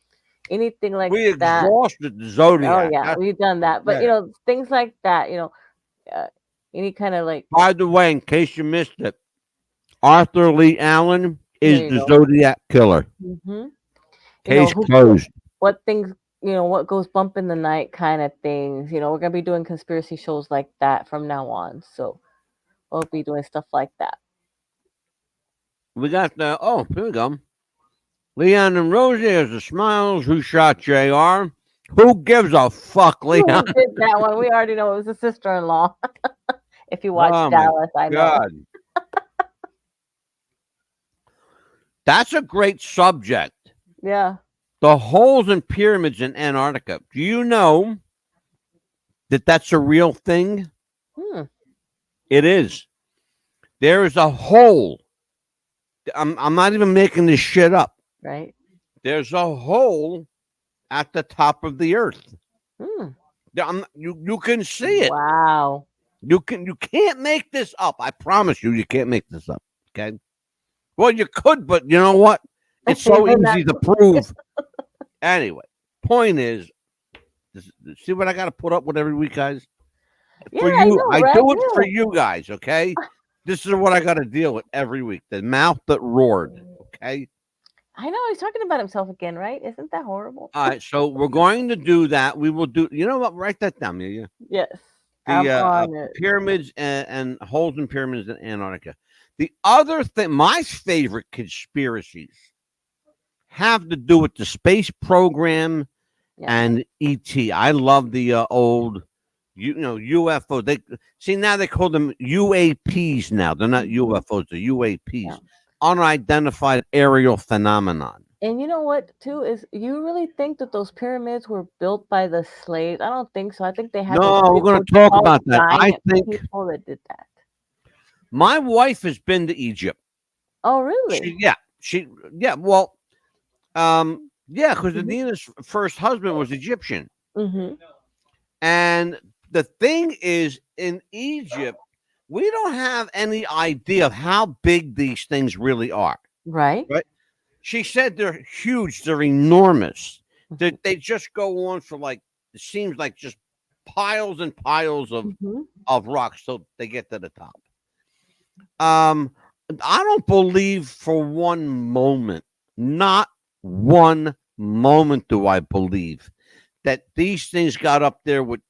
Speaker 2: anything like
Speaker 1: we
Speaker 2: that.
Speaker 1: Exhausted the Zodiac.
Speaker 2: Oh yeah, we've done that. But things like that. Any kind of like.
Speaker 1: By the way, in case you missed it, Arthur Lee Allen is the Zodiac killer.
Speaker 2: Mm-hmm.
Speaker 1: Case closed.
Speaker 2: What things, what goes bump in the night kind of things. We're going to be doing conspiracy shows like that from now on. So we'll be doing stuff like that.
Speaker 1: We got here we go. Leon and Rosie has the smiles. Who shot JR? Who gives a fuck, Leon?
Speaker 2: Who did that one? We already know it was a sister-in-law. If you watch Dallas, I know.
Speaker 1: That's a great subject.
Speaker 2: Yeah.
Speaker 1: The holes in pyramids in Antarctica. Do you know that that's a real thing? It is. There is a hole. I'm not even making this shit up.
Speaker 2: Right.
Speaker 1: There's a hole at the top of the earth. You can see it.
Speaker 2: Wow.
Speaker 1: You can't make this up. I promise you can't make this up. Okay. Well, you could, but you know what? It's so easy to prove. Anyway, point is, see what I got to put up with every week, guys? For you, I do it for you guys, okay? This is what I got to deal with every week. The mouth that roared, okay?
Speaker 2: I know, he's talking about himself again, right? Isn't that horrible?
Speaker 1: All right, so we're going to do that. We will do, you know what? Write that down, Amelia.
Speaker 2: Yes.
Speaker 1: The pyramids and holes in pyramids in Antarctica. The other thing, my favorite conspiracies have to do with the space program and ET. I love the old, UFO. Now they call them UAPs now. They're not UFOs, they're UAPs. Unidentified aerial phenomenon.
Speaker 2: And you know what, too, is you really think that those pyramids were built by the slaves? I don't think so. I think they had.
Speaker 1: No, we're going to talk about that. I think
Speaker 2: people that did that.
Speaker 1: My wife has been to Egypt.
Speaker 2: Oh, really?
Speaker 1: Well, Yeah, because Adina's first husband was Egyptian.
Speaker 2: Mm-hmm.
Speaker 1: And the thing is, in Egypt, we don't have any idea of how big these things really are.
Speaker 2: Right.
Speaker 1: Right? She said they're huge, they're enormous. They just go on for like, it seems like just piles and piles of rocks till they get to the top. I don't believe for one moment, not one moment do I believe that these things got up there with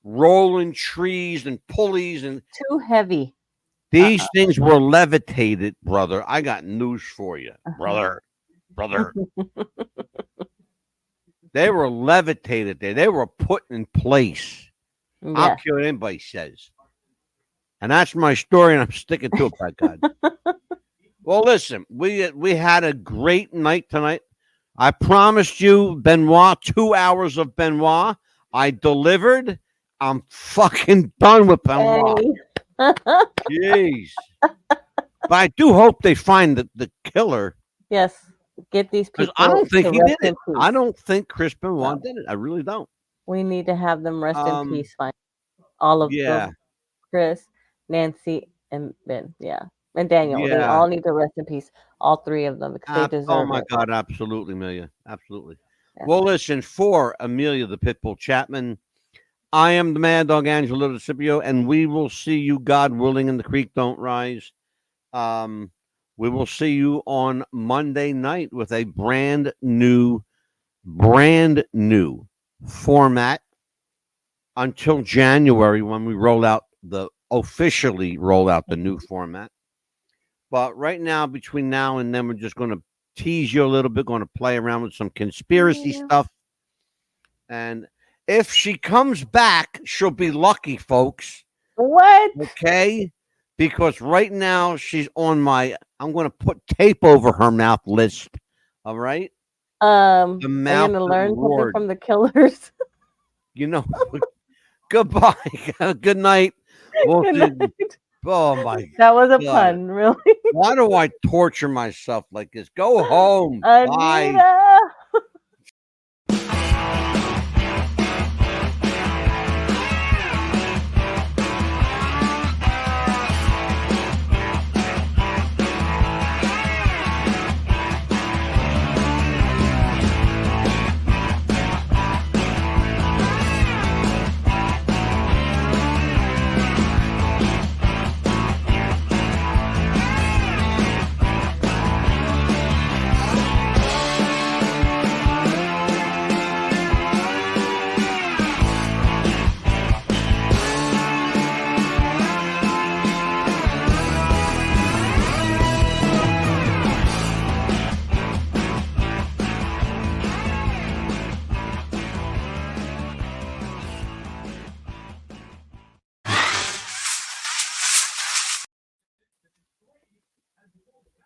Speaker 1: rolling trees and pulleys and
Speaker 2: Too heavy.
Speaker 1: these things were levitated, brother. I got news for you, brother. They were levitated there. They were put in place. I'll
Speaker 2: Yes.
Speaker 1: kill what anybody says. And that's my story, and I'm sticking to it, by God. Well, listen, we had a great night tonight. I promised you, Benoit, 2 hours of Benoit. I delivered. I'm fucking done with Benoit. Jeez. But I do hope they find the killer.
Speaker 2: Yes. Get these
Speaker 1: Because
Speaker 2: people.
Speaker 1: I don't think
Speaker 2: to
Speaker 1: he
Speaker 2: rest
Speaker 1: did
Speaker 2: in
Speaker 1: it.
Speaker 2: peace.
Speaker 1: I don't think Chris Benoit
Speaker 2: No.
Speaker 1: did it. I really don't.
Speaker 2: We need to have them rest in peace. Fine. All of
Speaker 1: Yeah.
Speaker 2: those, Chris, Nancy, and Ben. Yeah. And Daniel. They
Speaker 1: Yeah.
Speaker 2: all need to rest in peace. All three of them because they
Speaker 1: Oh
Speaker 2: deserve
Speaker 1: my
Speaker 2: it.
Speaker 1: God, absolutely, Amelia. Absolutely.
Speaker 2: Yes.
Speaker 1: Well, listen, for Amelia the Pitbull Chapman, I am the Mad Dog Angelo DeCipio, and we will see you, God willing, in the creek don't rise. We will see you on Monday night with a brand new format until January when we officially roll out the new format. But right now, between now and then, we're just going to tease you a little bit, going to play around with some conspiracy stuff. And if she comes back, she'll be lucky, folks.
Speaker 2: What?
Speaker 1: Okay? Because right now she's on I'm going to put tape over her mouth list. All right? The
Speaker 2: I'm
Speaker 1: mouth
Speaker 2: gonna
Speaker 1: that
Speaker 2: learn something
Speaker 1: roared.
Speaker 2: from the killers.
Speaker 1: You know, goodbye. Good night. We'll
Speaker 2: Good
Speaker 1: see.
Speaker 2: night.
Speaker 1: Oh, my
Speaker 2: That was a
Speaker 1: God.
Speaker 2: pun, really.
Speaker 1: Why do I torture myself like this? Go home. Bye.
Speaker 2: Anita.